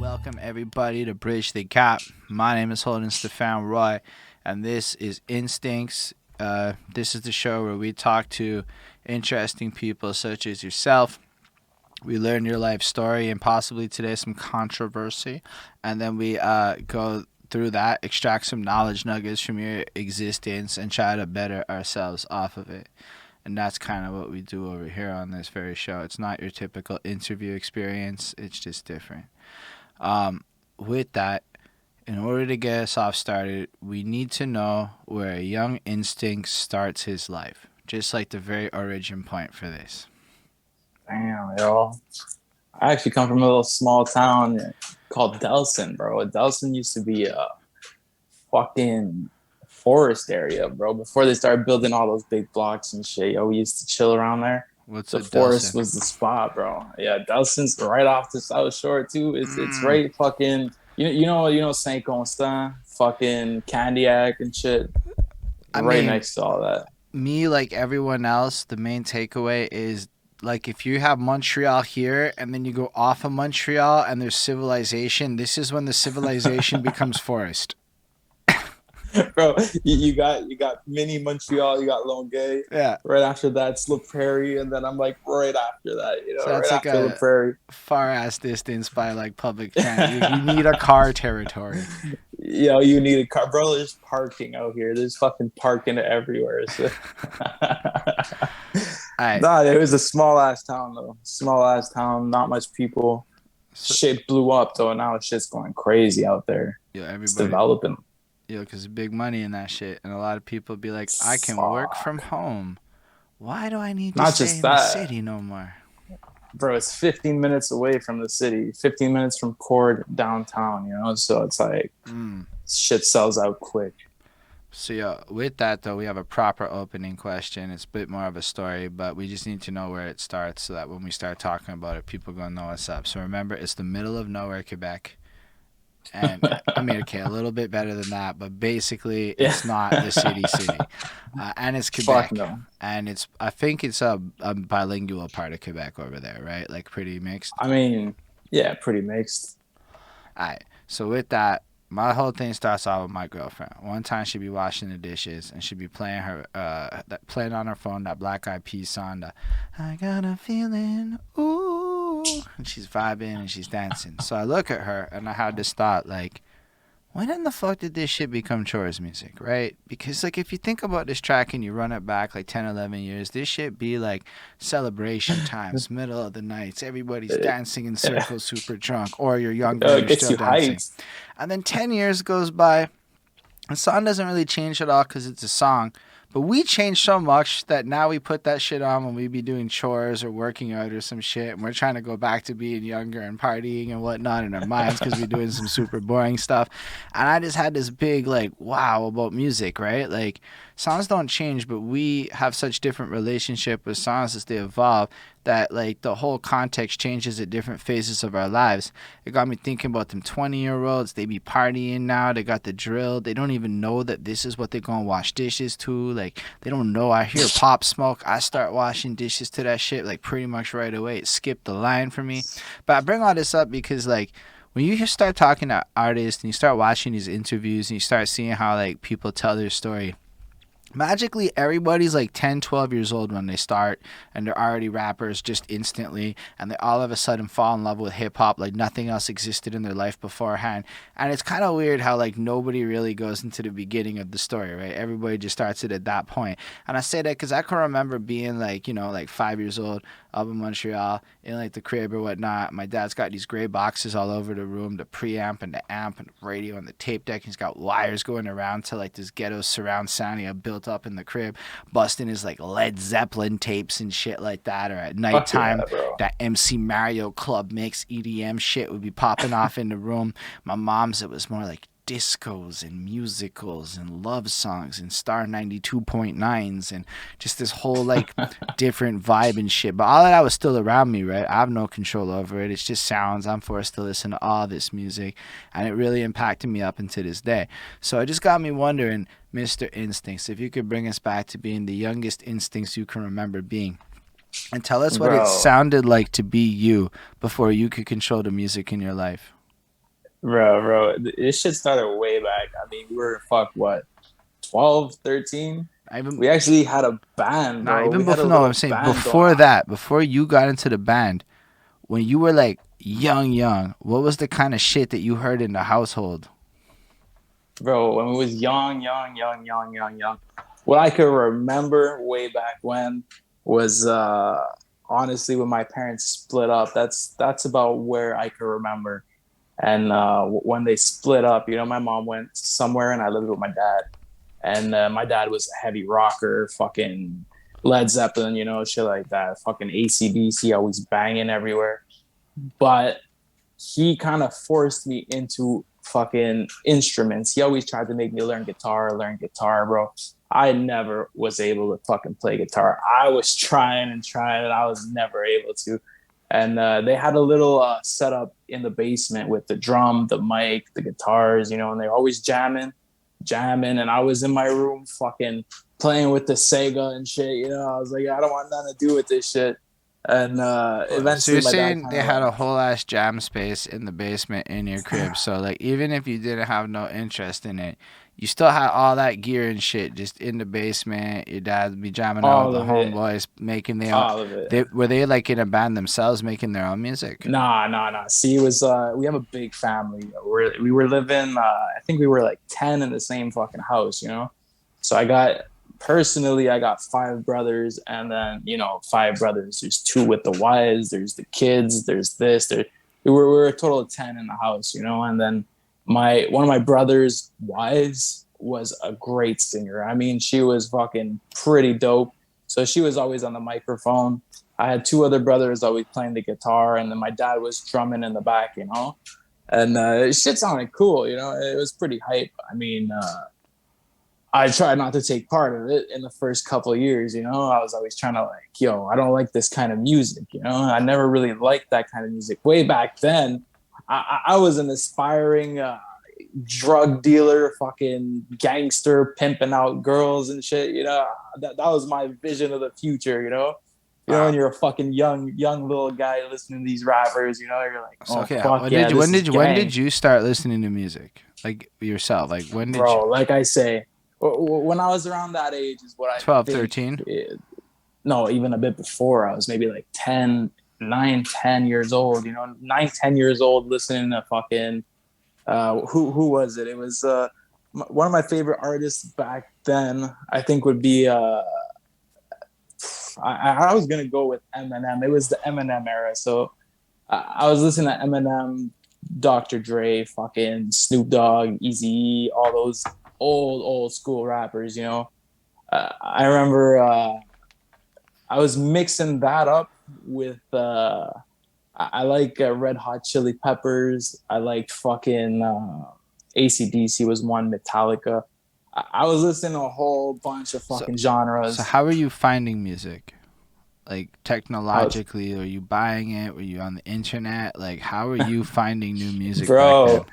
Welcome everybody to Bridge the Gap. My name is Holden Stephan Roy, and this is Instinx. This is the show where we talk to interesting people such as yourself. We learn your life story and possibly today some controversy, and then we go through that, extract some knowledge nuggets from your existence, and try to better ourselves off of it. And that's kind of what we do over here on this very show. It's not your typical interview experience, it's just different. With that, in order to get us off started, we need to know where a young Instinct starts his life. Just like the very origin point for this. Damn, yo. I actually come from a little small town called Delson, bro. Delson used to be a fucking forest area, bro. Before they started building all those big blocks and shit, yo, we used to chill around there. What's The a forest Delson? was the spot, bro. Yeah, Delson's right off the South Shore too. It's right fucking you know Saint Constant, fucking Candiac and shit. Right next to all that. Me, like everyone else, the main takeaway is like if you have Montreal here and then you go off of Montreal and there's civilization, this is when the civilization becomes forest. Bro, you got mini Montreal, you got Longueuil. Yeah. Right after that, it's La Prairie, and then I'm like right after that, So that's right like after La Prairie. far ass distance by like public transit. You need a car territory. You need a car, bro. There's parking out here. There's fucking parking everywhere. So. Alright. Nah, it was a small ass town though. Small ass town, not much people. Shit blew up though. Now shit's going crazy out there. Yo, It's everybody. developing. Yo, because big money in that shit. And a lot of people be like, I can work from home. Why do I need to Not stay just in that. the city no more? Bro, it's 15 minutes away from the city, 15 minutes from Cord downtown, so it's like shit sells out quick. So yeah, with that though, we have a proper opening question. It's a bit more of a story, but we just need to know where it starts so that when we start talking about it, people gonna know what's up. So remember, it's the middle of nowhere, Quebec. And I mean, okay, a little bit better than that, but basically it's not the city, and it's Quebec. Fuck no. And I think it's a bilingual part of Quebec over there, right? Like pretty mixed. I mean, yeah, pretty mixed. All right. So with that, my whole thing starts off with my girlfriend. One time she'd be washing the dishes and she'd be playing playing on her phone that Black Eyed Peas song, the I got a feeling, ooh, and she's vibing and she's dancing. So I look at her and I had this thought like, when in the fuck did this shit become chores music, right? Because, like, if you think about this track and you run it back, like, 10, 11 years, this shit be, like, celebration times, middle of the nights, everybody's dancing in circles, super drunk, or you're younger and you're still dancing. Hyped. And then 10 years goes by, the song doesn't really change at all because it's a song. But we changed so much that now we put that shit on when we be doing chores or working out or some shit, and we're trying to go back to being younger and partying and whatnot in our minds because we're doing some super boring stuff. And I just had this big, like, wow about music, right? Like, songs don't change, but we have such different relationship with songs as they evolve that, like, the whole context changes at different phases of our lives. It got me thinking about them 20-year-olds. They be partying now. They got the drill. They don't even know that this is what they're going to wash dishes to. Like, they don't know. I hear Pop Smoke. I start washing dishes to that shit, like, pretty much right away. It skipped the line for me. But I bring all this up because, like, when you start talking to artists and you start watching these interviews and you start seeing how, like, people tell their story, magically everybody's like 10, 12 years old when they start and they're already rappers just instantly, and they all of a sudden fall in love with hip-hop like nothing else existed in their life beforehand. And it's kind of weird how like nobody really goes into the beginning of the story, right? Everybody just starts it at that point. And I say that because I can remember being like, like 5 years old up in Montreal in like the crib or whatnot. My dad's got these gray boxes all over the room, the preamp and the amp and the radio and the tape deck. He's got wires going around to like this ghetto surround sound he had built up in the crib, busting his like Led Zeppelin tapes and shit like that. Or at nighttime, that MC Mario Club mix EDM shit would be popping off in the room. My mom's, it was more like discos and musicals and love songs and Star 92.9s and just this whole like different vibe and shit. But all of that was still around me, right? I have no control over it. It's just sounds. I'm forced to listen to all this music, and it really impacted me up until this day. So it just got me wondering, Mr. Instinx, if you could bring us back to being the youngest Instinx you can remember being. And tell us what it Bro, sounded like to be you before you could control the music in your life. bro, this shit started way back. I mean, we were fuck what, 12, 13. I even We actually had a band, Nah, bro. even We had a before. No, I'm little saying band going before on. that, before you got into the band, when you were like young, what was the kind of shit that you heard in the household? Bro, when we was young, what I could remember way back when was honestly when my parents split up. That's about where I could remember. And when they split up, you know, my mom went somewhere and I lived with my dad. And my dad was a heavy rocker, fucking Led Zeppelin, you know, shit like that. Fucking ACDC, always banging everywhere. But he kind of forced me into fucking instruments. He always tried to make me learn guitar, bro. I never was able to fucking play guitar. I was trying and trying, and I was never able to. And they had a little setup in the basement with the drum, the mic, the guitars, you know, and they're always jamming. And I was in my room fucking playing with the Sega and shit, you know. I was like, I don't want nothing to do with this shit. And So eventually you're my dad saying kind they of had like, a whole ass jam space in the basement in your crib. So like even if you didn't have no interest in it, you still had all that gear and shit just in the basement. Your dad would be jamming out with all the of it, homeboys, making their own. all of it. They were they like in a band themselves, making their own music. Nah. See, it was we have a big family. We were living. I think we were like 10 in the same fucking house. You know, so I got five brothers, and then you know 5 brothers. There's two with the wives. There's the kids. There's this. We were a total of 10 in the house. You know, and then my one of my brother's wives was a great singer. I mean, she was fucking pretty dope. So she was always on the microphone. I had 2 other brothers always playing the guitar, and then my dad was drumming in the back, you know. And shit sounded cool, you know. It was pretty hype. I mean, I tried not to take part of it in the first couple of years, you know. I was always trying to like, yo, I don't like this kind of music, you know. I never really liked that kind of music. Way back then, I was an aspiring drug dealer, fucking gangster, pimping out girls and shit, you know. That was my vision of the future, you know. You know, when Wow. you're a fucking young little guy listening to these rappers, you know, you're like, So oh okay, fuck yeah, this is when gang, did you start listening to music like yourself? Like when did you? bro. Like I say, when I was around that age is what I 12, think. 13? No, even a bit before. I was maybe like 10, 9, 10 years old. You know, 9, 10 years old, listening to fucking who was it? It was one of my favorite artists back then. I think would be I was gonna go with Eminem. It was the Eminem era, so I was listening to Eminem, Dr. Dre, fucking Snoop Dogg, Eazy, all those old school rappers. You know, I remember I was mixing that up with. I like Red Hot Chili Peppers. I liked fucking ACDC was one, Metallica. I was listening to a whole bunch of So fucking so genres. how are you finding music? Like I was, technologically, are you buying it? Were you on the internet? Like how are you finding new music back then? bro,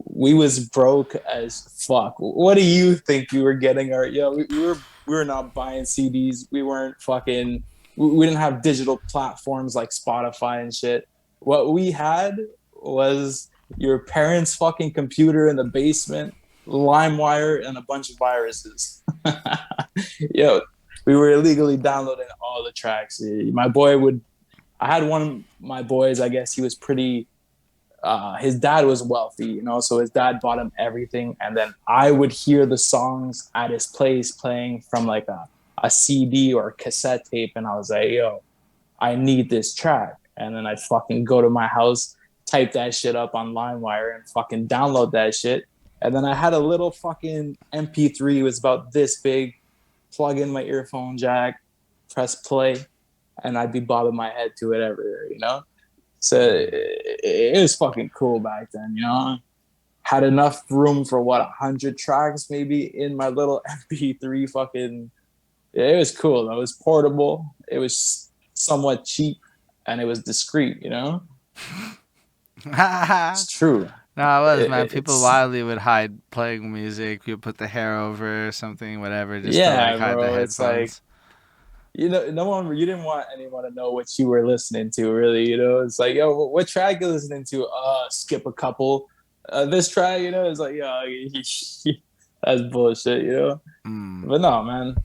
we was broke as fuck. What do you think we were getting our we were not buying CDs. We weren't fucking we didn't have digital platforms like Spotify and shit. What we had was your parents' fucking computer in the basement, Limewire, and a bunch of viruses. Yo, we were illegally downloading all the tracks. My boy would I had one of my boys, I guess he was pretty his dad was wealthy, you know, so his dad bought him everything. And then I would hear the songs at his place playing from like a CD or a cassette tape. And I was like, yo, I need this track. And then I'd fucking go to my house, type that shit up on LimeWire and fucking download that shit. And then I had a little fucking MP3, it was about this big, plug in my earphone jack, press play, and I'd be bobbing my head to it everywhere, you know? So it was fucking cool back then, you know. Had enough room for what 100 tracks maybe in my little MP3 fucking. It was cool. It was portable. It was somewhat cheap, and it was discreet. You know, it's true. No, I was, man. People It's wildly would hide playing music. You put the hair over or something, whatever, just to like yeah, hide the bro. It's like headphones. You didn't want anyone to know what you were listening to, really. It's like, yo, what track you listening to? Skip a couple. This track, it's like, yo, that's bullshit. Mm. But no, man,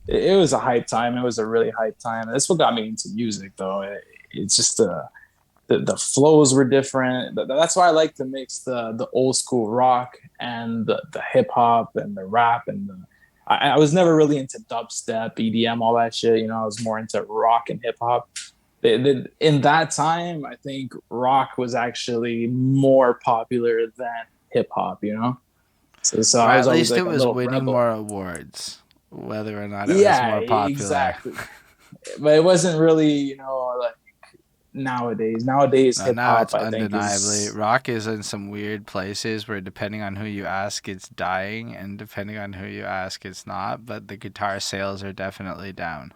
it was a hype time. It was a really hype time. That's what got me into music, though. It's just the flows were different. That's why I like to mix the old school rock and the hip hop and the rap and I was never really into dubstep, EDM, all that shit. I was more into rock and hip hop. In that time, I think rock was actually more popular than hip hop. So Or I was at always least it like a was little winning rebel. more awards, whether or not it was Yeah, more popular. exactly. But it wasn't really, like nowadays. Nowadays, No, hip now hop, it's I think, undeniably is rock is in some weird places where depending on who you ask, it's dying, and depending on who you ask, it's not. But the guitar sales are definitely down.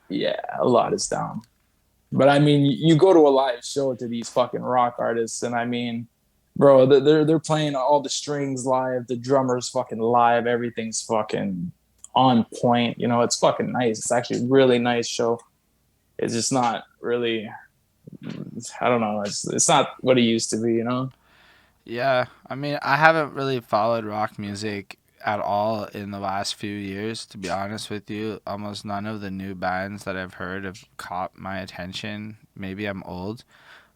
yeah, a lot is down. But I mean, you go to a live show to these fucking rock artists, and I mean, bro, they're playing all the strings live, the drummers fucking live, everything's fucking on point. It's fucking nice. It's actually a really nice show. It's just not really. I don't know. It's not what it used to be. Yeah, I mean, I haven't really followed rock music at all in the last few years, to be honest with you. Almost none of the new bands that I've heard have caught my attention. Maybe I'm old.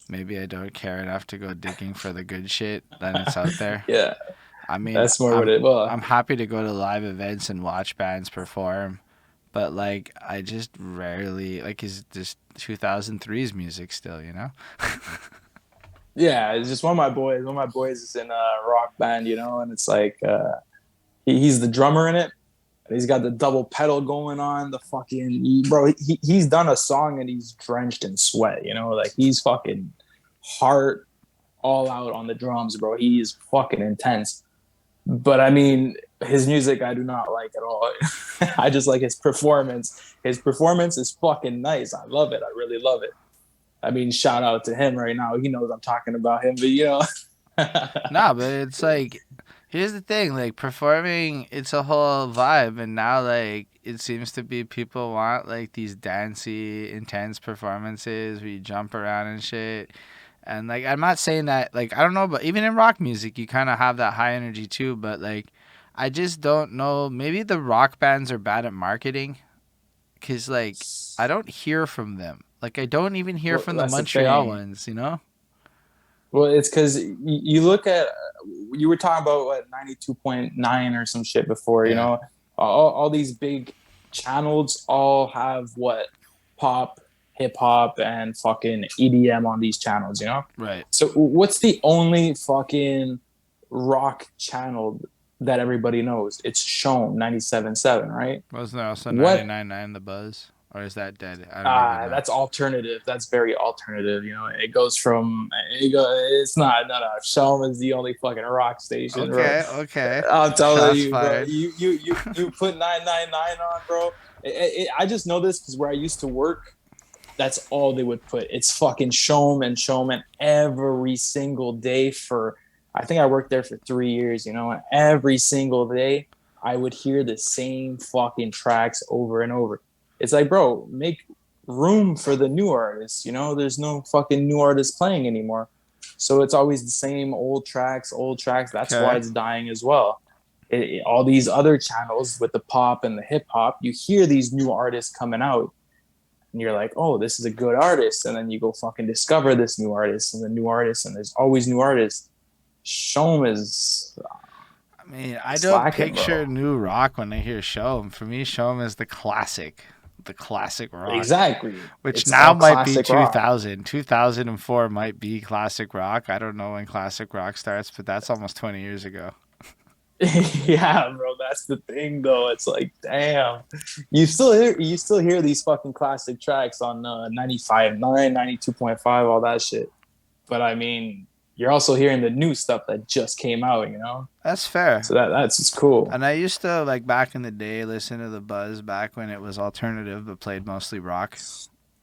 Maybe I don't care enough to go digging for the good shit then it's out there. Yeah, I mean, that's more what it. Well, I'm happy to go to live events and watch bands perform, but like I just rarely like is just 2003's music still. yeah, it's just one of my boys. One of my boys is in a rock band, and it's like he's the drummer in it. He's got the double pedal going on. The fucking bro, he's done a song and he's drenched in sweat. Like he's fucking heart all out on the drums, bro. He's fucking intense. But I mean, his music I do not like at all. I just like his performance. His performance is fucking nice. I love it. I really love it. I mean, shout out to him right now. He knows I'm talking about him, but. No, but it's like here's the thing, like performing it's a whole vibe and now like it seems to be people want like these dancey, intense performances where you jump around and shit. And like I'm not saying that like I don't know, but even in rock music you kinda have that high energy too, but like I just don't know. Maybe the rock bands are bad at marketing because like I don't hear from them. Like I don't even hear Well, from the that's the Montreal thing. ones. Well, it's because you look at you were talking about what 92.9 or some shit before. Yeah. All these big channels all have what pop, hip hop, and fucking EDM on these channels. Right. So what's the only fucking rock channel that everybody knows? It's shown 97.7, right? Wasn't there also What 99.9 The Buzz? Or is that dead? I don't even know. That's alternative. That's very alternative. It goes from it's not no no. Shelm is the only fucking rock station, bro. Okay, okay. I'm telling Shots you, bro. fired. You put 999 on, bro. I just know this because where I used to work, that's all they would put. It's fucking Showman every single day for. I think I worked there for 3 years, and every single day I would hear the same fucking tracks over and over. It's like, bro, make room for the new artists. There's no fucking new artists playing anymore. So it's always the same old tracks, old tracks. That's why Okay. it's dying as well. All these other channels with the pop and the hip hop, you hear these new artists coming out, and you're like, oh, this is a good artist. And then you go fucking discover this new artist and the new artist, and there's always new artists. Showm is I mean, I don't slacking, picture bro. new rock when I hear Show'em. For me, Show'em is the classic rock, Exactly. which It's now all might be classic rock. 2000. 2004 might be classic rock. I don't know when classic rock starts, but that's almost 20 years ago. Yeah, bro, that's the thing though. It's like, damn. You still hear these fucking classic tracks on 95.9, 92.5, all that shit. But I mean, you're also hearing the new stuff that just came out. That's fair. So that's just cool. And I used to, like, back in the day, listen to The Buzz back when it was alternative but played mostly rock.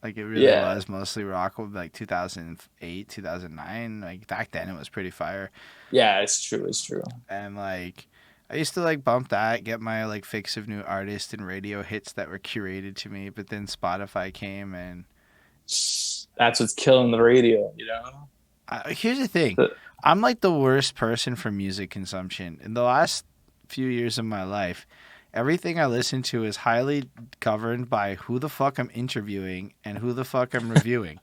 Like, it really Yeah. was mostly rock, like 2008, 2009. Like, back then it was pretty fire. Yeah, it's true. It's true. And, like, I used to like bump that, get my like fix of new artists and radio hits that were curated to me, but then Spotify came and That's what's killing the radio, you know? here's the thing. I'm like the worst person for music consumption. In the last few years of my life, everything I listen to is highly governed by who the fuck I'm interviewing and who the fuck I'm reviewing.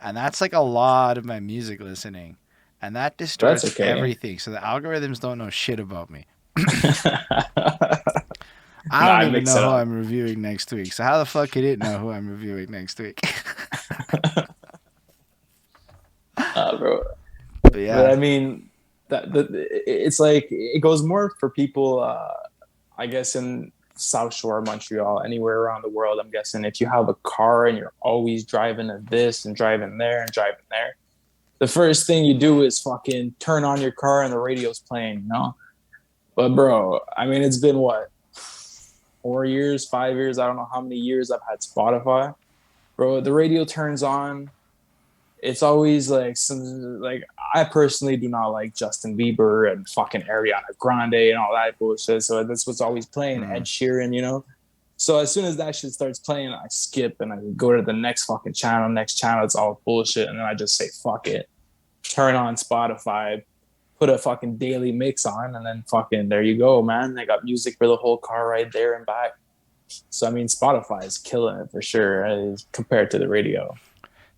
And that's like a lot of my music listening. And that That's distorts okay. everything. So the algorithms don't know shit about me. I Nah, don't I even mix know it who up. I'm reviewing next week. So how the fuck could it know who I'm reviewing next week? Bro. But But I yeah. mean, it's like it goes more for people. I guess in South Shore, Montreal, anywhere around the world. I'm guessing if you have a car and you're always driving to this and driving there and driving there, the first thing you do is fucking turn on your car and the radio's playing, you know? But bro, I mean, it's been what, 4 years, 5 years? I don't know how many years I've had Spotify. Bro, the radio turns on. It's always like some like I personally do not like Justin Bieber and fucking Ariana Grande and all that bullshit. So that's what's always playing. Ed Mm. Sheeran, you know. So as soon as that shit starts playing, I skip and I go to the next fucking channel. Next channel, it's all bullshit, and then I just say fuck it. Turn on Spotify, put a fucking daily mix on, and then fucking there you go, man. They got music for the whole car ride there and back. So I mean, Spotify is killing it for sure compared to the radio.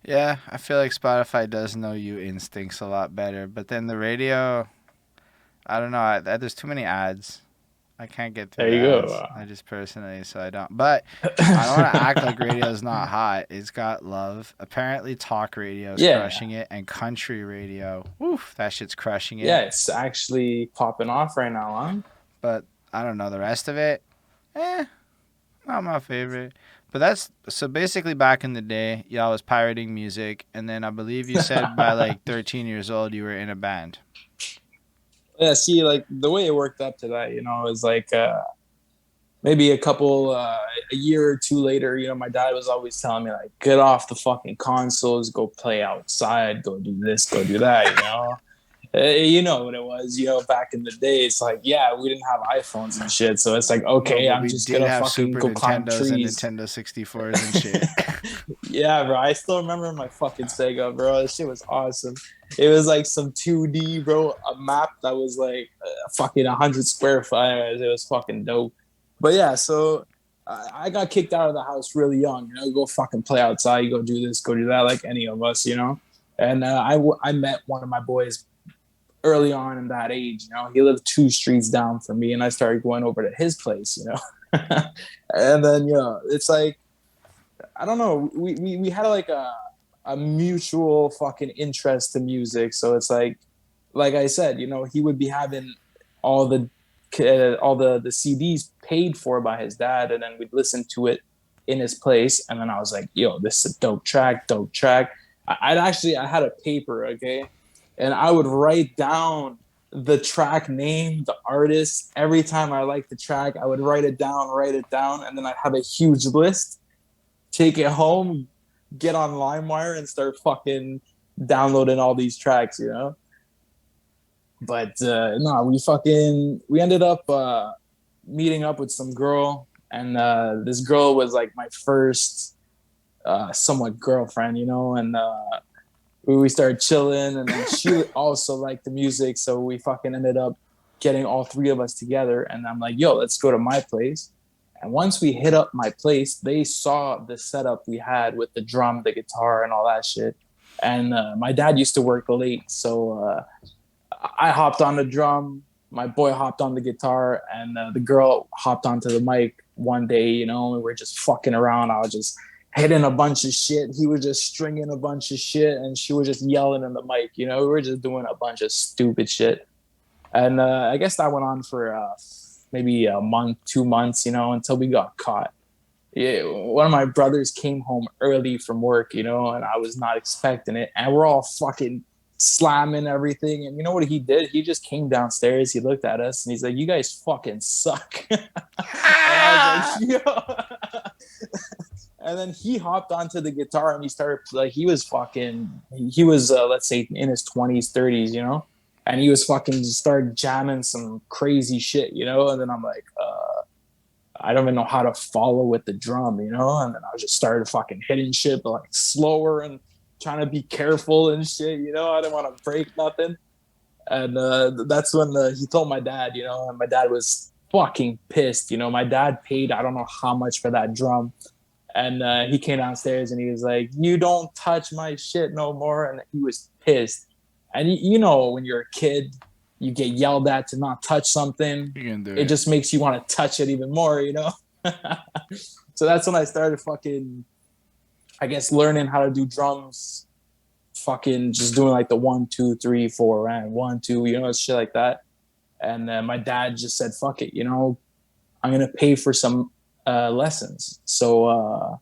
Yeah, I feel like Spotify does know you instincts a lot better. But then the radio, I don't know. There's too many ads. I can't get through There the you ads. go. I just personally, so I don't. But I don't want to act like radio is not hot. It's got love. Apparently, talk radio is Yeah, crushing it, and country radio, woof, that shit's crushing yeah, it. it's actually popping off right now, huh? But I don't know the rest of it. Eh, not my favorite. But that's so basically back in the day, y'all was pirating music, and then I believe you said by like 13 years old you were in a band. Yeah, see, like the way it worked up to that, you know, is like maybe a year or two later, you know, my dad was always telling me like, get off the fucking consoles, go play outside, go do this, go do that, you know. You know what it was, you know, back in the day. It's like, yeah, we didn't have iPhones and shit, so it's like, No, okay, but I'm we just did gonna have fucking Super go climb Nintendos and trees. Nintendo 64s and shit. Yeah, bro. I still remember my fucking Sega, bro. This shit was awesome. It was like some 2D, bro. A map that was like fucking 100 square feet. It was fucking dope. But yeah, so I got kicked out of the house really young. You know, go fucking play outside, go do this, go do that, like any of us, you know. And I met one of my boys early on in that age. You know, he lived 2 streets down from me, and I started going over to his place. You know, and then you know, it's like I don't know. We had like a mutual fucking interest to music, so it's like I said, you know, he would be having all the CDs paid for by his dad, and then we'd listen to it in his place, and then I was like, yo, this is a dope track, dope track. I had a paper, okay, and I would write down the track name, the artist. Every time I liked the track, I would write it down, and then I'd have a huge list, take it home, get on Limewire, and start fucking downloading all these tracks, you know. But no, we ended up meeting up with some girl, and this girl was like my first somewhat girlfriend, you know, and we started chilling, and then she also liked the music, so we fucking ended up getting all three of us together, and I'm like, yo, let's go to my place. And once we hit up my place, they saw the setup we had with the drum, the guitar, and all that shit. And my dad used to work late, so I hopped on the drum. My boy hopped on the guitar, and the girl hopped onto the mic one day. You know, we were just fucking around. I was just hitting a bunch of shit. He was just stringing a bunch of shit, and she was just yelling in the mic. You know, we were just doing a bunch of stupid shit. And I guess that went on for maybe a month, 2 months, you know, until we got caught. Yeah, one of my brothers came home early from work, you know, and I was not expecting it. And we're all fucking slamming everything. And you know what he did? He just came downstairs. He looked at us and he's like, "You guys fucking suck." And I was like, "Yo." And then he hopped onto the guitar and he started like he was fucking he was let's say in his 20s, 30s, you know. and he was fucking just started jamming some crazy shit, you know. And then I'm like, I don't even know how to follow with the drum, you know. And then I just started fucking hitting shit, but like slower and trying to be careful and shit, you know. I didn't want to break nothing. And that's when he told my dad, you know, and my dad was fucking pissed. You know, my dad paid I don't know how much for that drum, and he came downstairs and he was like, "You don't touch my shit no more," and he was pissed. And you know, when you're a kid, you get yelled at to not touch something. You can do It it. just makes you want to touch it even more, you know. So that's when I started fucking, I guess, learning how to do drums. Fucking just doing like the 1, 2, 3, 4, and 1, 2, you know, shit like that. And my dad just said, "Fuck it, you know, I'm gonna pay for some lessons." So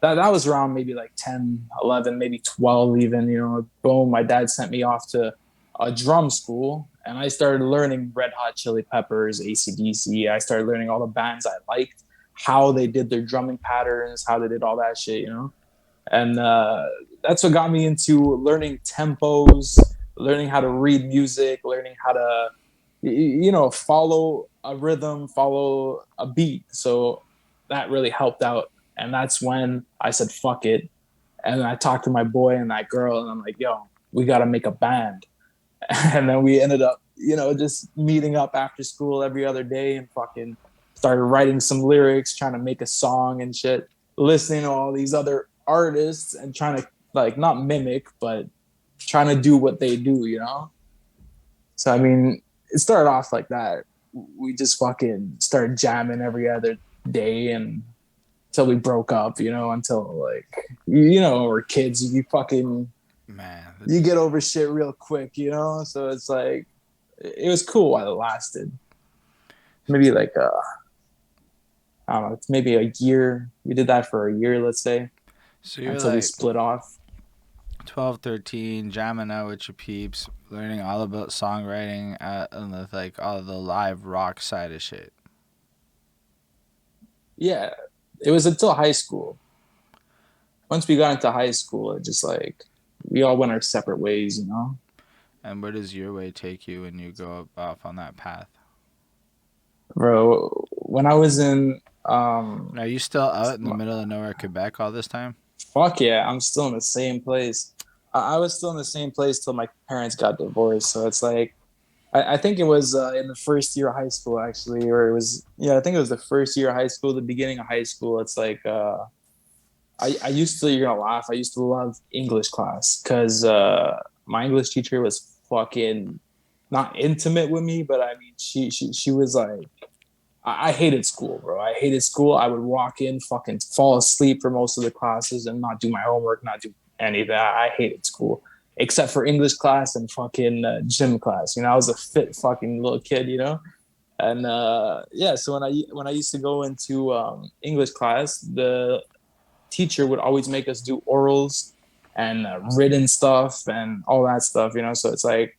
that was around maybe like 10, 11, maybe 12 even. You know, boom, my dad sent me off to a drum school, and I started learning Red Hot Chili Peppers, AC/DC. I started learning all the bands I liked, how they did their drumming patterns, how they did all that shit, you know. And that's what got me into learning tempos, learning how to read music, learning how to, you know, follow a rhythm, follow a beat. So that really helped out. And that's when I said, "Fuck it." And I talked to my boy and that girl, and I'm like, "Yo, we got to make a band." And then we ended up, you know, just meeting up after school every other day and fucking started writing some lyrics, trying to make a song and shit, listening to all these other artists and trying to like not mimic, but trying to do what they do, you know? So, I mean, it started off like that. We just fucking started jamming every other day and until we broke up, you know, until like, you know, we're kids, you fucking, Man, you get over shit real quick, you know? So it's like, it was cool while it lasted. Maybe like, I don't know, maybe a year. We did that for a year, let's say, so you're until we like split off. 12, 13, jamming out with your peeps, learning all about songwriting and the, like all the live rock side of shit. Yeah, it was until high school. Once we got into high school, it just like, we all went our separate ways, you know? And where does your way take you when you go off on that path? Bro, when I was in, Are you still out in the middle of nowhere, Quebec, all this time? fuck yeah, I'm still in the same place. I was still in the same place till my parents got divorced. So it's like, I think it was in the first year of high school, actually, or it was, yeah, I think it was the first year of high school, the beginning of high school. It's like, I used to, you're gonna laugh, I used to love English class because my English teacher was fucking not intimate with me, but I mean, she was like, I hated school, bro. I hated school. I would walk in, fucking fall asleep for most of the classes and not do my homework, not do any of that. I hated school, except for English class and fucking gym class. You know, I was a fit fucking little kid, you know. And yeah, so when I used to go into English class, the teacher would always make us do orals and written stuff and all that stuff, you know. So it's like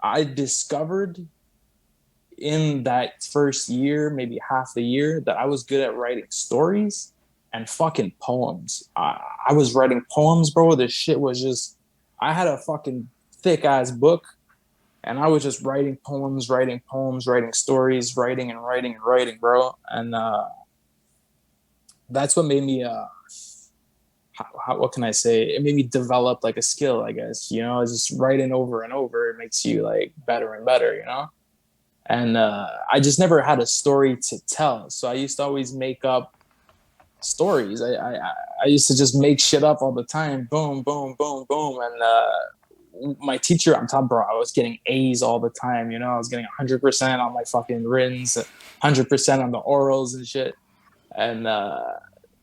I discovered in that first year, maybe half the year, that I was good at writing stories and fucking poems. I was writing poems, bro. This shit was just, I had a fucking thick ass book and I was just writing poems, writing stories, writing and writing and writing, bro. And that's what made me, what can I say? It made me develop like a skill, I guess, you know, just writing over and over. It makes you like better and better, you know? And I just never had a story to tell, so I used to always make up stories. I used to just make shit up all the time, boom, boom, boom, boom. And my teacher, I'm talking, bro, I was getting A's all the time. You know, I was getting 100% on my fucking writtens, 100% on the orals and shit. And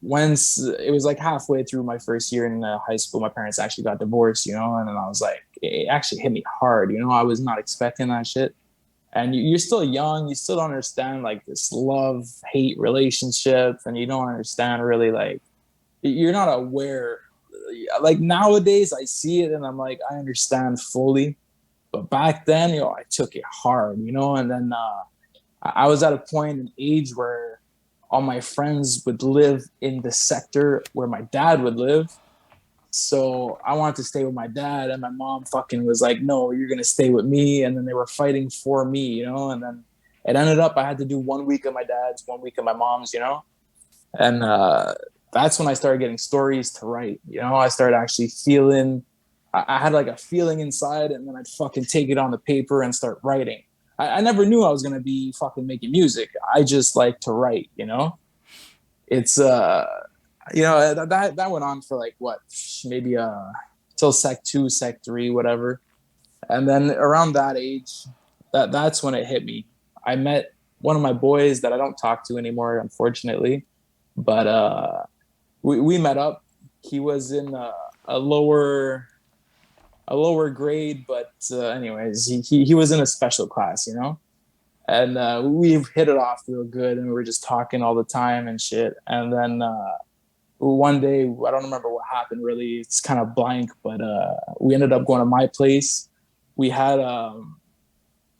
once it was like halfway through my first year in high school, my parents actually got divorced. You know, and then I was like, it actually hit me hard. You know, I was not expecting that shit. And you're still young, you still don't understand like this love hate relationship, and you don't understand really, like, you're not aware. Like nowadays I see it and I'm like, I understand fully, but back then, you know, I took it hard, you know. And then I was at a point in age where all my friends would live in the sector where my dad would live. So I wanted to stay with my dad, and my mom fucking was like, "No, you're gonna stay with me." And then they were fighting for me, And then it ended up I had to do 1 week of my dad's, 1 week of my mom's, And that's when I started getting stories to write. I started actually feeling. I had like a feeling inside, and then I'd fucking take it on the paper and start writing. I never knew I was gonna be fucking making music. I just like to write. It's that went on for like what, maybe till sec 2, sec 3, whatever. And then around that age, that's when it hit me. I met one of my boys that I don't talk to anymore, unfortunately, but we met up. He was in a lower grade, but anyways, he was in a special class, and we hit it off real good, and we were just talking all the time and shit. And then one day, I don't remember what happened really. It's kind of blank, but we ended up going to my place. We had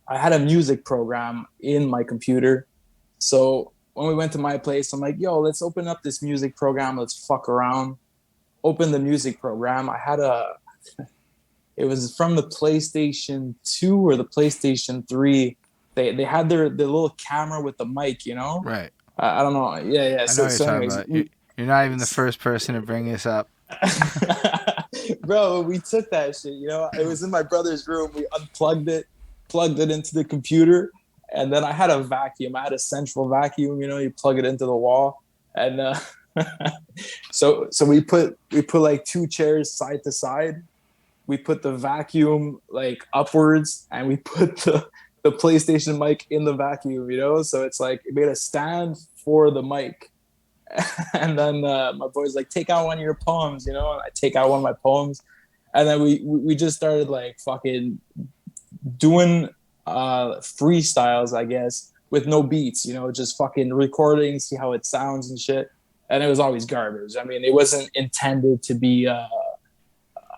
I had a music program in my computer. So when we went to my place, I'm like, yo, let's open up this music program. Let's fuck around. Open the music program. It was from the PlayStation 2 or the PlayStation 3. They had their little camera with the mic, Right. I don't know. Yeah. I know So what you're talking anyways, about. You're not even the first person to bring this up. Bro, we took that shit, It was in my brother's room. We unplugged it, plugged it into the computer, and then I had a vacuum. I had a central vacuum, you plug it into the wall. And so we put like 2 chairs side to side. We put the vacuum like upwards, and we put the PlayStation mic in the vacuum, So it's like it made a stand for the mic. And then my boy's like, take out one of your poems, and I take out one of my poems. And then we just started like fucking doing freestyles, I guess, with no beats, just fucking recording, see how it sounds and shit. And it was always garbage. I mean, it wasn't intended to be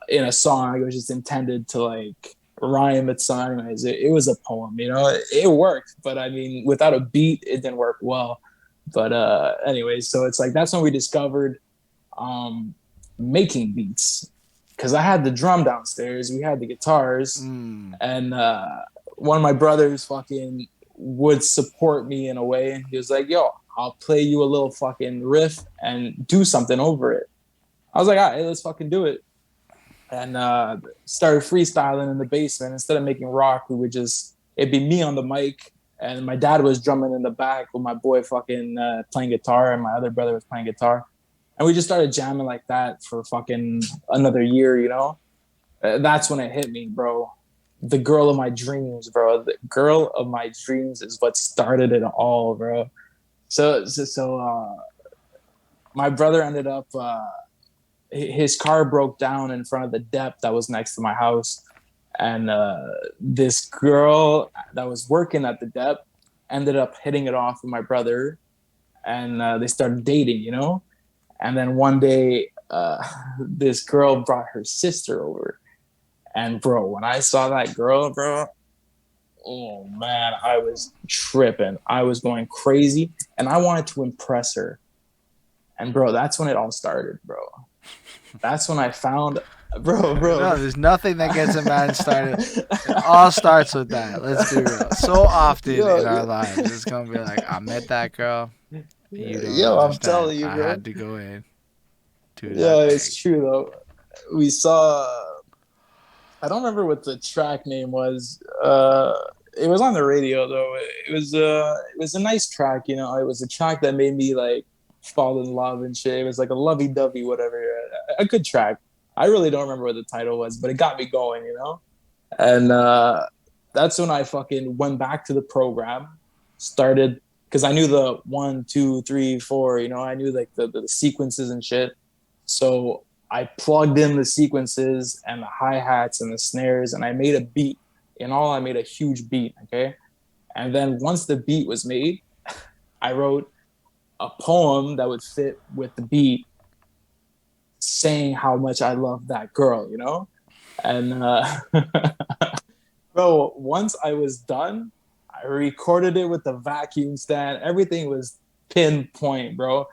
in a song. It was just intended to like rhyme its song. Anyways, it was a poem, it worked, but I mean, without a beat, it didn't work well. But anyways, so it's like that's when we discovered making beats, because I had the drum downstairs, we had the guitars, and one of my brothers fucking would support me in a way, and he was like, yo, I'll play you a little fucking riff and do something over it. I was like, all right, let's fucking do it. And started freestyling in the basement. Instead of making rock, it'd be me on the mic, and my dad was drumming in the back with my boy fucking playing guitar, and my other brother was playing guitar. And we just started jamming like that for fucking another year, That's when it hit me, bro. The girl of my dreams, bro. The girl of my dreams is what started it all, bro. So my brother ended up, his car broke down in front of the dep that was next to my house. And this girl that was working at the dep ended up hitting it off with my brother, and they started dating, And then one day, this girl brought her sister over. And bro, when I saw that girl, bro, oh man, I was tripping. I was going crazy, and I wanted to impress her. And bro, that's when it all started, bro. That's when I found... Bro. No, there's nothing that gets a man started. It all starts with that. Let's be real. So often in our lives, it's gonna be like, I met that girl. You don't understand. I'm telling you, bro. I had to go in. It's true though. We saw... I don't remember what the track name was. It was on the radio though. It was a nice track, It was a track that made me like fall in love and shit. It was like a lovey-dovey, whatever. A good track. I really don't remember what the title was, but it got me going, And that's when I fucking went back to the program, started, because I knew the 1, 2, 3, 4, I knew like the sequences and shit. So I plugged in the sequences and the hi-hats and the snares, and I made a beat. In all, I made a huge beat, okay? And then once the beat was made, I wrote a poem that would fit with the beat, saying how much I love that girl, And bro, once I was done, I recorded it with the vacuum stand. Everything was pinpoint, bro.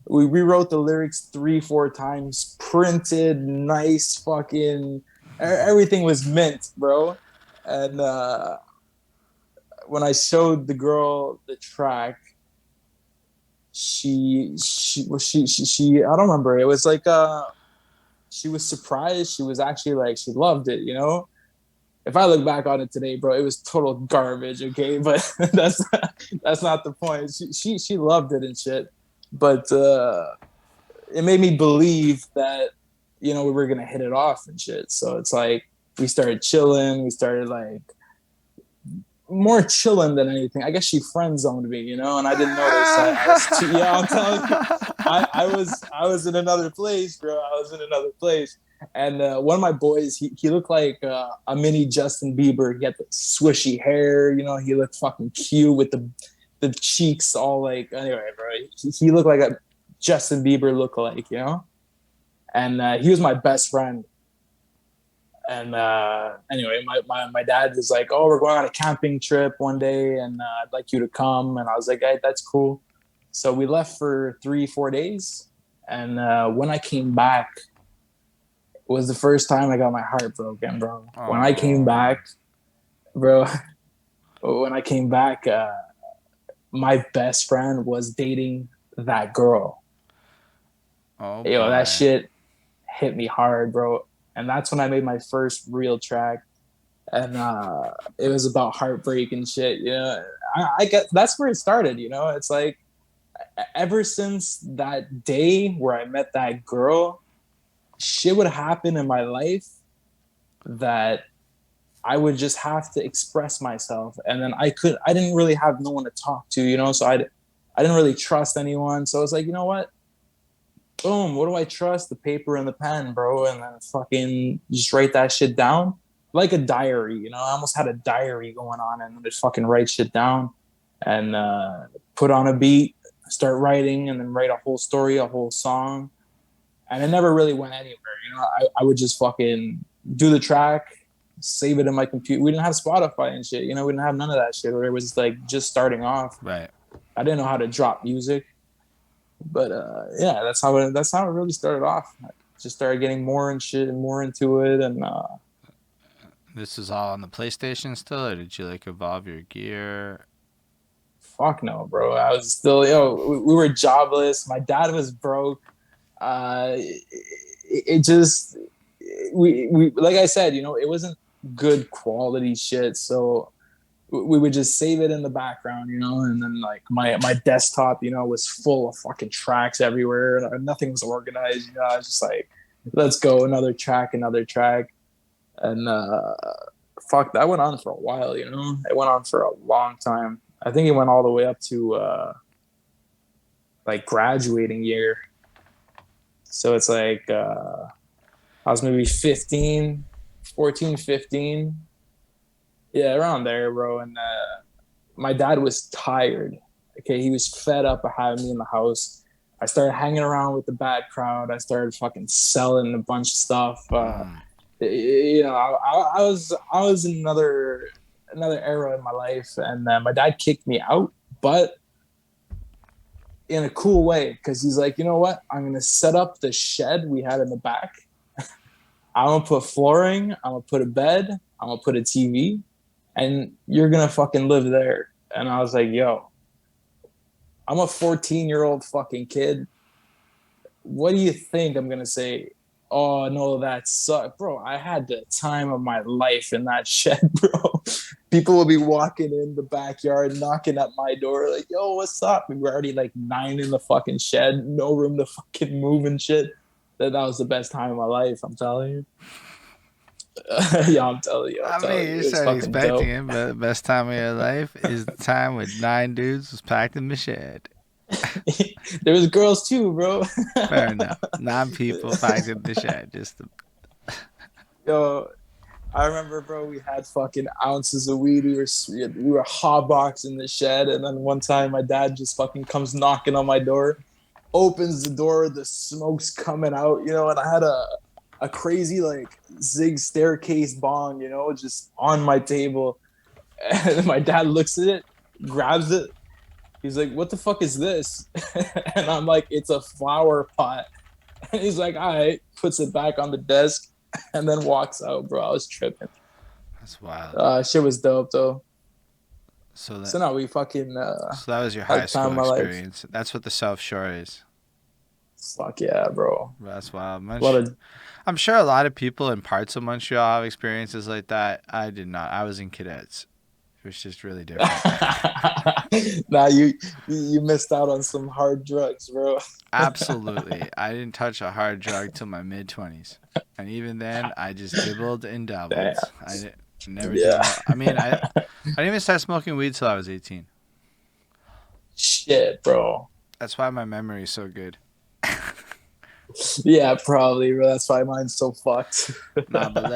We rewrote the lyrics 3-4 times, printed nice fucking everything was mint, bro. And when I showed the girl the track, she I don't remember. It was like she was surprised. She was actually like she loved it, you know. If I look back on it today, bro, it was total garbage. Okay, but that's not the point. She loved it and shit. But it made me believe that we were gonna hit it off and shit. So it's like we started chilling. We started like more chilling than anything. I guess she friend zoned me, and I didn't notice. I was too, yeah, I'm telling you, I was in another place, bro. I was in another place. And one of my boys, he looked like a mini Justin Bieber. He had the swishy hair, he looked fucking cute with the cheeks all like, anyway, bro. He looked like a Justin Bieber lookalike, and he was my best friend. And anyway, my dad was like, oh, we're going on a camping trip one day, and I'd like you to come. And I was like, hey, that's cool. So we left for 3-4 days. And when I came back, it was the first time I got my heart broken, bro. Oh. When I came back, bro, my best friend was dating that girl. Oh, yo, boy. That shit hit me hard, bro. And that's when I made my first real track. And it was about heartbreak and shit. I get that's where it started. It's like ever since that day where I met that girl, shit would happen in my life that I would just have to express myself. And then I didn't really have no one to talk to, so I didn't really trust anyone. So I was like, you know what? Boom, what do I trust? The paper and the pen, bro. And then fucking just write that shit down. Like a diary, I almost had a diary going on, and just fucking write shit down and put on a beat, start writing, and then write a whole story, a whole song. And it never really went anywhere. I would just fucking do the track, save it in my computer. We didn't have Spotify and shit, we didn't have none of that shit. Or it was like just starting off. Right. I didn't know how to drop music. But yeah, that's how it really started off. I just started getting more and shit and more into it. And this is all on the PlayStation still, or did you like evolve your gear? Fuck no, bro. I was still we were jobless. My dad was broke. It just we like I said, it wasn't good quality shit. So we would just save it in the background, and then like my desktop, was full of fucking tracks everywhere, and nothing was organized. I was just like, let's go, another track, and fuck, that went on for a while. It went on for a long time. I think it went all the way up to like graduating year. So it's like I was maybe 15, 14, 15. Yeah, around there, bro. And my dad was tired. Okay, he was fed up of having me in the house. I started hanging around with the bad crowd. I started fucking selling a bunch of stuff. I was in another era in my life, and my dad kicked me out, but in a cool way, because he's like, you know what? I'm gonna set up the shed we had in the back. I'm gonna put flooring. I'm gonna put a bed. I'm gonna put a TV. And you're going to fucking live there. And I was like, yo, I'm a 14-year-old fucking kid. What do you think I'm going to say? Oh, no, that sucked. Bro, I had the time of my life in that shed, bro. People will be walking in the backyard, knocking at my door like, yo, what's up? We were already like 9 in the fucking shed. No room to fucking move and shit. That was the best time of my life, I'm telling you. Yeah, I'm telling you. You started expecting it, but the best time of your life is the time when 9 dudes was packed in the shed. There was girls too, bro. Fair enough. 9 people packed in the shed. Yo, I remember, bro, we had fucking ounces of weed. We were hotboxing the shed, and then one time my dad just fucking comes knocking on my door, opens the door, the smoke's coming out, and I had a crazy like zig staircase bong, just on my table. And my dad looks at it, grabs it, He's like, what the fuck is this? And I'm like, it's a flower pot. And he's like, all right, puts it back on the desk and then walks out, bro. I was tripping. That's wild. Shit was dope though. So that So now we fucking so that was your high had the time school of my life. experience. That's what the South Shore is. Fuck yeah, bro. That's wild. A lot of I'm sure a lot of people in parts of Montreal have experiences like that. I did not. I was in cadets. It was just really different. Nah, you missed out on some hard drugs, bro. Absolutely. I didn't touch a hard drug till my mid-20s. And even then, I just dibbled and Damn. dabbled. Never did Yeah. no. I mean, I didn't even start smoking weed till I was 18. Shit, bro. That's why my memory is so good. Yeah, probably, bro. That's why mine's so fucked. Nah, but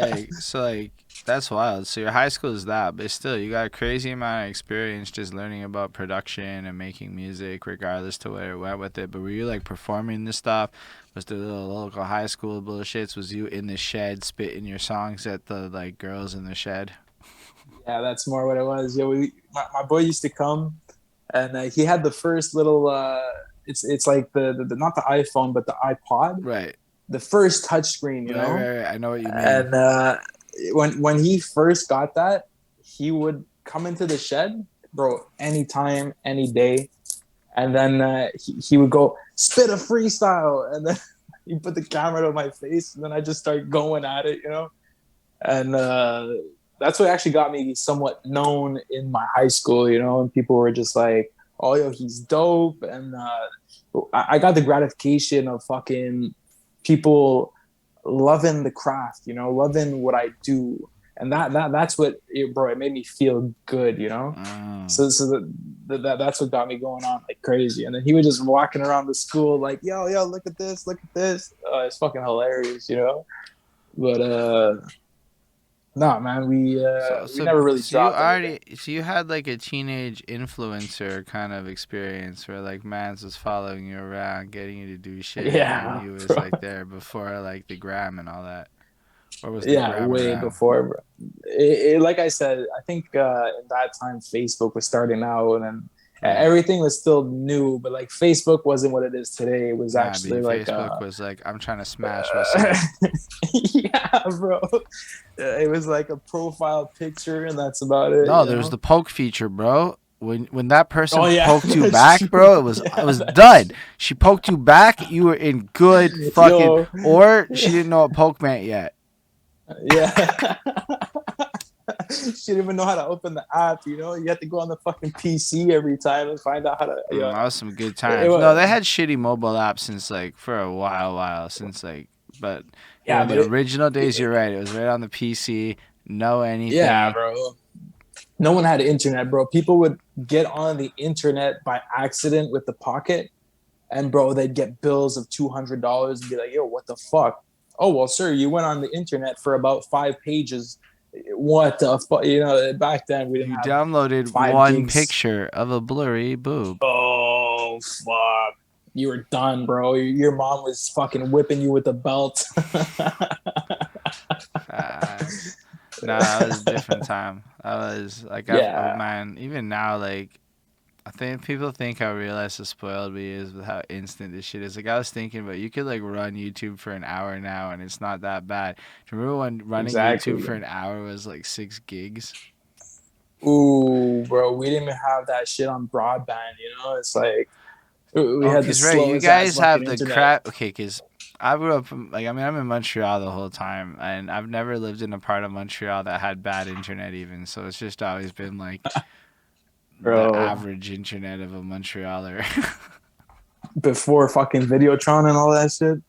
that's wild. So your high school is that, but still, you got a crazy amount of experience just learning about production and making music, regardless to where it went with it. But were you like performing this stuff? Was the little local high school bullshits? Was you in the shed spitting your songs at the like girls in the shed? Yeah, that's more what it was. Yeah, my boy used to come, and he had the first little. It's like the not the iPhone, but the iPod, Right. the first touchscreen, you know. Right. I know what you mean. And when he first got that, he would come into the shed, bro, anytime, any day, and then he would go spit a freestyle, and then he put the camera to my face, and then I just start going at it, you know. And that's what actually got me somewhat known in my high school, you know, and people were just like, oh, yo, he's dope. And I got the gratification of fucking people loving the craft, you know, loving what I do. And that's what, bro, it made me feel good, you know? So that's what got me going on like crazy. And then he was just walking around the school like, yo, look at this. It's fucking hilarious, you know? But no, man, we never really dropped anything. So you had like a teenage influencer kind of experience where like Mans was following you around, getting you to do shit, Yeah, and he was bro. like there before like the gram and all that. Or was the gram Way around? before, bro. Like I said, I think in that time Facebook was starting out, and then everything was still new. But like Facebook wasn't what it is today. It was actually like Facebook was like, I'm trying to smash what's up. yeah, bro. It was like a profile picture, and that's about it. No, there's the poke feature, bro. When that person yeah. poked you back, bro, it was done. She poked you back, you were in good fucking. Or she didn't know what poke meant yet. Yeah. She didn't even know how to open the app, you know? You had to go on the fucking PC every time and find out how to. That was some good times. No, they had shitty mobile apps since like for a while since like, but yeah, the original days. You're right. It was right on the PC. No anything. Yeah, bro. No one had internet, bro. People would get on the internet by accident with the Pocket, and bro, they'd get bills of $200 and be like, "Yo, what the fuck?" Oh well, sir, you went on the internet for about 5 pages. What the fuck? You know, back then we didn't. You downloaded one picture of a blurry boob. Oh fuck! You were done, bro. Your mom was fucking whipping you with a belt. No, that was a different time. That was like, man. Even now, like, I think people think how realized how spoiled we is with how instant this shit is. Like I was thinking about, you could like run YouTube for an hour now, and it's not that bad. Do you remember when running YouTube for an hour was like 6 gigs? Ooh, bro, we didn't even have that shit on broadband. You know, it's like we had the slowest. You guys have the internet. crap. Okay, because I grew up like I'm in Montreal the whole time, and I've never lived in a part of Montreal that had bad internet even. So it's just always been like. Bro. The average internet of a Montrealer. Before fucking Videotron and all that shit.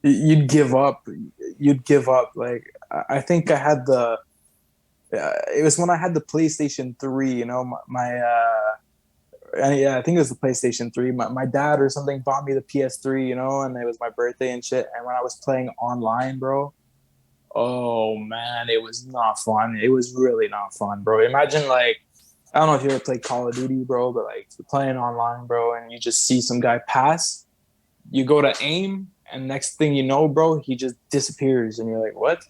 You'd give up. Like, I think I had the... it was when I had the PlayStation 3, you know, I think it was the PlayStation 3. My dad or something bought me the PS3, you know, and it was my birthday and shit. And when I was playing online, bro... Oh man, it was not fun. It was really not fun, bro. Imagine like, I don't know if you ever played Call of Duty, bro, but like you're playing online, bro, and you just see some guy pass. You go to aim, and next thing you know, bro, he just disappears, and you're like, what?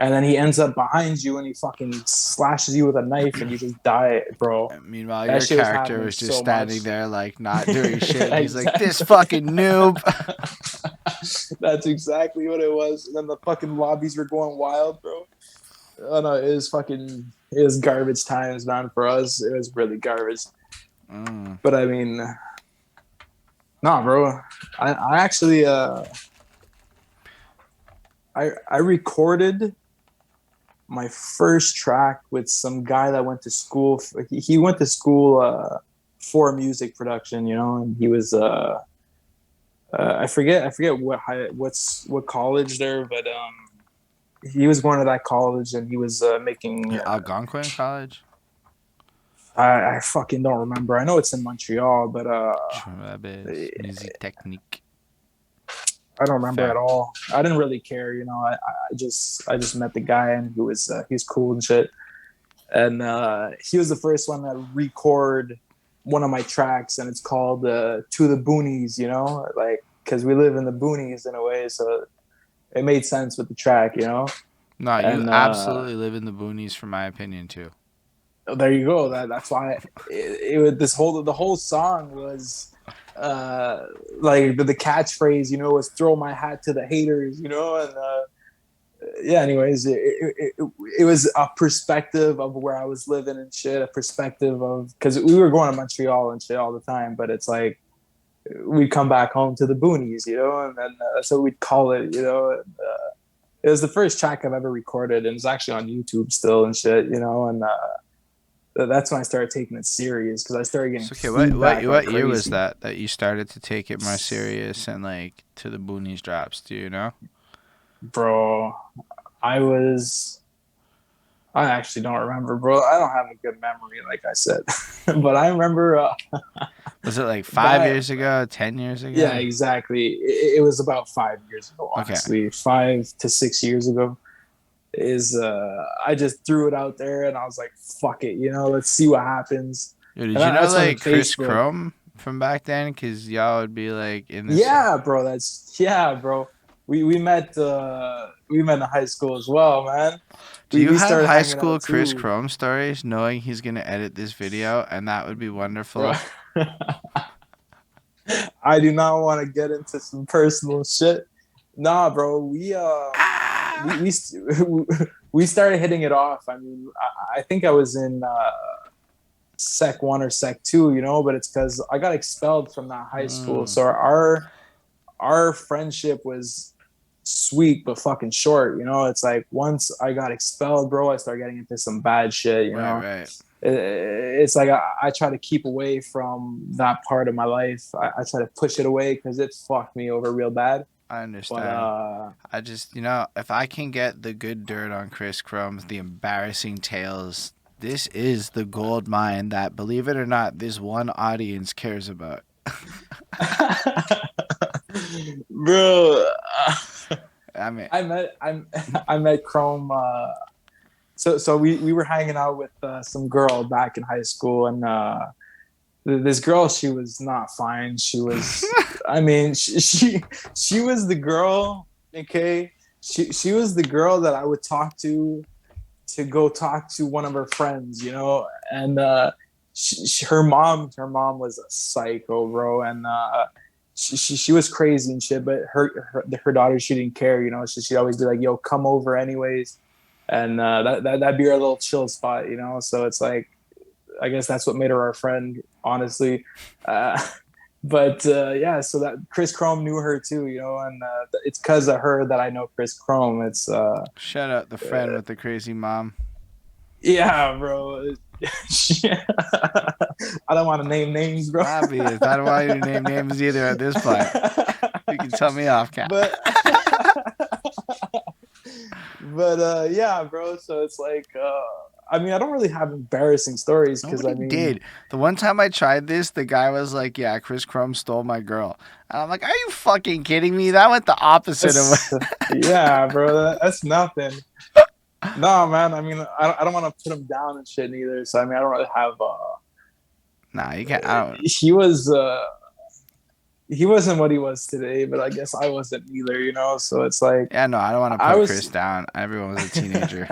and then he ends up behind you and he fucking slashes you with a knife and you just die, bro. Meanwhile, That your shit was character happening was just so standing much. there, like, not doing shit. He's like, Exactly. this fucking noob. That's exactly what it was. And then the fucking lobbies were going wild, bro. Oh no, it was garbage times, man. For us, it was really garbage. But I mean, nah, bro. I actually I recorded my first track with some guy that went to school. He went to school for music production, you know, and he was I forget what college there, but he was going to that college and he was making. Algonquin College? I fucking don't remember. I know it's in Montreal, but Music technique. I don't remember Fair. at all. I didn't really care, you know. I just met the guy and he's cool and shit. And he was the first one to record one of my tracks, and it's called "To the Boonies," you know, like because we live in the boonies in a way, so it made sense with the track, you know. No, you And absolutely live in the boonies, from my opinion, too. there you go. That's why the whole song was like the catchphrase, you know, was "throw my hat to the haters," you know, and yeah. Anyways, it was a perspective of where I was living and shit, a perspective of because we were going to Montreal and shit all the time, but it's like we'd come back home to the boonies, you know, and then that's what we'd call it, you know. And, it was the first track I've ever recorded, and it's actually on YouTube still and shit, you know, and that's when I started taking it serious because I started getting Okay, feedback what like year was crazy. that you started to take it more serious and like To the Boonies drops? Do you know? Bro, I actually don't remember, bro. I don't have a good memory, like I said, but I remember Was it like 5 years that. ago, 10 years Yeah, ago? exactly. It was about 5 years ago, Okay. honestly, 5 to 6 years ago. Is I just threw it out there and I was like, fuck it, you know, let's see what happens. Yo, did And you know that's when like Chris Facebook. Chrome from back then? Because y'all would be like in this. Yeah, bro. Bro. We met in high school as well, man. Do you We have started high hanging school out Chris too, Chrome stories, knowing he's gonna edit this video, and that would be bro. wonderful? I do not want to get into some personal shit. Nah, bro. We Ah! we we started hitting it off. I mean, I think I was in sec one or sec two, you know, but it's because I got expelled from that high school. So our friendship was sweet but fucking short, you know. It's like once I got expelled, bro, I started getting into some bad shit, you Right, know. right. It's like I try to keep away from that part of my life. I try to push it away because it fucked me over real bad. I But understand. I just, if I can get the good dirt on Chris Crumbs, the embarrassing tales, this is the gold mine that, believe it or not, this one audience cares about. bro, I mean, I met Chrome. So we were hanging out with some girl back in high school, and this girl, she was not fine. She was, I mean, she was the girl. Okay, she was the girl that I would talk to go talk to one of her friends, you know, and her mom was a psycho, bro, and she was crazy and shit, but her daughter, she didn't care, you know, so she'd always be like, yo, come over anyways, and that'd be our little chill spot, you know. So it's like, I guess that's what made her our friend, honestly. uh, but yeah, so that Chris Chrome knew her too, you know, and it's because of her that I know Chris Chrome. It's shout out the friend with the crazy mom. yeah, bro. I don't want to name names, bro. Obvious. I don't want you to name names either at this point. You can tell me off, Cap. but yeah, bro. So it's like, I mean, I don't really have embarrassing stories because Nobody I mean, did. The one time I tried this, the guy was like, "Yeah, Chris Crum stole my girl," and I'm like, "Are you fucking kidding me? That went the opposite of what." yeah, bro. That's nothing. No, man. I mean, I don't want to put him down and shit neither. So I mean, I don't really have. Nah, you can't. I don't. He was. he wasn't what he was today, but I guess I wasn't either, you know. So it's like Yeah, no, I don't want to I put Chris was, down. Everyone was a teenager.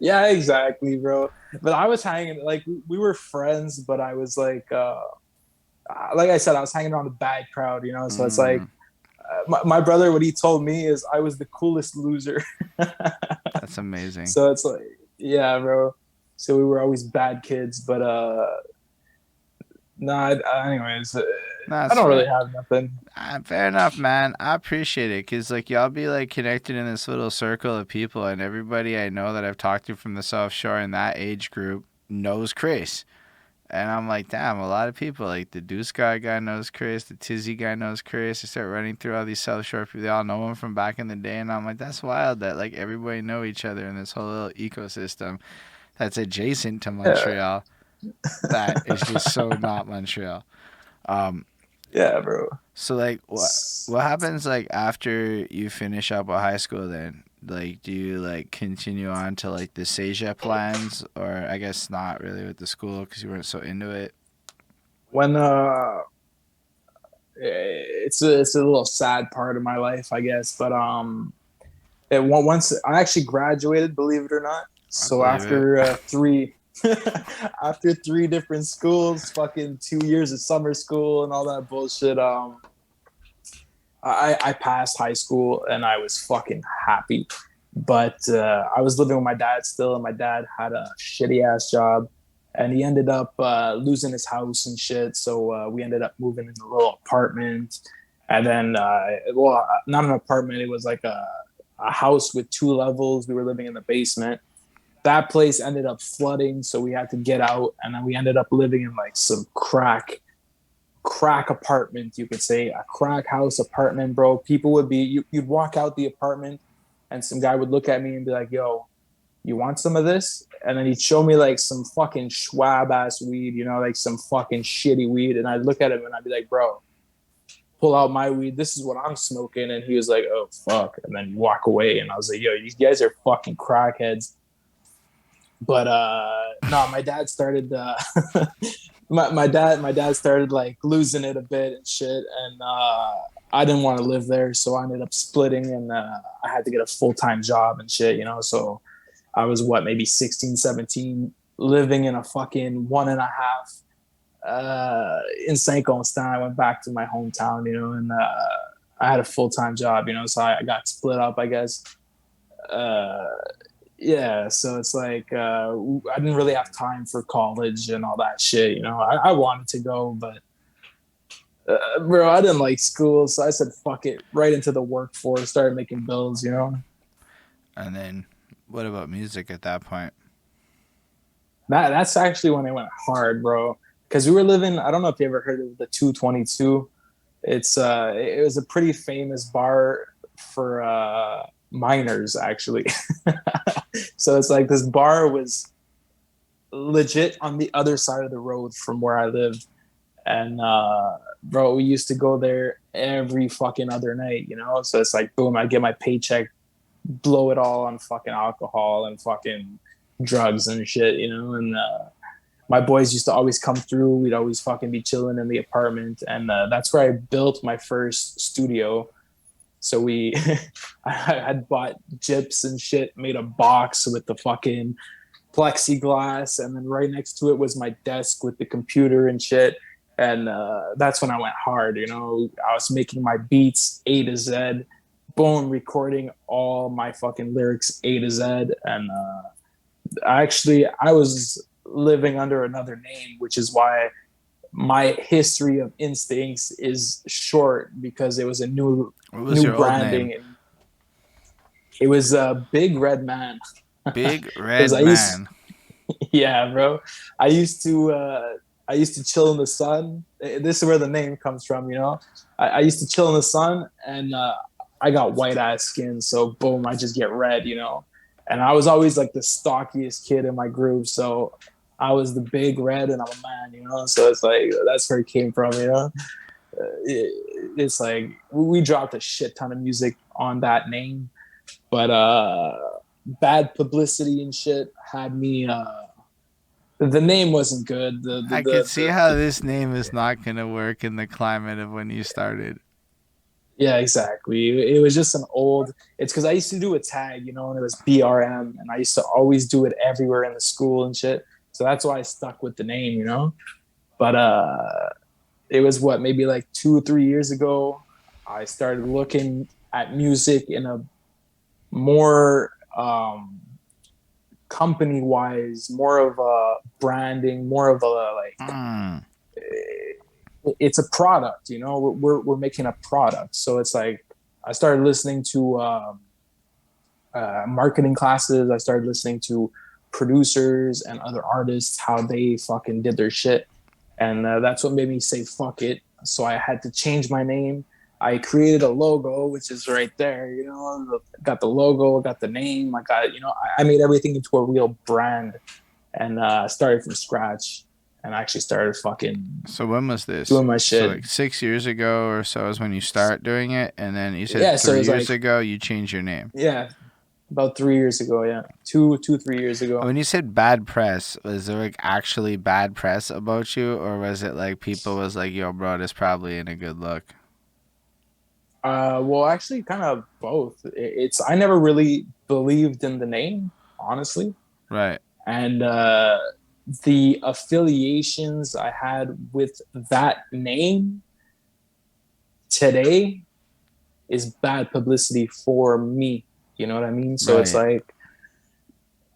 yeah, exactly, bro. But I was hanging like we were friends, but I was like I said, I was hanging around a bad crowd, you know. So it's like Mm, my brother, what he told me is I was the coolest loser. that's amazing. So it's like, yeah, bro. So we were always bad kids, but no. Anyways, No, I it's don't really fair. have nothing. Fair enough, man. I appreciate it because, like, y'all be like connected in this little circle of people, and everybody I know that I've talked to from the South Shore in that age group knows Chris. And I'm like, damn, a lot of people, like the Deuce guy knows Chris, the Tizzy guy knows Chris. I start running through all these South Shore people. They all know him from back in the day. And I'm like, that's wild that, like, everybody know each other in this whole little ecosystem that's adjacent to Yeah, Montreal that is just so not Montreal. Um, yeah, bro. so, like, what happens, like, after you finish up with high school then? Like, do you, like, continue on to, like, the Seja plans? Or I guess not really with the school because you weren't so into it? When it's a little sad part of my life, I guess. But once I actually graduated, believe it or not. I So believe it. after three, after three different schools, fucking 2 years of summer school and all that bullshit, I passed high school and I was fucking happy. But I was living with my dad still, and my dad had a shitty ass job, and he ended up losing his house and shit. So we ended up moving in a little apartment, and then well, not an apartment. It was like a house with 2 levels. We were living in the basement. That place ended up flooding, so we had to get out, and then we ended up living in like some crack apartment, you could say, a crack house apartment, bro. People would be you'd walk out the apartment and some guy would look at me and be like, yo, you want some of this? And then he'd show me like some fucking schwab ass weed, you know, like some fucking shitty weed. And I'd look at him and I'd be like, bro, pull out my weed. This is what I'm smoking. And he was like, oh fuck. And then walk away. And I was like, yo, these guys are fucking crackheads. But no, my dad started my dad started like losing it a bit and shit, and I didn't want to live there, so I ended up splitting, and I had to get a full-time job and shit, you know. So I was what, maybe 16, 17, living in a fucking one and a half in Saint Constant. I went back to my hometown, you know, and I had a full-time job, you know, so I got split up, I guess. uh yeah, so it's like I didn't really have time for college and all that shit, you know. I wanted to go, but bro, I didn't like school, so I said fuck it, right into the workforce, started making bills, you know. And then what about music at that point? That's actually when I went hard, bro, because we were living, I don't know if you ever heard of the 222. It was a pretty famous bar for minors, actually. So it's like this bar was legit on the other side of the road from where I lived. And bro, we used to go there every fucking other night, you know. So it's like, boom, I get my paycheck, blow it all on fucking alcohol and fucking drugs and shit, you know. And my boys used to always come through. We'd always fucking be chilling in the apartment, and that's where I built my first studio. So I had bought gyps and shit, made a box with the fucking plexiglass, and then right next to it was my desk with the computer and shit. And that's when I went hard, you know. I was making my beats A to Z, boom, recording all my fucking lyrics A to Z. And I was living under another name, which is why my history of Instinx is short, because it was a What was new your old name? branding, and it was a Big Red Man. Big Because Red I used, Man. yeah, bro. I used to I used to chill in the sun. This is where the name comes from, you know. I used to chill in the sun, and I got white ass skin, so boom, I just get red, you know. And I was always like the stockiest kid in my group, so I was the big red, and I'm a man, you know. So it's like that's where it came from, you know. It's like we dropped a shit ton of music on that name, but bad publicity and shit had me The name wasn't good. I could see how this name is not gonna work in the climate of when you started. Yeah, exactly. It was just an old. It's because I used to do a tag, and it was BRM, and I used to always do it everywhere in the school and shit. So that's why I stuck with the name. But it was what, maybe like 2 or 3 years ago. I started looking at music in a more company wise, more of a branding, more of a like Mm. it's a product. We're making a product, so it's like I started listening to marketing classes. I started listening to producers and other artists, how they fucking did their shit, and that's what made me say fuck it. So I had to change my name. I created a logo, which is right there. Got the logo, got the name. I got I made everything into a real brand, and started from scratch, and actually started fucking So when was this? doing my So shit. like 6 years ago or so is when you start doing it, and then you said Yeah, so it 3 years was like, ago you changed your name. yeah, about 3 years ago. Yeah, 3 years ago. When you said bad press, was there like actually bad press about you, or was it like people was like, "Yo, bro, this probably ain't a good look"? Well, actually, kind of both. It's I never really believed in the name, honestly, Right. and the affiliations I had with that name today is bad publicity for me. You know what I mean? So it's Right. like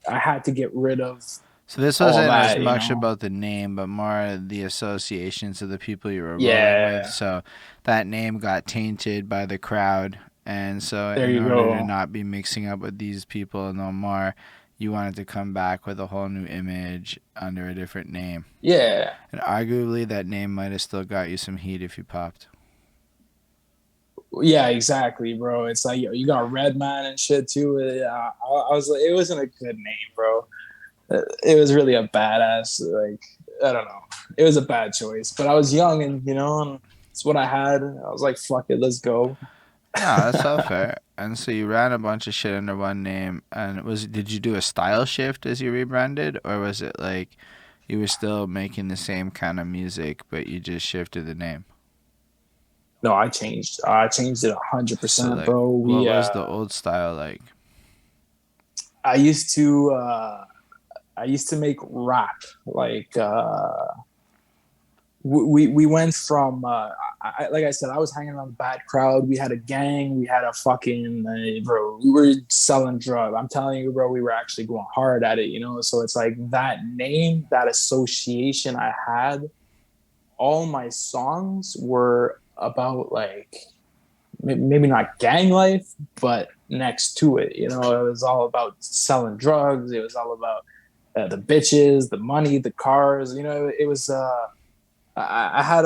I had to get rid of So this all wasn't as that. much about the name, but more the associations of the people you were rolling with. Yeah, So that name got tainted by the crowd, and so there in you order to go. not be mixing up with these people no more, you wanted to come back with a whole new image under a different name. Yeah, And arguably, that name might have still got you some heat if you popped. yeah, exactly, bro. It's like you got Redman and shit too. I was like, it wasn't a good name, bro. It was really a badass. Like, I don't know. It was a bad choice, but I was young, and and it's what I had. I was like, fuck it, let's go. No, that's all fair. And so you ran a bunch of shit under one name. And did you do a style shift as you rebranded, or was it like you were still making the same kind of music, but you just shifted the name? No, I changed. I changed it 100, So percent like, bro. what was the old style like? I used to, make rap like. We went from like I said, I was hanging around the bad crowd. We had a gang. We had a fucking bro. We were selling drugs. I'm telling you, bro. We were actually going hard at it. So it's like that name, that association I had. All my songs were about like maybe not gang life, but next to it. It was all about selling drugs. It was all about the bitches, the money, the cars. It was. I had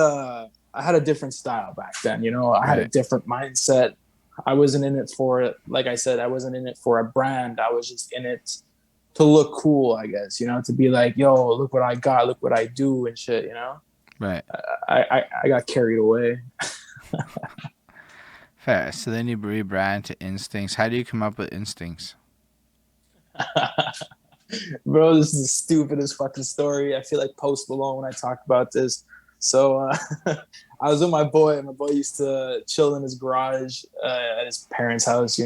a different style back then. I had a Right. different mindset. I wasn't in it for, like I said, I wasn't in it for a brand. I was just in it to look cool, I guess. To be like, yo, look what I got, look what I do, and shit. Right. I got carried away. Fair. So then you rebrand to Instinx. How do you come up with Instinx? Bro, this is the stupidest fucking story. I feel like Post Malone when I talk about this. So I was with my boy. My boy used to chill in his garage at his parents' house.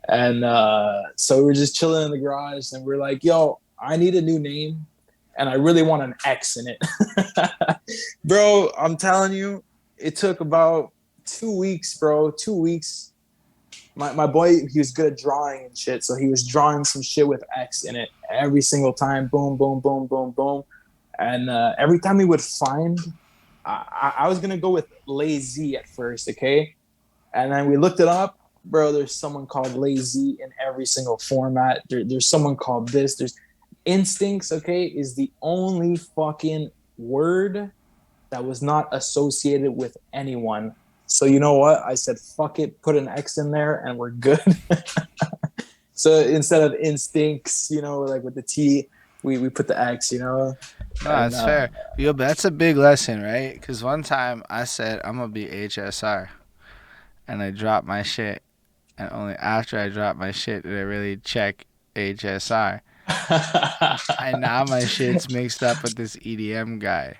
And so we were just chilling in the garage, and we're like, yo, I need a new name, and I really want an X in it. Bro, I'm telling you, it took about 2 weeks, bro. 2 weeks. My boy, he was good at drawing and shit, so he was drawing some shit with X in it every single time. Boom, boom, boom, boom, boom. And every time he would find, I was gonna go with Lazy at first, okay? And then we looked it up, bro. There's someone called Lazy in every single format. There's someone called this. There's Instinx, okay, is the only fucking word that was not associated with anyone. So you know what? I said, fuck it, put an X in there, and we're good. So instead of Instinx, like with the T, we put the X. No, And that's fair. Yo, but that's a big lesson, right? Because one time I said I'm gonna be HSR, and I dropped my shit, and only after I dropped my shit did I really check HSR. And now my shit's mixed up with this EDM guy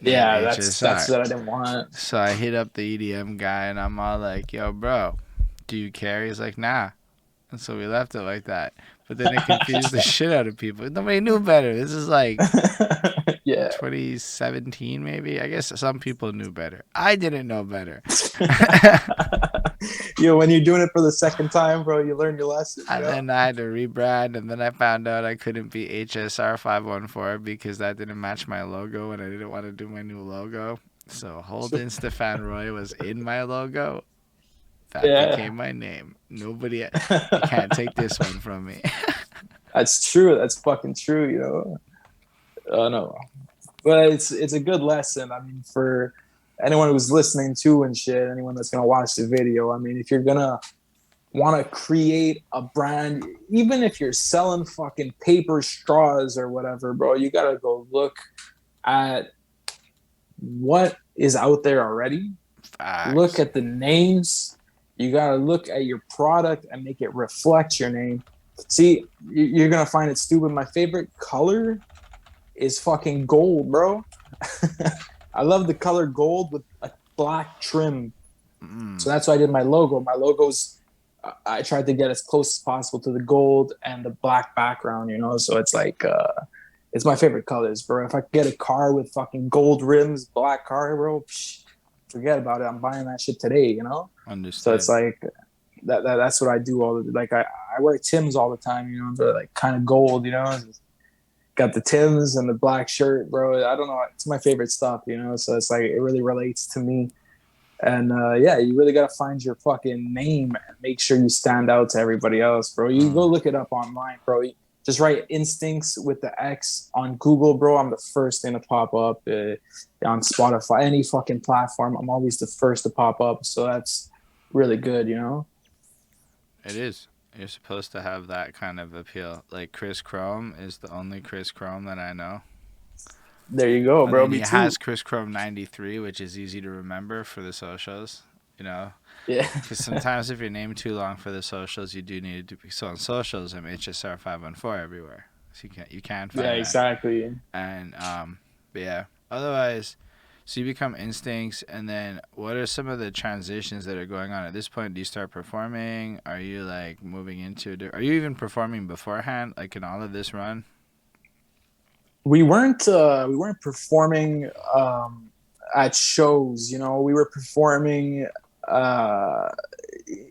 named Yeah, that's HSR. what I didn't want. So I hit up the EDM guy and I'm all like, yo, bro, do you care? He's like, nah. And so we left it like that. But then it confused the shit out of people. Nobody knew better. This is like Yeah. 2017, maybe. I guess some people knew better. I didn't know better. When you're doing it for the second time, bro, you learn your lesson. And then I had to rebrand, and then I found out I couldn't be HSR 514 because that didn't match my logo, and I didn't want to do my new logo. So Holden Stephan Roy was in my logo. That became my name. Nobody, you can't take this one from me. That's true. That's fucking true. No, but it's a good lesson. I mean, for anyone who's listening to and shit, anyone that's gonna watch the video. I mean, if you're gonna want to create a brand, even if you're selling fucking paper straws or whatever, bro, you gotta go look at what is out there already. Facts. Look at the names. You gotta look at your product and make it reflect your name. See, you're gonna find it stupid. My favorite color is fucking gold, bro. I love the color gold with a black trim. So that's why I did my logo. My logo's, I tried to get as close as possible to the gold and the black background, So it's like, it's my favorite colors, bro. If I could get a car with fucking gold rims, black car, bro, forget about it. I'm buying that shit today, Understood. So it's like that's what I do all the like. I wear Timbs all the time, they're like kind of gold, Got the Timbs and the black shirt, bro. I don't know. It's my favorite stuff, So it's like it really relates to me. And you really gotta find your fucking name and make sure you stand out to everybody else, bro. You go look it up online, bro. Just write Instinx with the X on Google, bro. I'm the first thing to pop up on Spotify, any fucking platform. I'm always the first to pop up, so that's really good, It is. You're supposed to have that kind of appeal. Like Chris Chrome is the only Chris Chrome that I know. There you go, bro. He has Chris Chrome 93, which is easy to remember for the socials. Yeah. Because sometimes if your name too long for the socials, you do need to be. So on socials, I'm HSR 514 everywhere. So you can find that. Exactly. And but yeah. Otherwise, so you become Instinx, and then what are some of the transitions that are going on at this point? Do you start performing? Are you like moving into? Are you even performing beforehand, like in all of this run? We weren't performing at shows. We were performing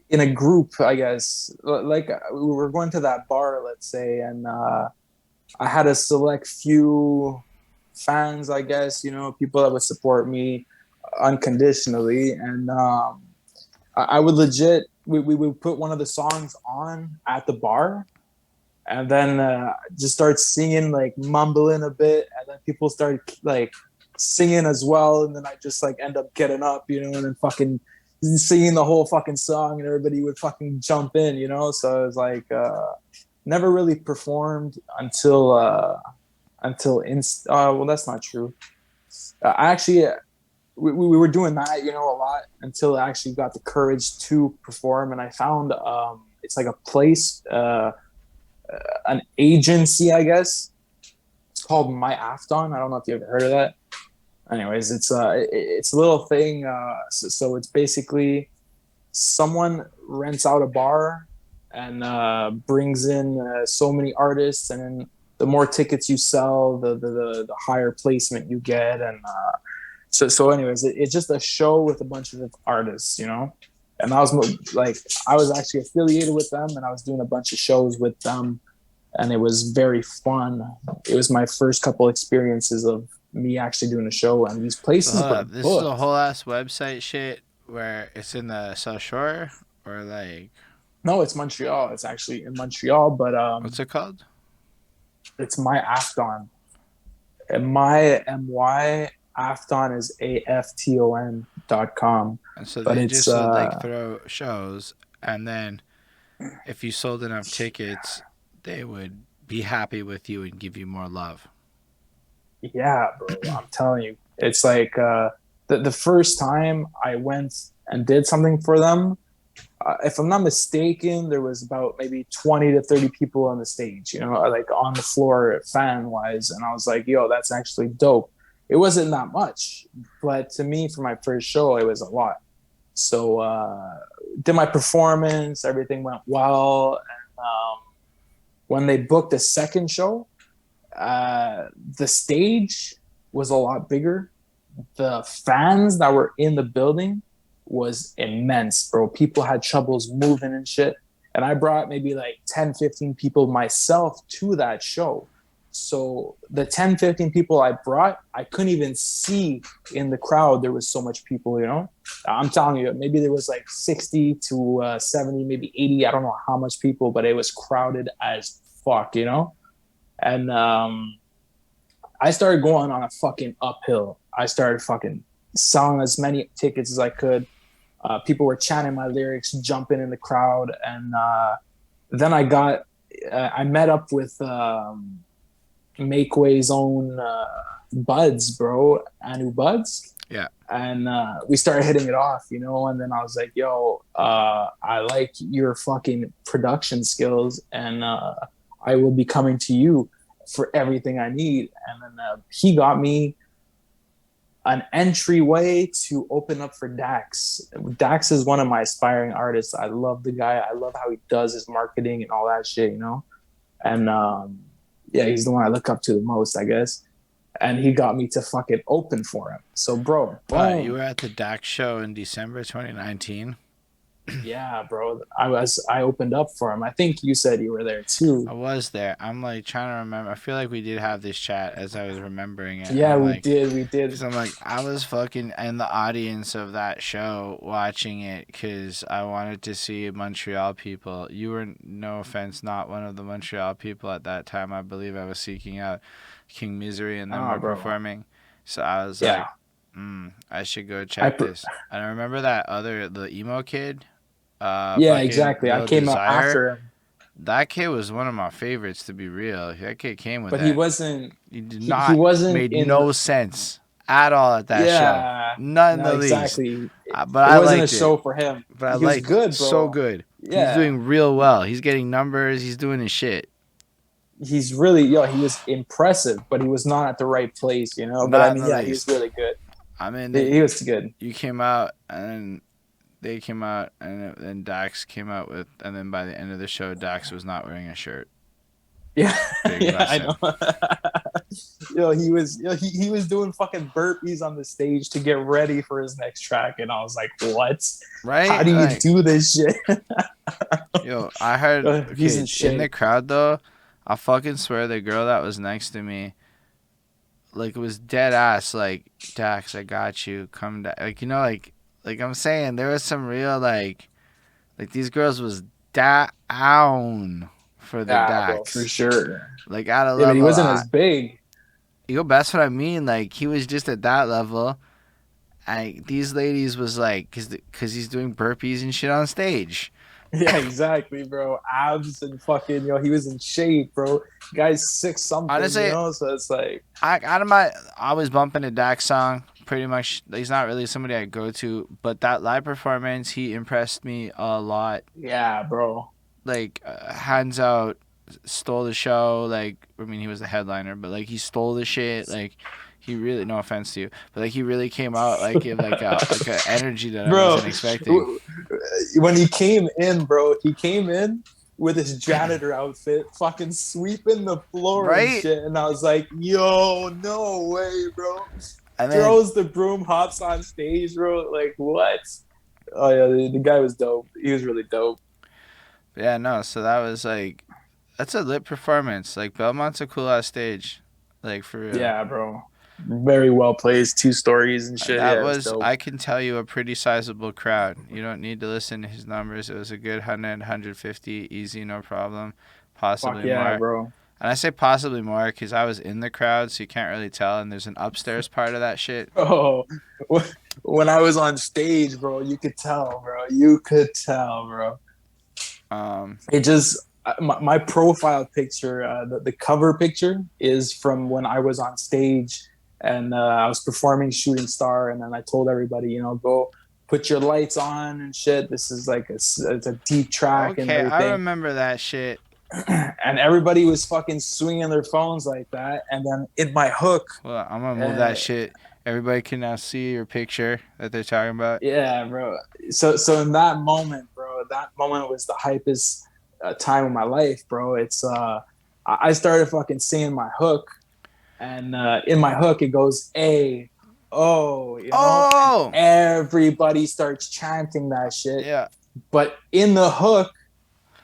in a group, I guess. Like we were going to that bar, let's say, and I had a select few fans, I guess, people that would support me unconditionally. And I would legit, we would put one of the songs on at the bar and then just start singing, like mumbling a bit. And then people start like singing as well. And then I just like end up getting up, and then fucking singing the whole fucking song and everybody would fucking jump in, So it was like, never really performed until well, that's not true. Actually, we were doing that, a lot until I actually got the courage to perform. And I found it's like a place, an agency, I guess. It's called My Afton. I don't know if you ever heard of that. Anyways, it's a little thing. So it's basically someone rents out a bar and brings in so many artists, and then the more tickets you sell, the higher placement you get. And so anyways, it's just a show with a bunch of artists, And I was like, I was actually affiliated with them, and I was doing a bunch of shows with them, and it was very fun. It was my first couple experiences of me actually doing a show, and these places were This is a whole ass website shit where it's in the South Shore, or like... No, it's Montreal. It's actually in Montreal, but what's it called? It's My Afton. And my Afton is AFTON.com. And so they just like throw shows, and then if you sold enough tickets, they would be happy with you and give you more love. Yeah, bro. I'm telling you. It's like the first time I went and did something for them, if I'm not mistaken, there was about maybe 20 to 30 people on the stage, you know, like on the floor fan wise. And I was like, yo, that's actually dope. It wasn't that much, but to me, for my first show, it was a lot. So did my performance, everything went well. And when they booked a second show, the stage was a lot bigger. The fans that were in the building was immense, bro. People had troubles moving and shit. And I brought maybe like 10, 15 people myself to that show. So the 10, 15 people I brought, I couldn't even see in the crowd. There was so much people, you know. I'm telling you, maybe there was like 60 to 70, maybe 80. I don't know how much people, but it was crowded as fuck, you know. And I started going on a fucking uphill. I started fucking selling as many tickets as I could. People were chanting my lyrics, jumping in the crowd. And then I met up with Makeway's own Buds, bro, Anu Buds. Yeah. And we started hitting it off, you know. And then I was like, yo, I like your fucking production skills, and I will be coming to you for everything I need. And then he got me an entryway to open up for Dax. Dax is one of my aspiring artists. I love the guy. I love how he does his marketing and all that shit, you know? And yeah, he's the one I look up to the most, I guess. And he got me to fucking open for him. So, bro, you were at the Dax show in December 2019. Yeah, bro. I opened up for him. I think you said you were there too. I was there. I'm like trying to remember. I feel like we did have this chat as I was remembering it. Yeah, we like, did. Because I'm like, I was fucking in the audience of that show watching it because I wanted to see Montreal people. You were, no offense, not one of the Montreal people at that time. I believe I was seeking out King Misery and them were performing. So I was like, I should go check this. And I remember the emo kid. Yeah, exactly. I came out after him. That kid was one of my favorites, to be real. That kid came with but that. He wasn't. He did he, not. He wasn't. Made no sense at all at that show. None in the exactly. least. But I wasn't liked a show for him. But I he was good, bro. So good. Yeah. He's doing real well. He's getting numbers. He's doing his shit. He's really, he was impressive, but he was not at the right place, you know. But I mean, he was really good. I mean, he was good. You came out and they came out, and then Dax came out with, and then by the end of the show, Dax was not wearing a shirt. Yeah, I know. He was doing fucking burpees on the stage to get ready for his next track, and I was like, "What? Right? How do you do this shit?" I heard he's in the crowd though. I fucking swear, the girl that was next to me, like, it was dead ass. Like, Dax, I got you. Come down. Like, you know, like I'm saying, there was some real, like these girls was down for the Dax. Bro, for sure. Like, at a level. But he wasn't as big. That's what I mean. Like, he was just at that level. These ladies was like, because he's doing burpees and shit on stage. Yeah, exactly, bro. Abs and fucking, he was in shape, bro. Guy's 6'something, honestly, so it's like, I was bumping a Dax song. Pretty much, he's not really somebody I go to, but that live performance, he impressed me a lot. Yeah, bro. Like, hands out, stole the show. Like, I mean, he was the headliner, but like, he stole the shit. Like, he really, no offense to you, but like, he really came out like in like a energy that I wasn't expecting. When he came in, bro, he came in with his janitor outfit, fucking sweeping the floor and shit, and I was like, yo, no way, bro. And then, throws the broom, hops on stage, bro. Like, what? Oh yeah, the guy was dope. He was really dope. Yeah, no. So that was like, that's a lit performance. Like, Belmont's a cool ass stage. Like, for real. Yeah, bro. Very well placed, 2 stories and shit. That was I can tell you, a pretty sizable crowd. You don't need to listen to his numbers. It was a good 100, 150, easy, no problem. Possibly more. Bro. And I say possibly more because I was in the crowd, so you can't really tell. And there's an upstairs part of that shit. Oh, when I was on stage, bro, you could tell, bro. You could tell, bro. It just, my profile picture, the cover picture is from when I was on stage and I was performing Shooting Star, and then I told everybody, go put your lights on and shit. This is like it's a deep track and Okay, I everything. remember that shit. And everybody was fucking swinging their phones like that. And then in my hook, Well, I'm gonna move that shit. Everybody can now see your picture that they're talking about. yeah, bro. So in that moment, bro, that moment was the hypest time of my life, bro. It's I started fucking singing my hook, and in my hook it goes A, O, you know. Oh, Everybody starts chanting that shit. yeah. But in the hook,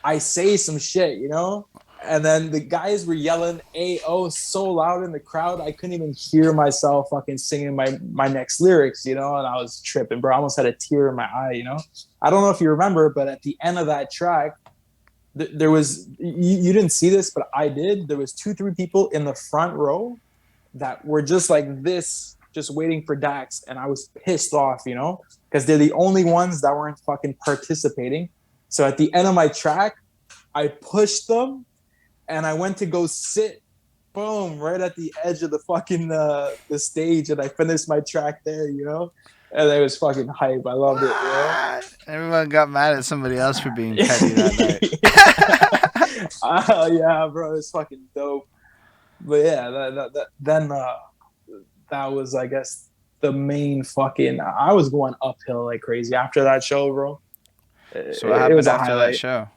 I say some shit, you know. And then the guys were yelling "A.O." so loud in the crowd, I couldn't even hear myself fucking singing my next lyrics, you know. And I was tripping, bro. I almost had a tear in my eye, you know. I don't know if you remember, but at the end of that track, there was you didn't see this, but I did. There was 2-3 people in the front row that were just like this, just waiting for Dax, and I was pissed off, you know, because they're the only ones that weren't fucking participating. So at the end of my track, I pushed them. And I went to go sit, boom, right at the edge of the fucking the stage, and I finished my track there, you know. And it was fucking hype. I loved it, you know. Everyone got mad at somebody else for being petty that night. Yeah, bro, it was fucking dope. But yeah, then that was, I guess, the main fucking. I was going uphill like crazy after that show, bro. So what happened after that show?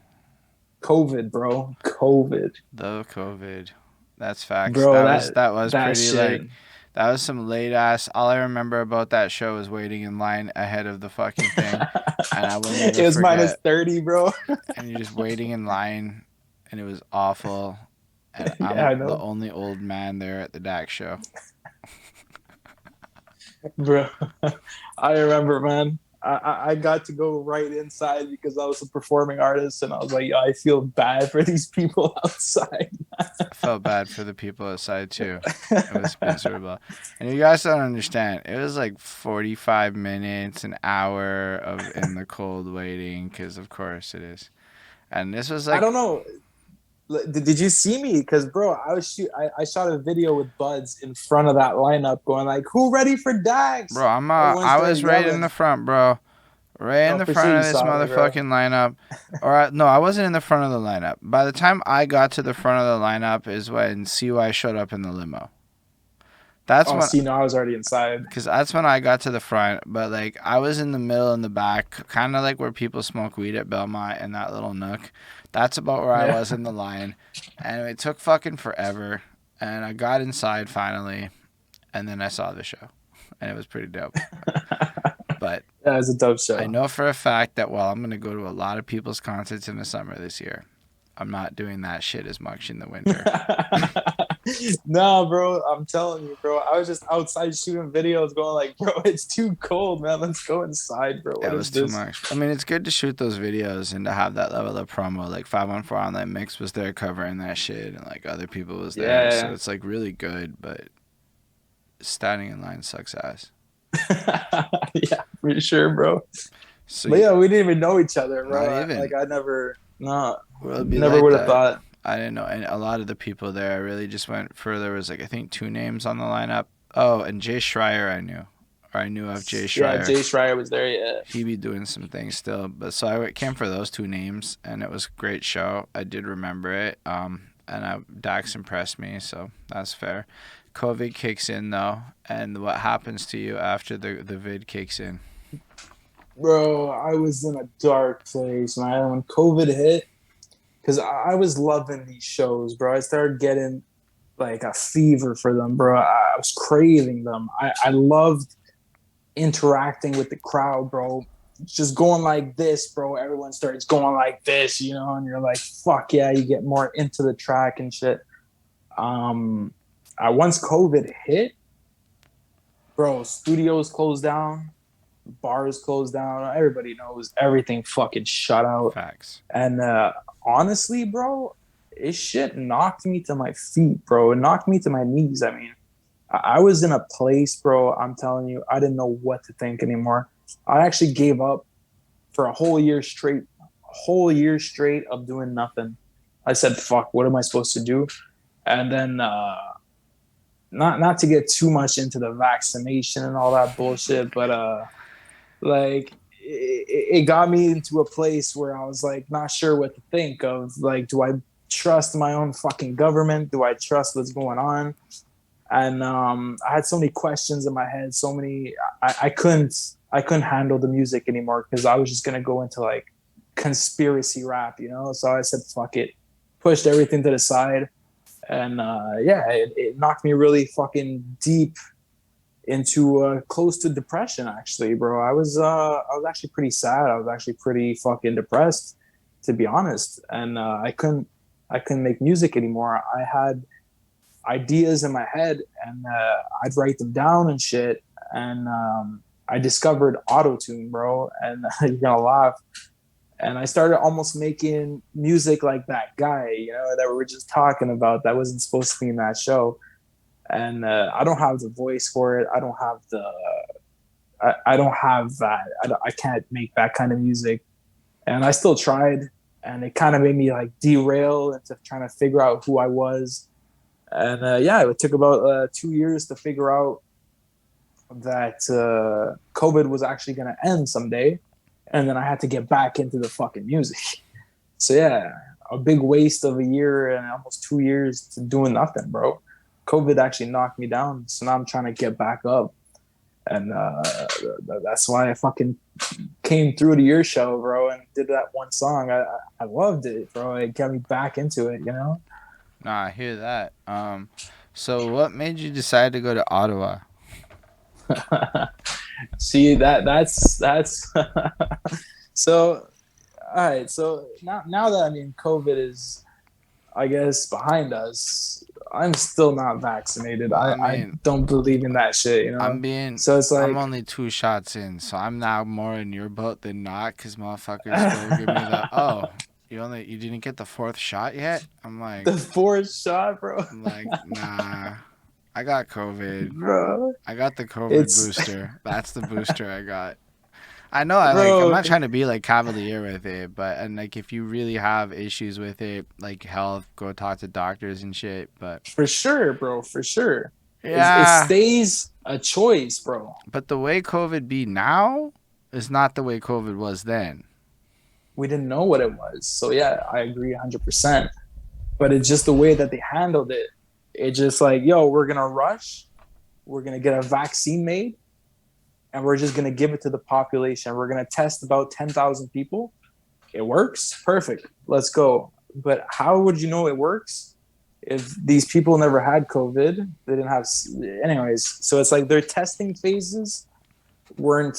COVID, bro. COVID. The COVID. That's facts. Bro, that was pretty shit. like that was some late ass. All I remember about that show was waiting in line ahead of the fucking thing, and I will never it was forget. minus 30, bro. And you're just waiting in line, and it was awful. And yeah, I'm the only old man there at the Dax show. Bro, I remember, man. I got to go right inside because I was a performing artist, and I was like, I feel bad for these people outside. I felt bad for the people outside too. It was miserable. And you guys don't understand. It was like 45 minutes, an hour of in the cold waiting, because of course it is. And this was like, I don't know. Did you see me? Because bro, I shot a video with Buds in front of that lineup, going like, "Who ready for Dax?" Bro, I was right in the front, bro. Right in the front of this motherfucking lineup. No, I wasn't in the front of the lineup. By the time I got to the front of the lineup is when CY showed up in the limo. That's when. See, no, I was already inside. Because that's when I got to the front. But like, I was in the middle in the back, kind of like where people smoke weed at Belmont in that little nook. That's about where I was in the line. And it took fucking forever. And I got inside finally. And then I saw the show. And it was pretty dope. But yeah, it was a dope show. I know for a fact that while I'm going to go to a lot of people's concerts in the summer this year, I'm not doing that shit as much in the winter. No, bro, I'm telling you, bro. I was just outside shooting videos going like, bro, it's too cold, man. Let's go inside, bro. That was too much. I mean, it's good to shoot those videos and to have that level of promo. Like 514 Online Mix was there covering that shit, and like other people was there. Yeah. So it's like really good, but standing in line sucks ass. Yeah, for sure, bro. So but yeah, we didn't even know each other, bro. Not even. Like I never never like would have thought. I didn't know. And a lot of the people there, I really just went for. There was like I think 2 names on the lineup. Oh, and Jay Schreier I knew. Or I knew of Jay Schreier. Yeah, Jay Schreier was there, yeah. He be doing some things still. But so I came for those 2 names, and it was a great show. I did remember it. And Dax impressed me, so that's fair. COVID kicks in, though. And what happens to you after the vid kicks in? Bro, I was in a dark place, man. When COVID hit, because I was loving these shows, bro. I started getting like a fever for them, bro. I was craving them. I loved interacting with the crowd, bro. Just going like this, bro. Everyone starts going like this, you know, and you're like, fuck yeah, you get more into the track and shit. Once COVID hit, bro, studios closed down, bars closed down. Everybody knows everything fucking shut out. Facts. And honestly, bro, it shit knocked me to my feet, bro. It knocked me to my knees. I mean, I was in a place, bro, I'm telling you, I didn't know what to think anymore. I actually gave up for a whole year straight of doing nothing. I said, fuck, what am I supposed to do? And then not to get too much into the vaccination and all that bullshit, but Like it got me into a place where I was like not sure what to think of. Like, do I trust my own fucking government? Do I trust what's going on? And I had so many questions in my head. So many. I couldn't handle the music anymore because I was just gonna go into like conspiracy rap, you know. So I said, "Fuck it," pushed everything to the side, and yeah, it knocked me really fucking deep into close to depression. Actually, bro, I was actually pretty sad. I was actually pretty fucking depressed, to be honest, and I couldn't make music anymore. I had ideas in my head, and I'd write them down and shit, and I discovered auto tune, bro, and you're gonna laugh. And I started almost making music like that guy, you know, that we were just talking about. That wasn't supposed to be in that show. And I don't have the voice for it. I don't have the. I don't have that. I can't make that kind of music. And I still tried, and it kind of made me like derail into trying to figure out who I was. And yeah, it took about 2 years to figure out that COVID was actually going to end someday, and then I had to get back into the fucking music. So yeah, a big waste of a year and almost 2 years to doing nothing, bro. COVID actually knocked me down, so now I'm trying to get back up, and that's why I fucking came through to your show, bro, and did that one song. I loved it, bro. It got me back into it, you know. Nah, I hear that. So what made you decide to go to Ottawa? See that's so all right. So now that I mean COVID is, I guess, behind us, I'm still not vaccinated. Well, I don't believe in that shit, you know. So it's I'm like only 2 shots in, so I'm now more in your boat than not, cause motherfuckers still give me the, oh, you didn't get the fourth shot yet? the fourth shot, bro. I'm like, nah, I got COVID. Bro, I got the COVID it's booster. That's the booster I got. I know I'm bro not trying to be like cavalier with it, but and like if you really have issues with it, like health, go talk to doctors and shit. But for sure, bro, for sure. It yeah, stays a choice, bro. but the way COVID be now is not the way COVID was then. We didn't know what it was. So yeah, I agree 100%. But it's just the way that they handled it. It's just like, yo, we're gonna rush, we're gonna get a vaccine made, and we're just gonna give it to the population. We're gonna test about 10,000 people. It works, perfect. Let's go. But how would you know it works if these people never had COVID? They didn't have, anyways. So it's like their testing phases weren't.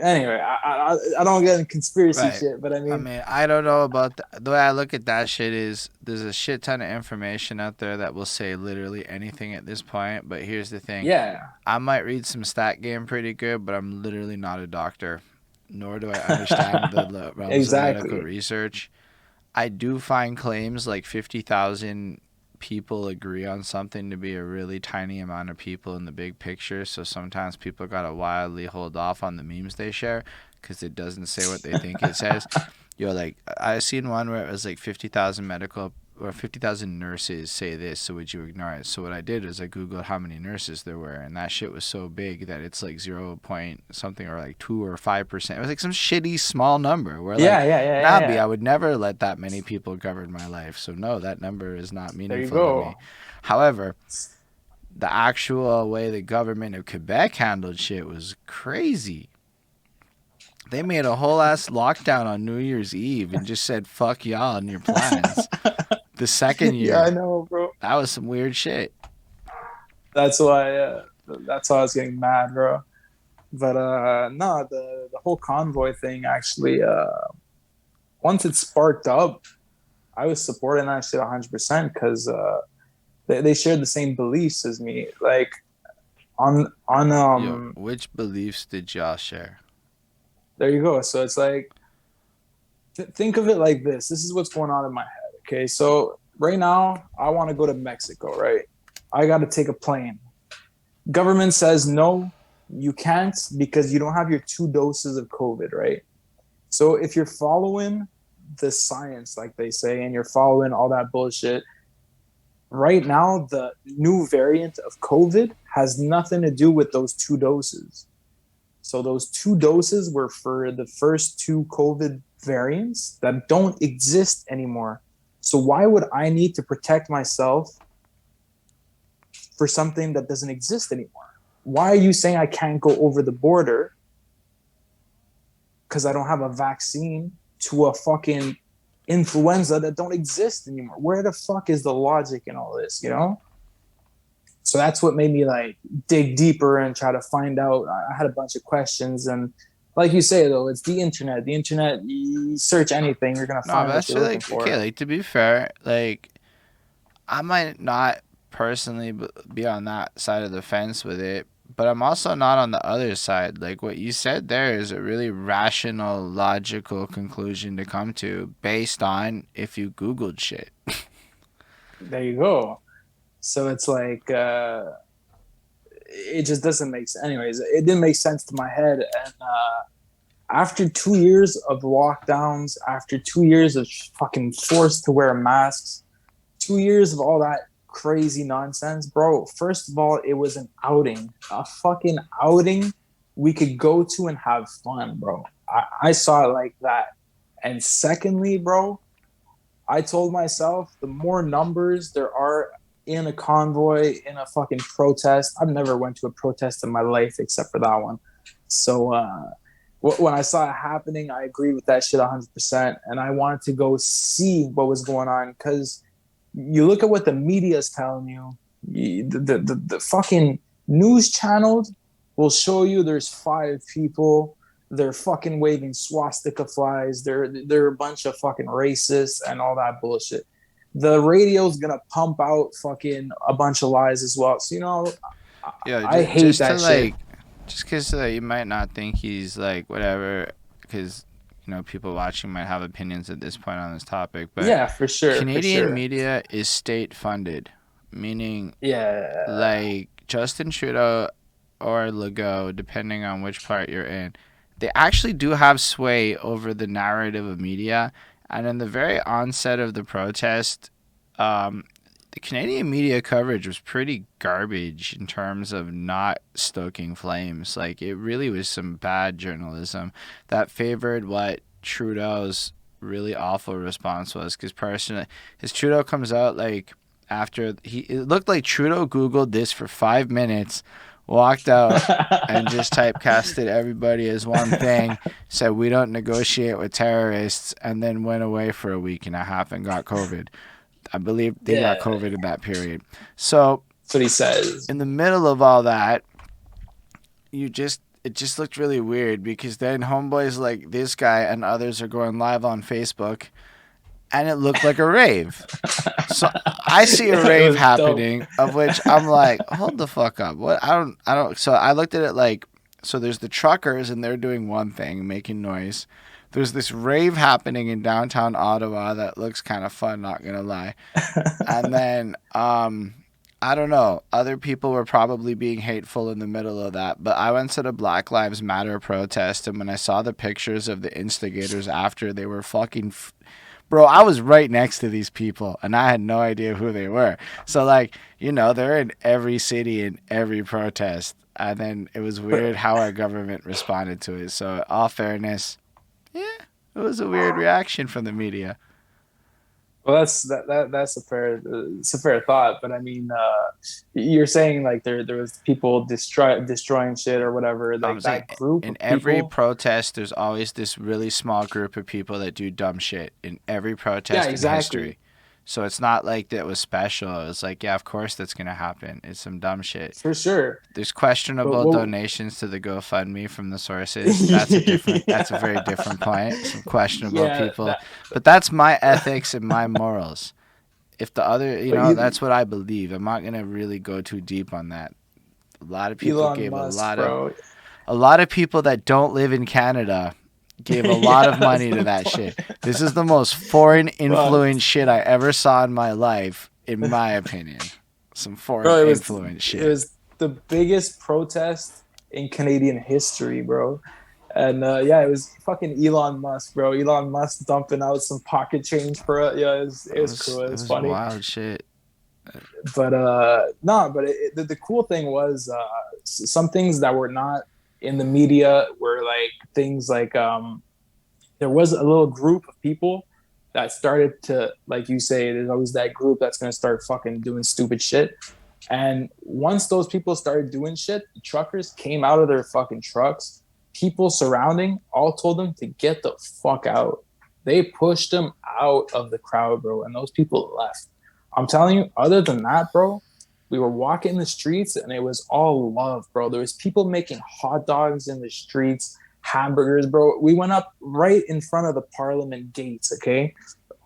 Anyway, I don't get in conspiracy Right. shit, but I I mean, mean, I don't know about the way I look at that shit is there's a shit ton of information out there that will say literally anything at this point. But here's the thing. yeah, I might read some stat game pretty good, but I'm literally not a doctor, nor do I understand the realms of medical exactly. research. I do find claims like 50,000 people agree on something to be a really tiny amount of people in the big picture. So sometimes people gotta wildly hold off on the memes they share because it doesn't say what they think it says. Like I seen one where it was like 50,000 medical or 50,000 nurses say this, so would you ignore it? So what I did is I googled how many nurses there were, and that shit was so big that it's like 0 point something or like 2 or 5%. It was like some shitty small number where like, Yeah, yeah, yeah, yeah, nah, B, yeah. I would never let that many people govern my life. So no, that number is not There you meaningful to me. go. However, the actual way the government of Quebec handled shit was crazy. They made a whole ass lockdown on New Year's Eve and just said fuck y'all and your plans. The second Yeah, I year, know, bro. that was some weird shit. That's why. That's why I was getting mad, bro. But no, the whole convoy thing actually. Once it sparked up, I was supporting that shit 100% because they shared the same beliefs as me. Like on Yo, which beliefs did y'all share? there you go. So it's like think of it like this. This is what's going on in my head. Okay, so right now I want to go to Mexico. Right, I got to take a plane. Government says no, you can't because you don't have your 2 doses of COVID. Right. So if you're following the science, like they say, and you're following all that bullshit, right now the new variant of COVID has nothing to do with those 2 doses. So those 2 doses were for the first 2 COVID variants that don't exist anymore. So why would I need to protect myself for something that doesn't exist anymore? Why are you saying I can't go over the border because I don't have a vaccine to a fucking influenza that don't exist anymore? Where the fuck is the logic in all this, you know? So that's what made me like dig deeper and try to find out. I had a bunch of questions, and like you say though, it's the internet. The internet, you search anything, you're gonna No, but find what that's you're looking like okay. for. Like to be fair, like I might not personally be on that side of the fence with it, but I'm also not on the other side. Like what you said there is a really rational, logical conclusion to come to based on if you Googled shit. There you go. So it's like it just doesn't make sense. Anyways, it didn't make sense to my head. And after 2 years of lockdowns, after 2 years of fucking forced to wear masks, 2 years of all that crazy nonsense, bro. First of all, it was an outing, a fucking outing we could go to and have fun, bro. I saw it like that. And secondly, bro, I told myself the more numbers there are in a convoy, in a fucking protest. I've never went to a protest in my life except for that one. So when I saw it happening, I agreed with that shit 100%. And I wanted to go see what was going on because you look at what the media is telling you, the fucking news channels will show you there's 5 people. They're fucking waving swastika flags. They're a bunch of fucking racists and all that bullshit. The radio's gonna pump out fucking a bunch of lies as well. So Yeah, I hate just to that shit. like, just because you might not think he's like whatever, because people watching might have opinions at this point on this topic, but Yeah, for sure, for Canadian sure. media is state funded, meaning Yeah, like Justin Trudeau or Legault, depending on which part you're in, they actually do have sway over the narrative of media. And in the very onset of the protest, um, the Canadian media coverage was pretty garbage in terms of not stoking flames. Like it really was some bad journalism that favored what Trudeau's really awful response was. Because personally, his Trudeau comes out like after it looked like Trudeau Googled this for 5 minutes, walked out, and just typecasted everybody as one thing, said we don't negotiate with terrorists, and then went away for a week and a half and got COVID. I believe they got yeah. COVID in that period. So That's what he says. in the middle of all that, it just looked really weird because then homeboys like this guy and others are going live on Facebook, and it looked like a rave. So I see a Yeah, it rave was dope. happening, of which I'm like, hold the fuck up. What? I don't. So I looked at it like, so there's the truckers and they're doing one thing, making noise. There's this rave happening in downtown Ottawa that looks kind of fun, not gonna lie. And then, I don't know. Other people were probably being hateful in the middle of that, but I went to the Black Lives Matter protest, and when I saw the pictures of the instigators after, they were fucking bro, I was right next to these people and I had no idea who they were. So, like, they're in every city in every protest. And then it was weird how our government responded to it. So, all fairness, yeah, it was a weird reaction from the media. Well, that's it's a fair thought, but I mean, you're saying like there was people destroying shit or whatever, I'm like saying that group in of every people. protest, there's always this really small group of people that do dumb shit in every Yeah, protest in exactly, history. So it's not like that was special. It's like, yeah, of course that's going to happen. It's some dumb shit. for sure. There's But questionable what? donations to the GoFundMe from the sources. That's a very different point. Some questionable Yeah, people. that. But that's my ethics and my morals. If the other, But that's what I believe. I'm not going to really go too deep on that. A lot of people Elon gave Musk, bro. a lot of people that don't live in Canada gave a lot of Yeah, that's money to the that shit. point. This is the most foreign Well, influence shit I ever saw in my life, in my opinion. Some foreign bro, influence it shit. was the biggest protest in Canadian history, bro. And yeah, it was fucking Elon Musk, bro. Elon Musk dumping out some pocket change for it. Yeah, it was cool. It It was was funny. wild shit. But no, but the cool thing was some things that were not in the media were like things like there was a little group of people that started to, like you say, there's always that group that's gonna start fucking doing stupid shit. And once those people started doing shit, the truckers came out of their fucking trucks. People surrounding all told them to get the fuck out. They pushed them out of the crowd, bro, and those people left. I'm telling you, other than that, bro, we were walking the streets and it was all love, bro. There was people making hot dogs in the streets, hamburgers, bro. We went up right in front of the Parliament gates, okay?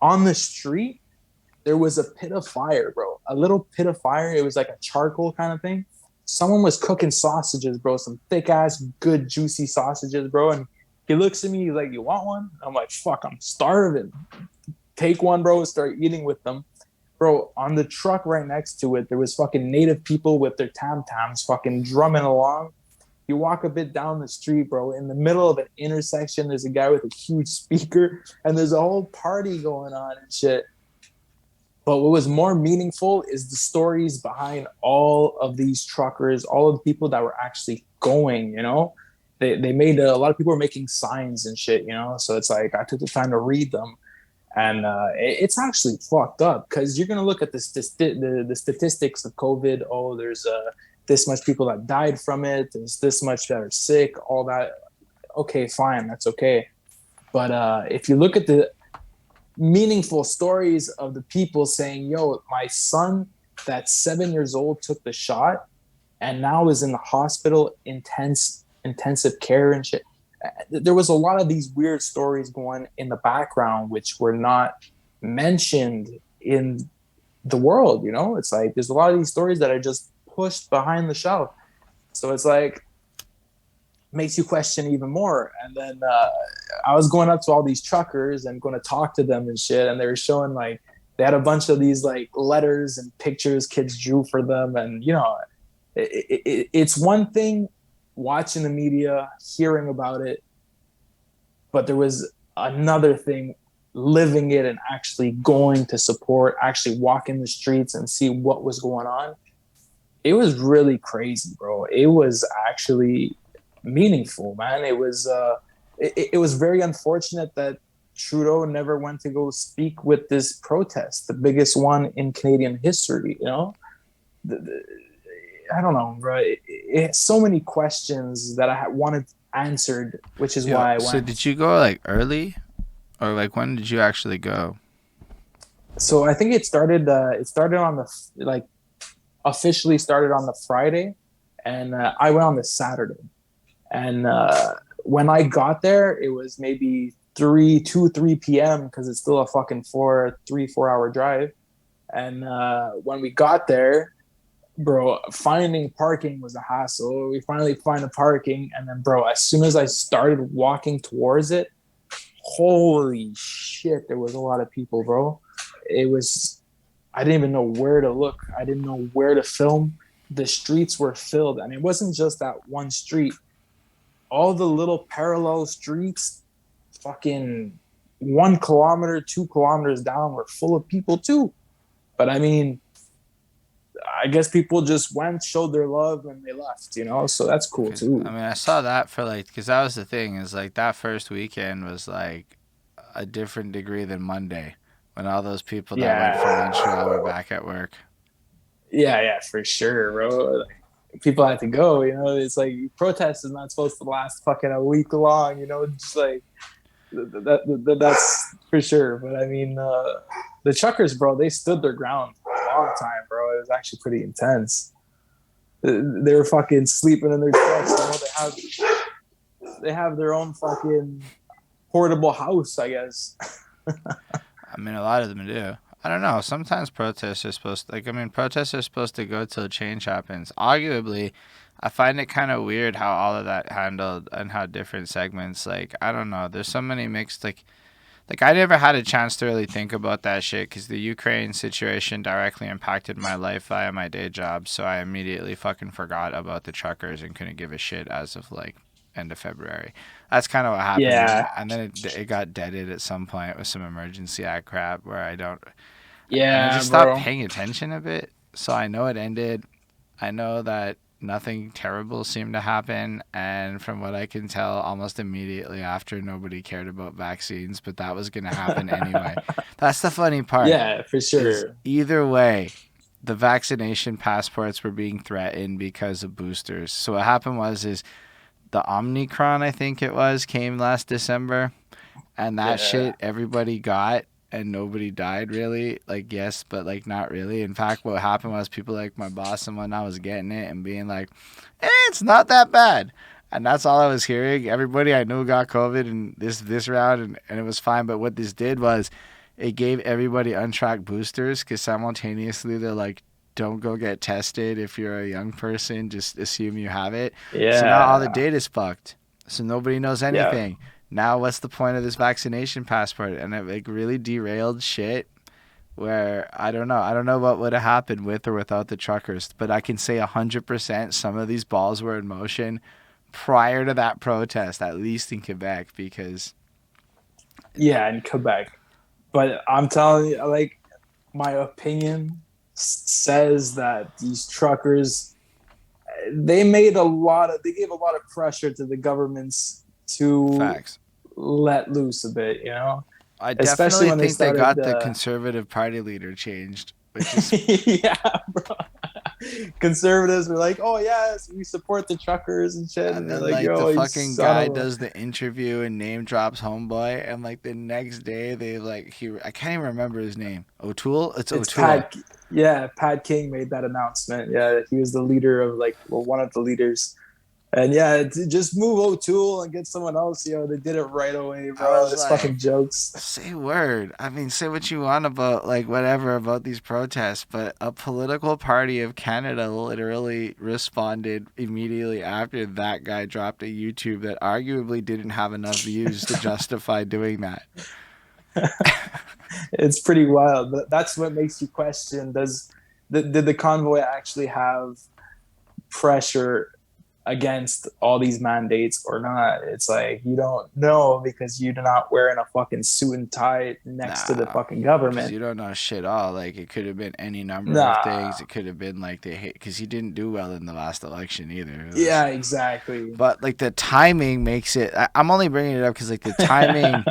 On the street, there was a pit of fire, bro. A little pit of fire. It was like a charcoal kind of thing. Someone was cooking sausages, bro. Some thick ass, good, juicy sausages, bro. And he looks at me, he's like, "You want one?" I'm like, "Fuck, I'm starving." Take one, bro. Start eating with them, bro. On the truck right next to it, there was fucking native people with their tam tams, fucking drumming along. You walk a bit down the street, bro. In the middle of an intersection, there's a guy with a huge speaker, and there's a whole party going on and shit. But what was more meaningful is the stories behind all of these truckers, all of the people that were actually going, you know? They made a lot of people were making signs and shit, you know? So it's like I took the time to read them. And it's actually fucked up because you're going to look at the statistics of COVID. Oh, there's this much people that died from it. There's this much that are sick, all that. Okay, fine. That's okay. But if you look at the meaningful stories of the people saying, "Yo, my son that's 7 years old took the shot and now is in the hospital, intensive care and shit." There was a lot of these weird stories going in the background which were not mentioned in the world, you know? It's like there's a lot of these stories that are just pushed behind the shelf. So it's like makes you question even more. And then I was going up to all these truckers and going to talk to them and shit, and they were showing like they had a bunch of these like letters and pictures kids drew for them. And you know, it's one thing watching the media, hearing about it, but there was another thing living it and actually going to support, actually walking the streets and see what was going on. It was really crazy, bro. It was actually meaningful, man. It was very unfortunate that Trudeau never went to go speak with this protest, the biggest one in Canadian history, you know? I don't know, bro. It's so many questions that I wanted answered, which is why I went. So did you go like early, or like when did you actually go? So I think it started on the like officially started on the Friday, and I went on the Saturday. And when I got there, it was maybe 3 p.m. because it's still a fucking 4 hour drive. And when we got there, bro, finding parking was a hassle. We finally find a parking, and then, bro, as soon as I started walking towards it, holy shit, there was a lot of people, bro. I didn't even know where to look. I didn't know where to film. The streets were filled, and it wasn't just that one street. All the little parallel streets, fucking 1 kilometer, 2 kilometers down, were full of people too. But I mean, I guess people just went, showed their love, and they left, you know? So that's cool too. I mean, I saw that for like, because that was the thing, is like that first weekend was like a different degree than Monday when all those people that went from Montreal were back at work. Yeah, for sure, bro. Like, people had to go, you know? It's like protest is not supposed to last fucking a week long, you know? Just like that's for sure. But I mean, the truckers, bro, they stood their ground for a long time, bro. It was actually pretty intense. They were fucking sleeping in their trucks. You know, they have their own fucking portable house, I guess. I mean, a lot of them do. I don't know. Sometimes protests are supposed to, protests are supposed to go till change happens. Arguably, I find it kind of weird how all of that handled and how different segments, like, I don't know. There's so many mixed, like I never had a chance to really think about that shit because the Ukraine situation directly impacted my life via my day job. So I immediately fucking forgot about the truckers and couldn't give a shit as of like end of February. That's kind of what happened. Yeah. And then it got deaded at some point with some emergency act crap where I Yeah, just bro. stopped paying attention a bit. So I know it ended. I know that nothing terrible seemed to happen. And from what I can tell, almost immediately after, nobody cared about vaccines, but that was going to happen anyway. That's the funny part. Yeah, for Is sure. either way, the vaccination passports were being threatened because of boosters. So what happened is the Omicron, I think it was, came last December, and that shit everybody got, and nobody died really. Like, yes, but like not really. In fact, what happened was people like my boss and whatnot was getting it and being like, it's not that bad. And that's all I was hearing. Everybody I knew got COVID in this round, and it was fine. But what this did was it gave everybody untracked boosters, because simultaneously they're like, don't go get tested if you're a young person. Just assume you have it. Yeah. So now all the data's fucked. So nobody knows anything. Yeah. Now what's the point of this vaccination passport? And it like really derailed shit where I don't know what would have happened with or without the truckers. But I can say 100% some of these balls were in motion prior to that protest, at least in Quebec, because... Yeah, in Quebec. But I'm telling you, like, my opinion says that these truckers, they gave a lot of pressure to the governments to Facts. let loose a bit, you know? I definitely think they got the Conservative Party leader changed. Which is... yeah, bro. Conservatives were like, oh yes, we support the truckers and shit. And then like the fucking guy does the interview and name drops Homeboy, and like the next day they like I can't even remember his name. O'Toole? It's O'Toole. Pat King made that announcement. Yeah, he was the leader of one of the leaders. And yeah, just move O'Toole and get someone else. You know, they did it right away, bro. It's like, fucking jokes. Say word. I mean, say what you want about like whatever about these protests, but a political party of Canada literally responded immediately after that guy dropped a YouTube that arguably didn't have enough views to justify doing that. It's pretty wild. That's what makes you question: did the convoy actually have pressure against all these mandates or not? It's like you don't know because you're not wearing a fucking suit and tie next to the fucking government. You don't know shit all. Like it could have been any number of things. It could have been like they hate because he didn't do well in the last election either. Yeah, exactly. But like the timing makes it. I'm only bringing it up because like the timing.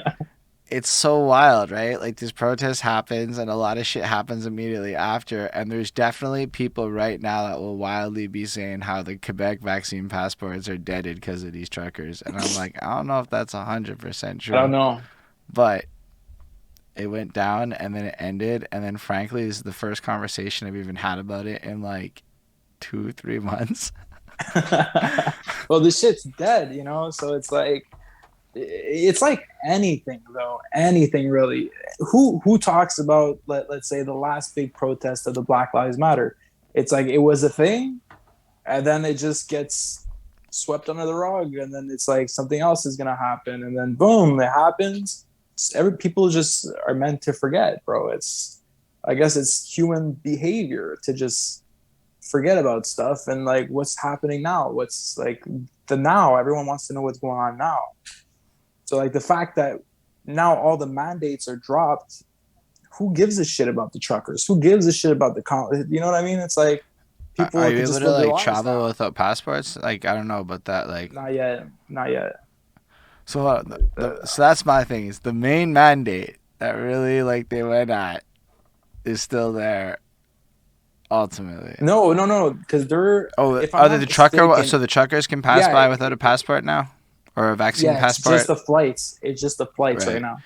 It's so wild, right? Like this protest happens and a lot of shit happens immediately after. And there's definitely people right now that will wildly be saying how the Quebec vaccine passports are deaded because of these truckers. And I'm like, I don't know if that's 100% true. I don't know. But it went down and then it ended. And then frankly, this is the first conversation I've even had about it in like 2-3 months. Well, this shit's dead, you know? So it's like anything though, anything really. Who talks about let's say the last big protest of the Black Lives Matter? It's like it was a thing and then it just gets swept under the rug and then it's like something else is gonna happen and then boom, it happens. People just are meant to forget, bro. I guess it's human behavior to just forget about stuff and like what's happening now, what's like the now. Everyone wants to know what's going on now. So like the fact that now all the mandates are dropped, who gives a shit about the truckers? Who gives a shit about you know what I mean? It's like people are you able to like travel without passports? Like I don't know about that. Like not yet. So so that's my thing. Is the main mandate that really like they went at is still there. Ultimately, no, because they're the trucker. So the truckers can pass by without a passport now. Or a vaccine passport? It's just the flights right now.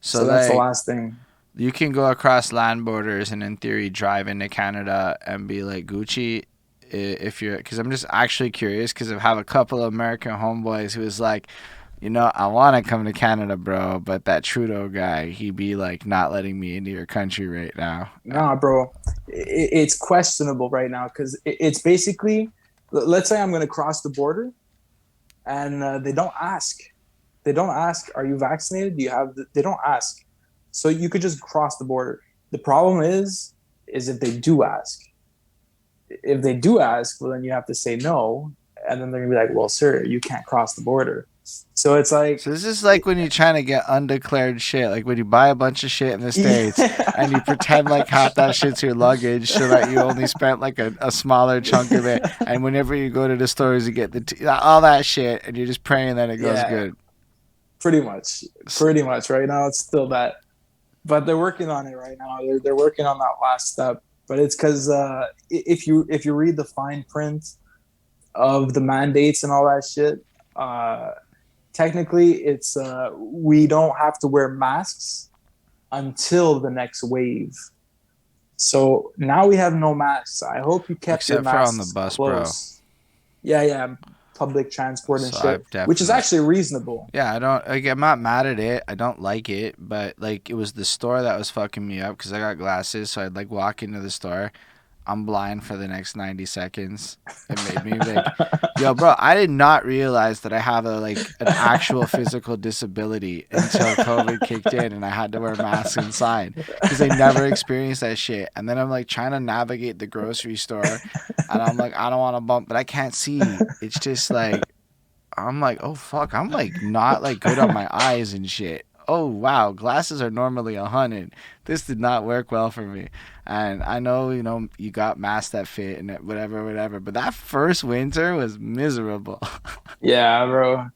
So that's the last thing. You can go across land borders and in theory drive into Canada and be like Gucci if you're... Because I'm just actually curious because I have a couple of American homeboys who is like, you know, I want to come to Canada, bro, but that Trudeau guy, he be like not letting me into your country right now. Nah, bro. It's questionable right now because it's basically... Let's say I'm going to cross the border. And they don't ask. Are you vaccinated? Do you have? They don't ask. So you could just cross the border. The problem is if they do ask. If they do ask, well, then you have to say no, and then they're gonna be like, "Well, sir, you can't cross the border." So it's like, So this is like when you're trying to get undeclared shit, like when you buy a bunch of shit in the States and you pretend like half that shit's your luggage so that you only spent like a smaller chunk of it. And whenever you go to the stores, you get all that shit and you're just praying that it goes yeah, good. pretty much. Pretty much. Right now, it's still that. But they're working on it right now. They're working on that last step. But it's because if you read the fine print of the mandates and all that shit, technically it's we don't have to wear masks until the next wave. So now we have no masks. I hope you kept your Except for on the masks bus, close. Yeah, yeah, public transport and So shit, I've which is definitely. actually reasonable. Yeah, I don't like. I'm not mad at it. I don't like it, but like it was the store that was fucking me up because I got glasses. So I'd like walk into the store. I'm blind for the next 90 seconds. It made me like, yo, bro. I did not realize that I have an actual physical disability until COVID kicked in and I had to wear masks inside because I never experienced that shit. And then I'm like trying to navigate the grocery store, and I'm like, I don't want to bump, but I can't see. It's just like I'm like, oh fuck, I'm like not like good on my eyes and shit. Oh wow, glasses are normally 100. This did not work well for me, and I know you got masks that fit and whatever, whatever. But that first winter was miserable. Yeah, bro.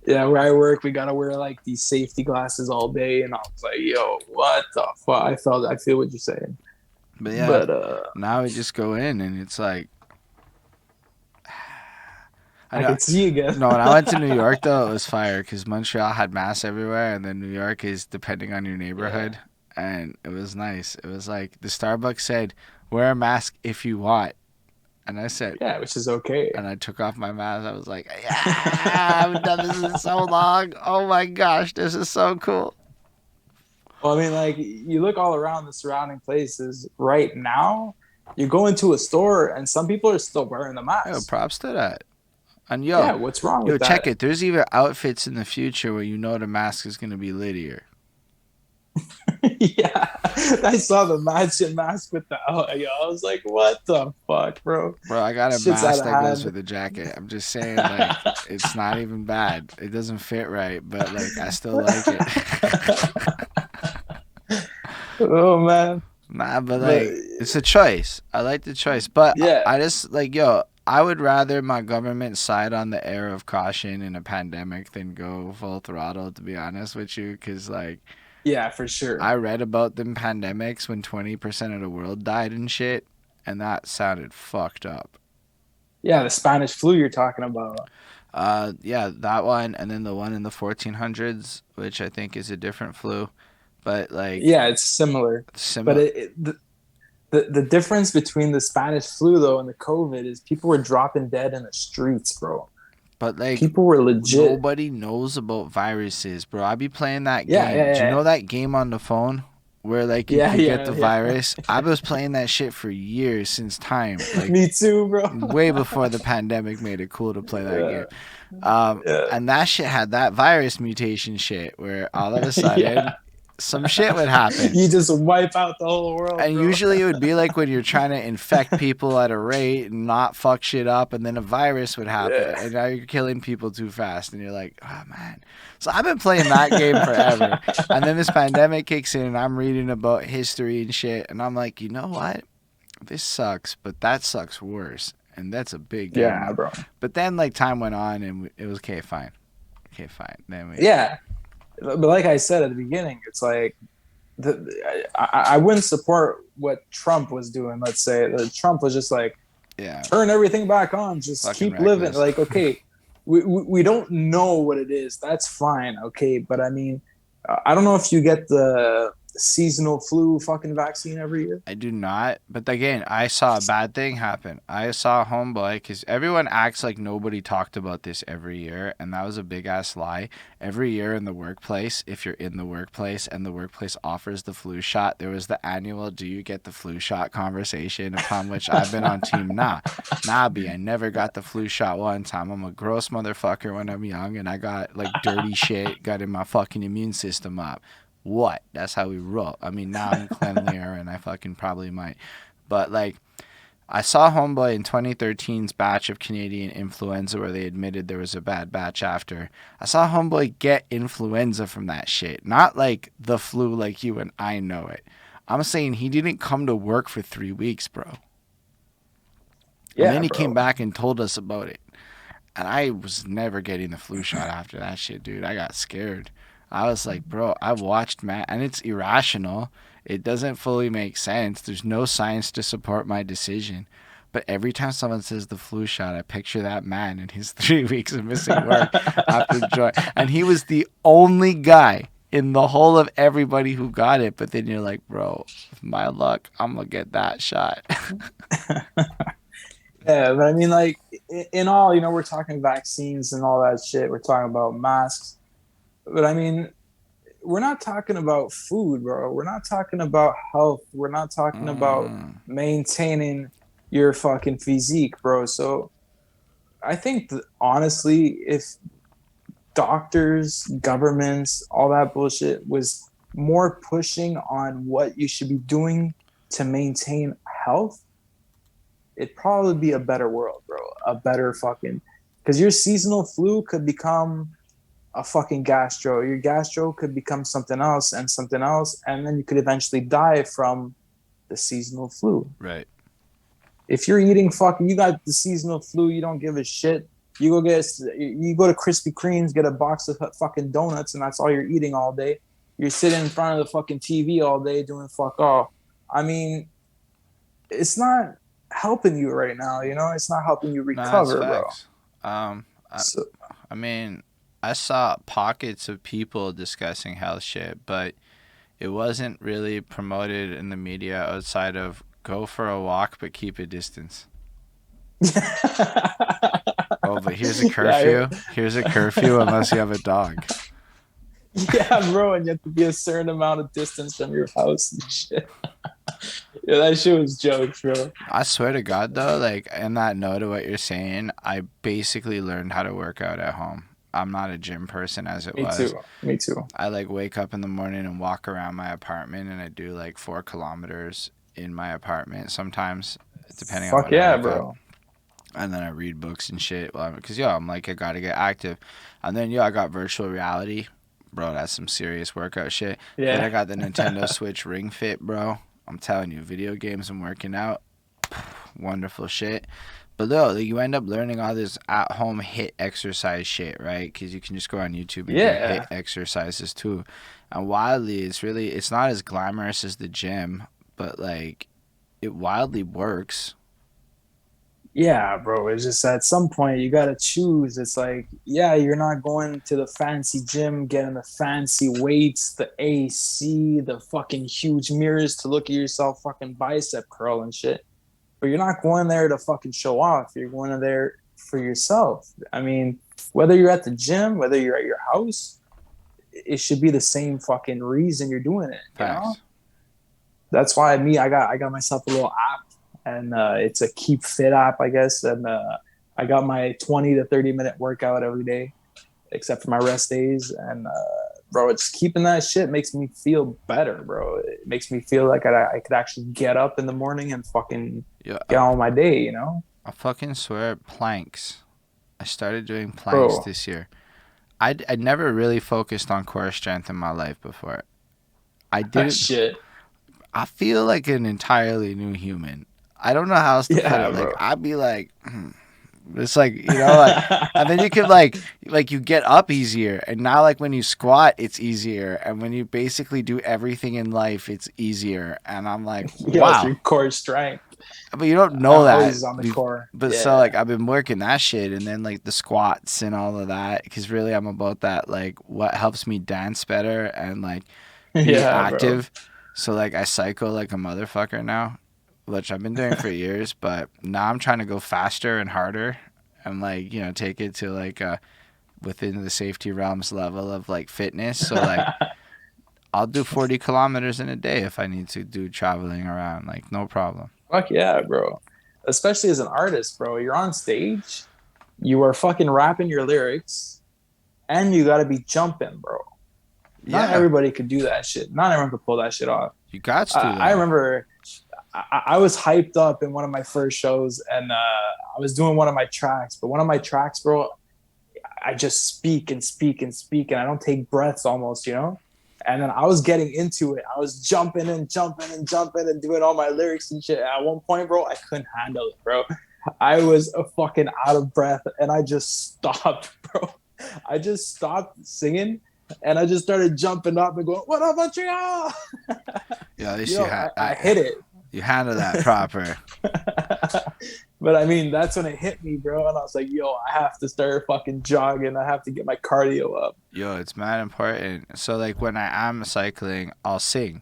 Yeah, where I work, we gotta wear like these safety glasses all day, and I was like, "Yo, what the fuck?" I feel what you're saying, But yeah, but now we just go in and it's like, I I know. can see again. No, when I went to New York though, it was fire because Montreal had masks everywhere, and then New York is depending on your Yeah, neighborhood, and it was nice. It was like the Starbucks said, "Wear a mask if you want," and I said, yeah, which is okay. and I took off my mask. I was like, "Yeah, I haven't done this in so long. Oh my gosh, this is so cool." Well, I mean, like you look all around the surrounding places right now. You go into a store, and some people are still wearing the Yo, mask. props to that. And Yeah, what's wrong yo, with check that? it. There's even outfits in the future where the mask is gonna be littier. Yeah, I saw the matching mask with the. Oh, yo, I was like, "What the fuck, bro? Bro, I got a Shit's out mask of that goes hand." with a jacket. I'm just saying, like, it's not even bad. It doesn't fit right, but like, I still like it. Oh man, Nah, but but like, it's a choice. I like the choice, but yeah, I just like, yo, I would rather my government side on the air of caution in a pandemic than go full throttle. To be honest with you, because like, yeah, for sure. I read about them pandemics when 20% of the world died and shit, and that sounded fucked up. Yeah, the Spanish flu you're talking about. Yeah, that one, and then the one in the 1400s, which I think is a different flu, but like Yeah, it's similar, but similar. the difference between the Spanish flu though and the COVID is people were dropping dead in the streets, bro. But like People were legit. nobody knows about viruses, bro. I be playing that Yeah, game. yeah, Do you know yeah, that game on the phone where like you yeah, could get yeah, the yeah. virus? I was playing that shit for years since time, like Me too, bro. way before the pandemic made it cool to play that Yeah, game. yeah, And that shit had that virus mutation shit where all of a sudden yeah. some shit would happen. You just wipe out the whole world, And bro. usually it would be like when you're trying to infect people at a rate and not fuck shit up, and then a virus would happen, Yeah, and now you're killing people too fast, and you're like, oh man. So I've been playing that game forever, and then this pandemic kicks in, and I'm reading about history and shit, and I'm like, you know what? This sucks, but that sucks worse, and that's a big yeah, game. bro. But then like time went on, and it was okay, fine, okay, fine. Then we, Yeah, but like I said at the beginning, it's like I wouldn't support what Trump was doing. Let's say that Trump was just like yeah, turn everything back on, just fucking keep living. reckless. Like okay, we don't know what it is. That's fine, okay. But I mean, I don't know if you get the seasonal flu fucking vaccine every year. I do not. But again, I saw a bad thing happen. I saw a homeboy because everyone acts like nobody talked about this every year, and that was a big ass lie. Every year in the workplace, if you're in the workplace and the workplace offers the flu shot, there was the annual "Do you get the flu shot?" conversation. Upon which I've been on team nah, B. I never got the flu shot one time. I'm a gross motherfucker when I'm young, and I got like dirty shit got in my fucking immune system up. What? That's how we roll. I mean, now I'm cleanlier and I fucking probably might. But like I saw Homeboy in 2013's batch of Canadian influenza where they admitted there was a bad batch after. I saw Homeboy get influenza from that shit. Not like the flu like you and I know it. I'm saying he didn't come to work for 3 weeks, bro. And Yeah, then he came bro. back and told us about it. And I was never getting the flu shot after that shit, dude. I got scared. I was like, bro, I've watched Matt, and it's irrational. It doesn't fully make sense. There's no science to support my decision. But every time someone says the flu shot, I picture that man in his 3 weeks of missing work after joy. And he was the only guy in the whole of everybody who got it. But then you're like, bro, with my luck, I'm going to get that shot. Yeah, but I mean, like, in all, we're talking vaccines and all that shit. We're talking about masks. But I mean, we're not talking about food, bro. We're not talking about health. We're not talking about maintaining your fucking physique, bro. So I think that, honestly, if doctors, governments, all that bullshit was more pushing on what you should be doing to maintain health, it'd probably be a better world, bro. A better fucking, because your seasonal flu could become a fucking gastro. Your gastro could become something else, and then you could eventually die from the seasonal flu. Right. If you're eating you got the seasonal flu, you don't give a shit. You go to Krispy Kreme's, get a box of fucking donuts, and that's all you're eating all day. You're sitting in front of the fucking TV all day doing fuck all. I mean, it's not helping you right now, it's not helping you recover, bro. So, I mean, I saw pockets of people discussing health shit, but it wasn't really promoted in the media outside of go for a walk but keep a distance. Oh, but here's a curfew. Here's a curfew unless you have a dog. Yeah, bro, and you have to be a certain amount of distance from your house and shit. Yeah, that shit was jokes, bro. I swear to God, though, like, in that note of what you're saying, I basically learned how to work out at home. I'm not a gym person as it was. Me too. I, like, wake up in the morning and walk around my apartment, and I do, like, 4 kilometers in my apartment sometimes, depending on what I wake bro. up. And then I read books and shit. Because, I'm like, I got to get active. And then, I got virtual reality. Bro, that's some serious workout shit. Yeah. Then I got the Nintendo Switch Ring Fit, bro. I'm telling you, video games and working out, wonderful shit. But though, you end up learning all this at-home HIIT exercise shit, right? Because you can just go on YouTube and do HIIT exercises too. And wildly, it's not as glamorous as the gym, but like, it wildly works. Yeah, bro. It's just at some point you gotta choose. It's like, yeah, you're not going to the fancy gym, getting the fancy weights, the AC, the fucking huge mirrors to look at yourself fucking bicep curl and shit. But you're not going there to fucking show off. You're going there for yourself. I mean, whether you're at the gym, whether you're at your house, it should be the same fucking reason you're doing it. You know? That's why I got myself a little app. And it's a Keep Fit app, I guess. And I got my 20 to 30 minute workout every day, except for my rest days. And, bro, it's keeping that shit makes me feel better, bro. It makes me feel like I could actually get up in the morning and fucking get on my day, you know? I fucking swear, planks. I started doing planks this year. I'd never really focused on core strength in my life before. I didn't. Shit. I feel like an entirely new human. I don't know how else to put it. Like, I'd be like, it's like, like, and then you could like you get up easier. And now, like, when you squat, it's easier. And when you basically do everything in life, it's easier. And I'm like, wow. Your core strength. But you don't know that. Always on the core. But so, like, I've been working that shit. And then, like, the squats and all of that. Because really, I'm about that, like, what helps me dance better and, like, be active. Bro. So, like, I cycle like a motherfucker now, which I've been doing for years, but now I'm trying to go faster and harder and, like, take it to, like, within the safety realms level of, like, fitness. So, like, I'll do 40 kilometers in a day if I need to do traveling around, like, no problem. Fuck yeah, bro. Especially as an artist, bro. You're on stage, you are fucking rapping your lyrics, and you gotta be jumping, bro. Not everybody could do that shit. Not everyone could pull that shit off. You got to. I remember I was hyped up in one of my first shows, and I was doing one of my tracks. But one of my tracks, bro, I just speak and speak and speak, and I don't take breaths almost, you know. And then I was getting into it. I was jumping and jumping and jumping and doing all my lyrics and shit. At one point, bro, I couldn't handle it, bro. I was fucking out of breath, and I just stopped, bro. I just stopped singing, and I just started jumping up and going, "What up, Montreal?" Yeah, at least You know, I hit it. You handle that proper. But I mean, that's when it hit me, bro. And I was like, yo, I have to start fucking jogging. I have to get my cardio up. Yo, it's mad important. So like when I am cycling, I'll sing.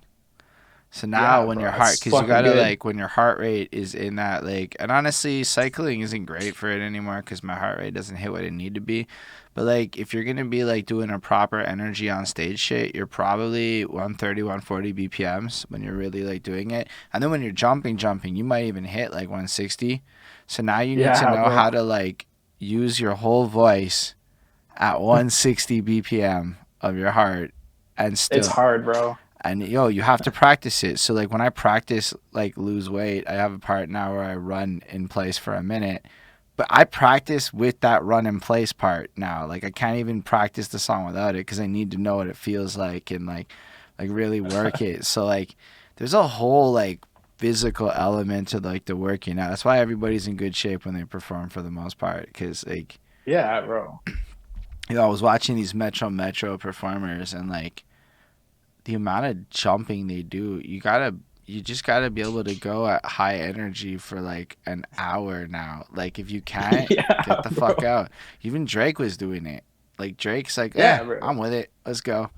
So now when bro, your heart, it's because you fucking gotta good. like when your heart rate is in that like, and honestly, cycling isn't great for it anymore because my heart rate doesn't hit what it need to be. But like if you're gonna be like doing a proper energy on stage shit, you're probably 130, 140 BPMs when you're really like doing it. And then when you're jumping, you might even hit like 160. So now you need to Yeah, know bro. how to like use your whole voice at 160 BPM of your heart and It's still. hard, bro. And yo, you have to practice it. So like when I practice like lose weight, I have a part now where I run in place for a minute. But I practice with that run in place part now. Like I can't even practice the song without it because I need to know what it feels like and like really work it. So like there's a whole like physical element to like the working out. That's why everybody's in good shape when they perform for the most part. Because like Yeah, bro. I was watching these Metro performers and like the amount of jumping they do, you just gotta be able to go at high energy for like an hour now. Like if you can't, Yeah, get the bro. fuck out. Even Drake was doing it. Like Drake's like, Yeah, bro. I'm with it. Let's go.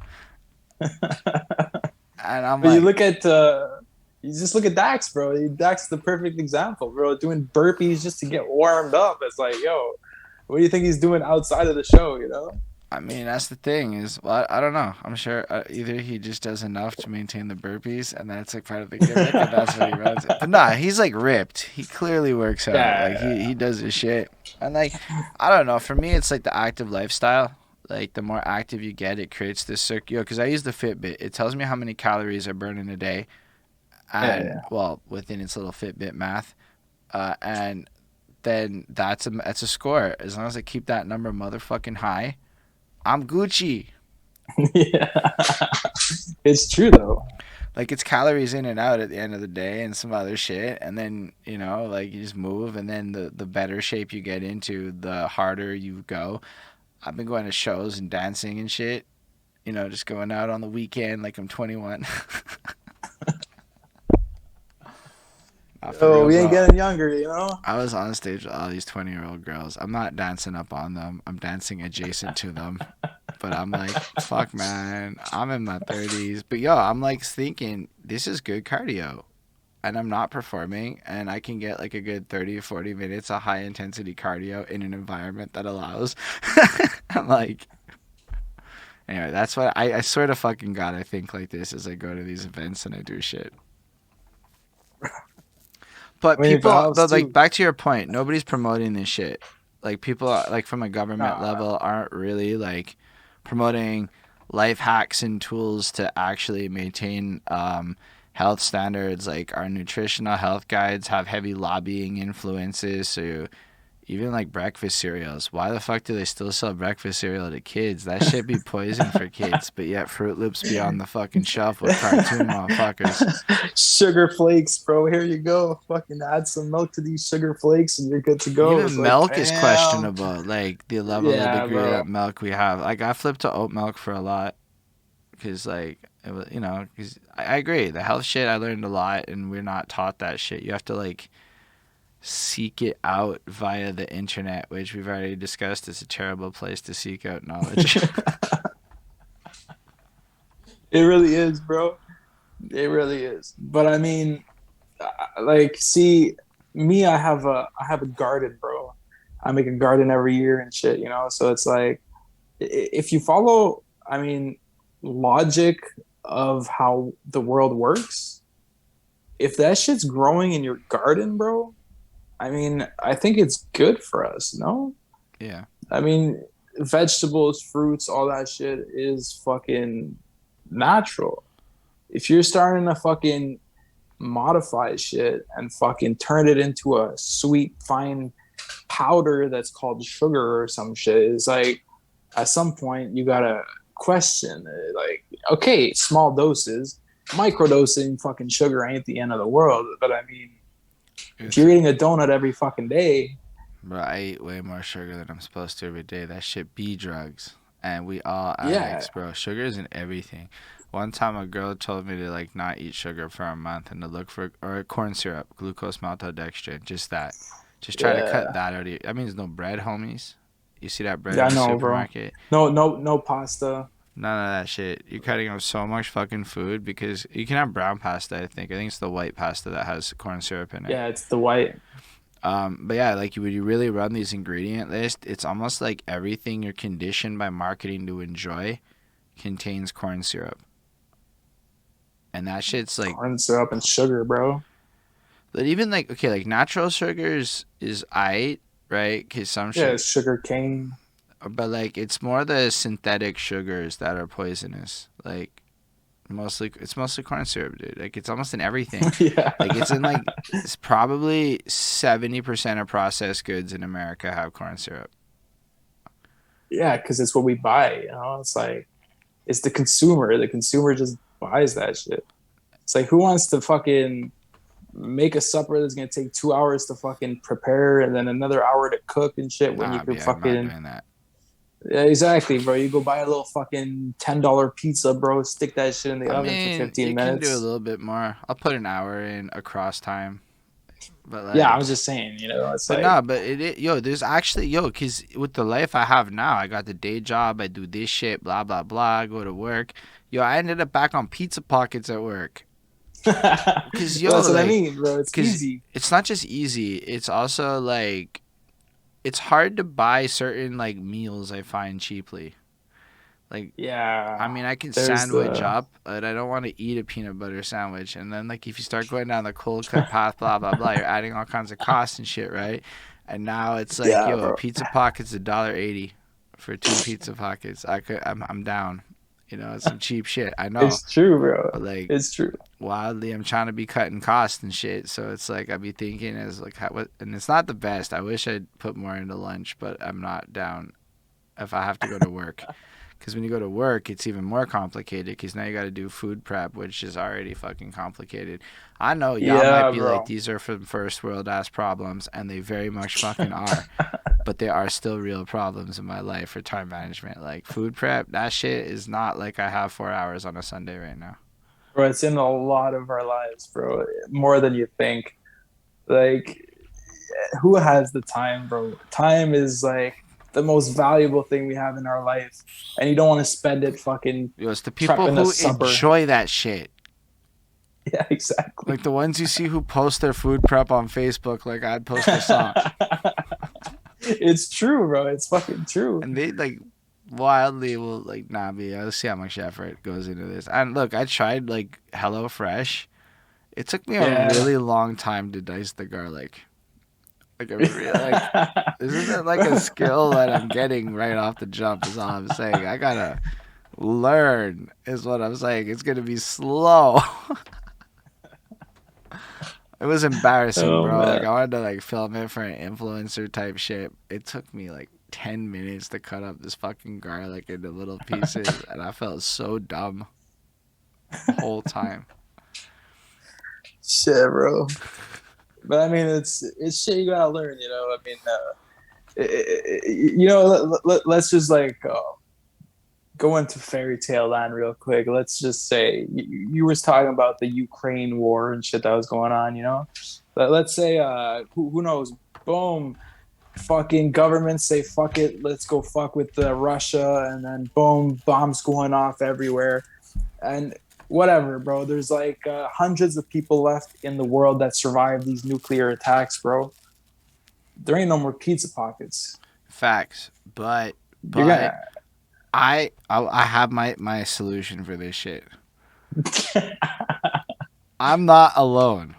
And I'm But you like, look at, you just look at Dax, bro. Dax is the perfect example, bro. Doing burpees just to get warmed up. It's like, yo, what do you think he's doing outside of the show, you know? I mean, that's the thing is, well, I don't know. I'm sure either he just does enough to maintain the burpees, and that's like part of the gimmick, and that's what he runs. But nah, he's like ripped. He clearly works out. Like Yeah. he does his shit. And like, I don't know. For me, it's like the active lifestyle. Like the more active you get, it creates this circuit. Because I use the Fitbit. It tells me how many calories I burn in a day, and Yeah. well, within its little Fitbit math, and then that's a score. As long as I keep that number motherfucking high, I'm Gucci. Yeah. It's true, though. Like it's calories in and out at the end of the day and some other shit, and then like you just move, and then the better shape you get into, the harder you go. I've been going to shows and dancing and shit, just going out on the weekend like I'm 21. Not for Oh, real, we ain't bro. getting younger, you know? I was on stage with all these 20-year-old girls. I'm not dancing up on them, I'm dancing adjacent to them. But I'm like, fuck, man, I'm in my 30s. But yo, I'm like thinking this is good cardio, and I'm not performing, and I can get like a good 30 or 40 minutes of high intensity cardio in an environment that allows. I'm like, anyway, that's what I swear to fucking God, I think like this as I go to these events and I do shit. I But mean, if it people, helps like too. back to your point, nobody's promoting this shit. Like people, like from a government Nah. level, aren't really like promoting life hacks and tools to actually maintain health standards. Like our nutritional health guides have heavy lobbying influences. So even like breakfast cereals, why the fuck do they still sell breakfast cereal to kids? That shit be poison for kids. But yet Fruit Loops be on the fucking shelf with cartoon motherfuckers. Sugar flakes, bro. Here you go. Fucking add some milk to these sugar flakes and you're good to go. It's Even like, milk is damn. questionable. Like the level of Yeah, degree bro. that milk we have. Like I flipped to oat milk for a lot because like it was, because I agree. The health shit I learned a lot, and we're not taught that shit. You have to like seek it out via the internet, which we've already discussed is a terrible place to seek out knowledge. It really is, bro. It really is. But I mean, like, see, me, I have a garden, bro. I make a garden every year and shit, you know. So it's like, if you follow, I mean, logic of how the world works, if that shit's growing in your garden, bro, I mean, I think it's good for us, no? Yeah. I mean, vegetables, fruits, all that shit is fucking natural. If you're starting to fucking modify shit and fucking turn it into a sweet, fine powder that's called sugar or some shit. It's like at some point you gotta question it. Like, okay, small doses, microdosing fucking sugar ain't the end of the world. But I mean, if you're eating a donut every fucking day, bro, I eat way more sugar than I'm supposed to every day. That shit be drugs. And we all yeah, addicts, bro. Sugar is in everything. One time a girl told me to like not eat sugar for a month and to look for or corn syrup, glucose maltodextrin, just that. Just try to cut yeah, that out of you. That means no bread, homies. You see that bread yeah. in I the know, bro. supermarket? No pasta. None of that shit. You're cutting out so much fucking food because you can have brown pasta, I think. I think it's the white pasta that has corn syrup in it. Yeah, it's the white. But yeah, like when you really run these ingredient list, it's almost like everything you're conditioned by marketing to enjoy contains corn syrup. And that shit's like, Corn syrup and sugar, bro. but even like, okay, like natural sugars is aight, right? Because some Yeah, shit, sugar cane. but like it's more the synthetic sugars that are poisonous. Like it's mostly corn syrup, dude. Like it's almost in everything. Yeah. Like it's in like it's probably 70% of processed goods in America have corn syrup. Yeah, because it's what we buy. You know, it's like it's the consumer. The consumer just buys that shit. It's like who wants to fucking make a supper that's gonna take 2 hours to fucking prepare and then another hour to cook and shit when you Nah, can yeah, I'm not fucking doing that. yeah, exactly, bro. You go buy a little fucking $10 pizza, bro. Stick that shit in the I oven for mean, 15 you can do a minutes. little bit more. I'll put an hour in across time, but Yeah, I like, was just saying, you know, it's but like nah, but yo, there's actually cause with the life I have now, I got the day job, I do this shit, blah blah blah. I go to work. Yo, I ended up back on pizza pockets at work. Cause well, yo, that's what I like, mean, bro. It's cause easy. it's not just easy. It's also like, it's hard to buy certain like meals I find cheaply. Like, I Yeah. mean, I can There's sandwich the up, but I don't want to eat a peanut butter sandwich. And then, like, if you start going down the cold cut path, blah blah blah, you're adding all kinds of costs and shit, right? And now it's like, yeah, yo, bro. pizza pockets $1.80 for two pizza pockets. I'm down. You know, it's some cheap shit. I know, It's true, bro. but like, It's true. wildly, I'm trying to be cutting costs and shit. So it's like I be thinking as like, what? And it's not the best. I wish I'd put more into lunch, but I'm not down if I have to go to work. Because when you go to work, it's even more complicated because now you got to do food prep, which is already fucking complicated. I know y'all might Yeah, be like, bro. these are from first world ass problems, and they very much fucking are. But there are still real problems in my life for time management. Like food prep, that shit is not like I have 4 hours on a Sunday right now. Bro, it's in a lot of our lives, bro. More than you think. Like, who has the time, bro? Time is like the most valuable thing we have in our life, and you don't want to spend it fucking Yo, it's the people prepping a who supper. enjoy that shit. Yeah, exactly. Like the ones you see who post their food prep on Facebook, like I'd post a song. It's true, bro. It's fucking true. And they like wildly will like not be. Let's see how much effort goes into this. And look, I tried like Hello Fresh. It took me a Yeah. really long time to dice the garlic. Like like this isn't like a skill that I'm getting right off the jump. Is all I'm saying. I gotta learn. Is what I'm saying. It's gonna be slow. It was embarrassing, Oh bro. Like man. I wanted to like film it for an influencer type shit. It took me like 10 minutes to cut up this fucking garlic into little pieces, and I felt so dumb the whole time. Shit, bro. But I mean, it's shit you gotta learn. You know, I mean, you know, let's just like go into fairy tale land real quick. Let's just say you was talking about the Ukraine war and shit that was going on. You know, let's say who knows? Boom, fucking governments say fuck it, let's go fuck with Russia, and then boom, bombs going off everywhere, and whatever, bro. There's like hundreds of people left in the world that survived these nuclear attacks, bro. There ain't no more pizza pockets. Facts, but You're but gonna I have my solution for this shit. I'm not alone,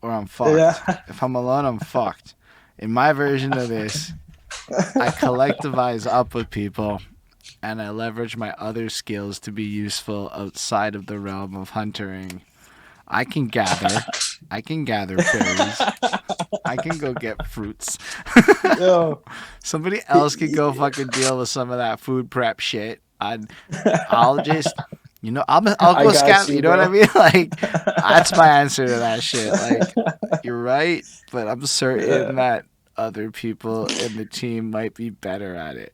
or I'm fucked. yeah. If I'm alone, I'm fucked. In my version of this, I collectivize up with people and I leverage my other skills to be useful outside of the realm of hunting. I can gather. I can gather berries. I can go get fruits. Yo, Somebody else could go fucking deal with some of that food prep shit. I'll just, I'll I go got scout. you, You know what I bro. mean? Like, that's my answer to that shit. Like, you're right, but I'm certain Yeah, that other people in the team might be better at it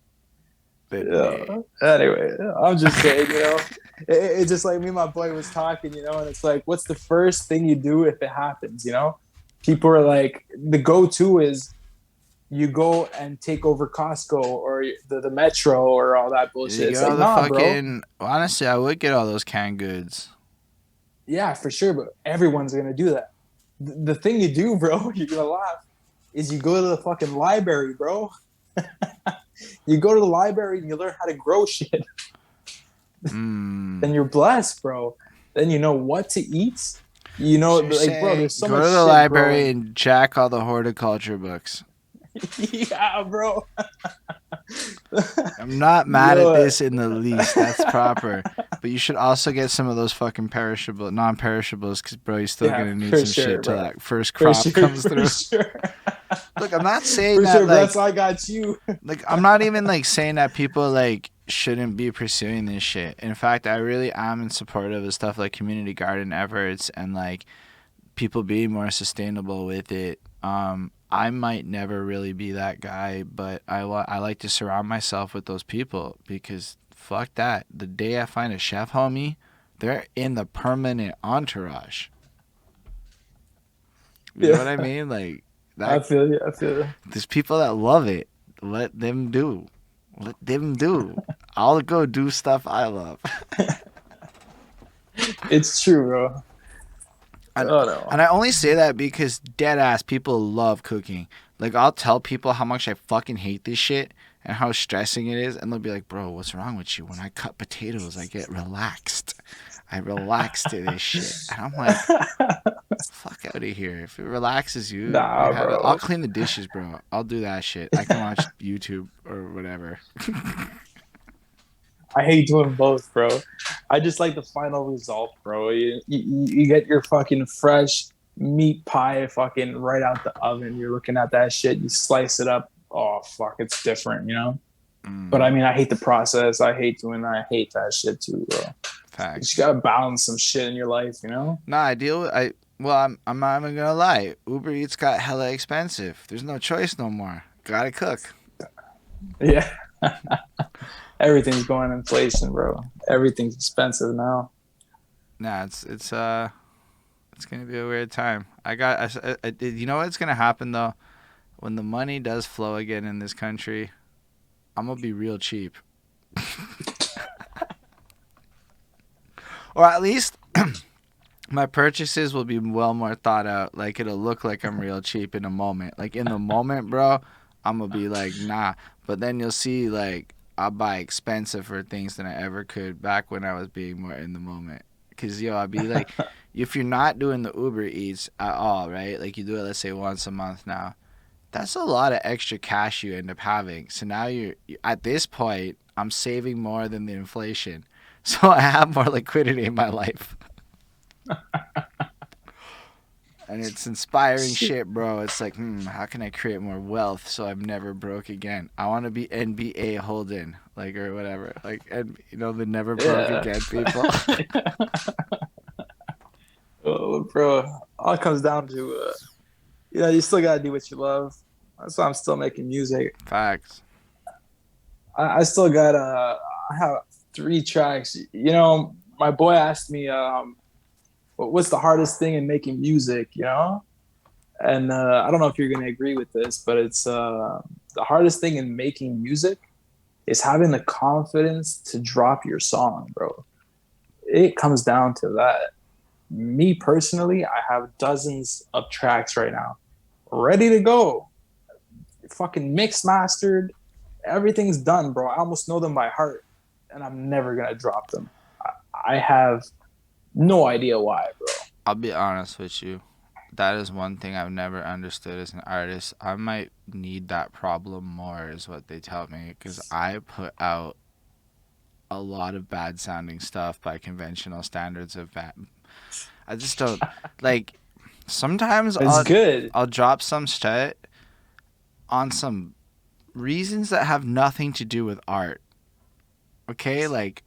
than yeah. me. Anyway, I'm just saying, it's just like me and my boy was talking, and it's like, what's the first thing you do if it happens? People are like, the go-to is you go and take over Costco or the Metro or all that You bullshit. get It's like, all the nah, bro. fucking. Honestly, I would get all those canned goods. Yeah, for sure, but everyone's gonna do that. The thing you do, bro, you're gonna laugh, is you go to the fucking library, bro. You go to the library and you learn how to grow shit. Then Mm. you're blessed, bro. Then you know what to eat. So you're Like, bro, saying there's so go much to the shit library growing. and jack all the horticulture books. Yeah, bro. I'm not mad at Yo. this in the least. That's proper. But you should also get some of those fucking non-perishables, because, bro, you're still Yeah, going to need for some shit sure, till bro. that first For crop sure, comes for through. sure. Look, I'm not saying For that, sure, bro. like, That's why I got you. I'm not even, like, saying that people, like, shouldn't be pursuing this shit. In fact, I really am in support of the stuff like community garden efforts and, like, people being more sustainable with it. I might never really be that guy, but I like to surround myself with those people, because fuck that. The day I find a chef homie, they're in the permanent entourage. You know what I Yeah, mean? Like I that. feel you. I feel you. There's people that love it. Let them do. Let them do. I'll go do stuff I love. It's true, bro. And Oh no. and I only say that because dead ass people love cooking. Like, I'll tell people how much I fucking hate this shit and how stressing it is, and they'll be like, "Bro, what's wrong with you? When I cut potatoes, I get relaxed. I relax to this shit." And I'm like, "Fuck out of here! If it relaxes you, you Nah, have it. I'll bro. clean the dishes, bro. I'll do that shit. I can watch YouTube or whatever." I hate doing both, bro. I just like the final result, bro. You get your fucking fresh meat pie fucking right out the oven. You're looking at that shit. You slice it up. Oh fuck, it's different. But I Mm, mean, I hate the process. I hate doing that. I hate that shit too, bro. You just facts. gotta balance some shit in your life. Nah, I deal with I. Well, I'm not even gonna lie. Uber Eats got hella expensive. There's no choice no more. Gotta cook. Yeah. Everything's going inflation, bro. Everything's expensive now. Nah, it's gonna be a weird time. You know what's gonna happen though? When the money does flow again in this country, I'm gonna be real cheap, or at least my purchases will be well more thought out. Like, it'll look like I'm real cheap in a moment. Like, in the moment, bro, I'm gonna be like, nah. But then you'll see, like, I'll buy expensive for things than I ever could back when I was being more in the moment. Cause I'll be like, if you're not doing the Uber Eats at all, right? Like, you do it, let's say, once a month now. That's a lot of extra cash you end up having. So now at this point, I'm saving more than the inflation. So I have more liquidity in my life. And it's inspiring shit, bro. It's like, how can I create more wealth so I'm never broke again? I want to be NBA Holden, like, or whatever. Like, and the never broke Yeah. again people. Oh, bro. All it comes down to, you still gotta do what you love. That's why I'm still making music. Facts. I still got I have 3 tracks. My boy asked me, what's the hardest thing in making music? And I don't know if you're gonna agree with this, but it's the hardest thing in making music is having the confidence to drop your song, bro. It comes down to that. Me personally, I have dozens of tracks right now, ready to go, fucking mixed, mastered. Everything's done, bro. I almost know them by heart, and I'm never gonna drop them. I have no idea why, bro. I'll be honest with you. That is one thing I've never understood as an artist. I might need that problem more, is what they tell me, because I put out a lot of bad sounding stuff by conventional standards of bad. I just don't like. Sometimes It's good. I'll drop some shit on some reasons that have nothing to do with art. Okay, like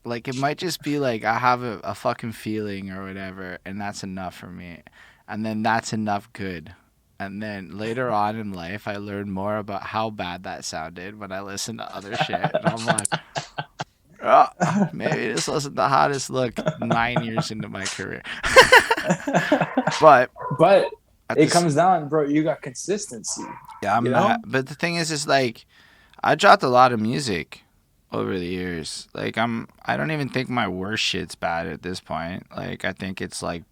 it might just be like I have a fucking feeling or whatever, and that's enough for me, and then that's enough good. And then later on in life, I learn more about how bad that sounded when I listen to other shit, and I'm like, oh, maybe this wasn't the hottest look 9 years into my career. But But at it this, comes down, bro. You got consistency. yeah, You I'm not. know. But the thing is like I dropped a lot of music over the years. Like I don't even think my worst shit's bad at this point. Like I think it's like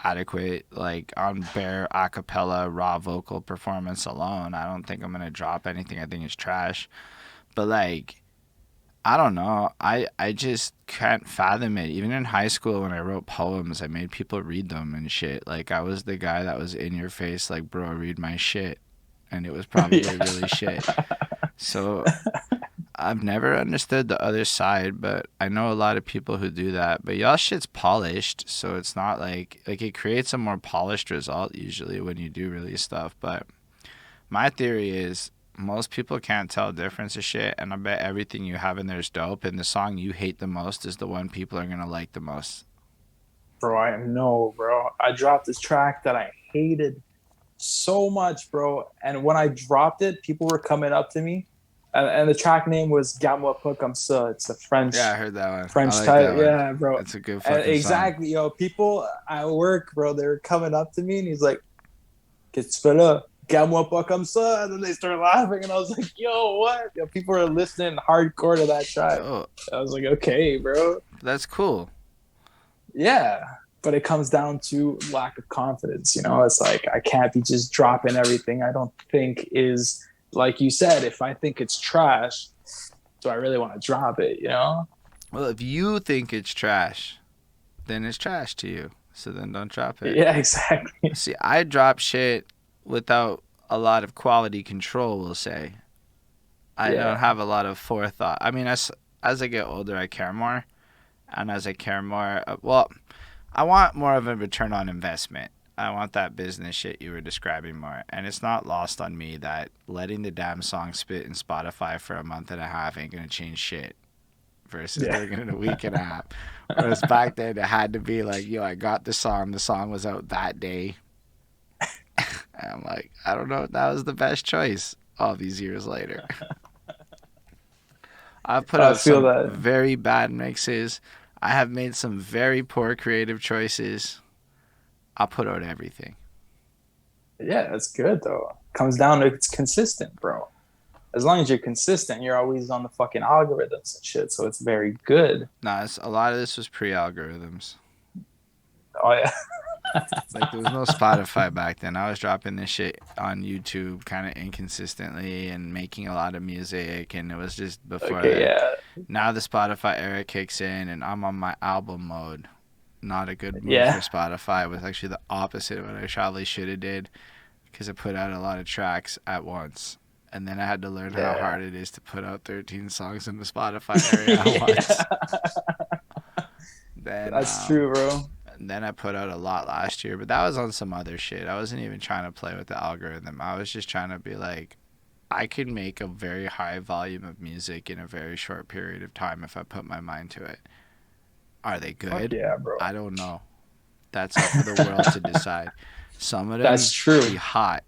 adequate, like on bare a cappella raw vocal performance alone. I don't think I'm gonna drop anything I think is trash. But like I don't know. I just can't fathom it. Even in high school when I wrote poems, I made people read them and shit. Like I was the guy that was in your face like, "Bro, read my shit." And it was probably Yeah. really shit. So I've never understood the other side, but I know a lot of people who do that. But y'all shit's polished, so it's not like it creates a more polished result usually when you do release stuff. But my theory is most people can't tell a difference of shit, and I bet everything you have in there is dope, and the song you hate the most is the one people are gonna like the most. Bro, I know, bro. I dropped this track that I hated so much, bro. And when I dropped it, people were coming up to me, and the track name was "Gamma Pas Comme Ça." It's a Yeah, I heard that one. I French like that title. one. Yeah, bro. It's a good And fucking song. exactly, yo. People at work, bro, they were coming up to me, and he's like, "Qu'est-ce que tu fais là? Gamma Pas Comme Ça." And then they started laughing, and I was like, "Yo, what?" Yo, people are listening hardcore to that track. Yo, I was like, "Okay, bro." that's cool. Yeah, but it comes down to lack of confidence. You know, it's like I can't be just dropping everything I don't think is, like you said, if I think it's trash, do I really want to drop it? You know? Well, if you think it's trash, then it's trash to you. So then don't drop it. Yeah, exactly. See, I drop shit without a lot of quality control, we'll say. I don't Yeah, have a lot of forethought. I mean, as I get older, I care more. And as I care more, well, I want more of a return on investment. I want that business shit you were describing more. And it's not lost on me that letting the damn song spit in Spotify for a month and a half ain't going to change shit versus yeah. doing it in a week and a half. Whereas back then, it had to be like, yo, I got the song. The song was out that day. And I'm like, I don't know if that was the best choice all these years later. I've put I out feel some that. very bad mixes. I have made some very poor creative choices. I'll put out everything. Yeah, that's good though. Comes down to it's consistent, bro. As long as you're consistent, you're always on the fucking algorithms and shit. So it's very good. Nah, a lot of this was pre-algorithms. Oh yeah, Like there was no Spotify back then. I was dropping this shit on YouTube kind of inconsistently and making a lot of music, and it was just before okay, then. yeah, Now the Spotify era kicks in, and I'm on my album mode. Not a good move for yeah, Spotify. It was actually the opposite of what I probably should have did because I put out a lot of tracks at once. And then I had to learn how yeah. hard it is to put out 13 songs in the Spotify area at once. Then That's true, bro. and then I put out a lot last year, but that was on some other shit. I wasn't even trying to play with the algorithm. I was just trying to be like, I can make a very high volume of music in a very short period of time if I put my mind to it. Are they Fuck good? yeah, bro. I don't know. That's up for the world to decide. Some of That's them true. be hot,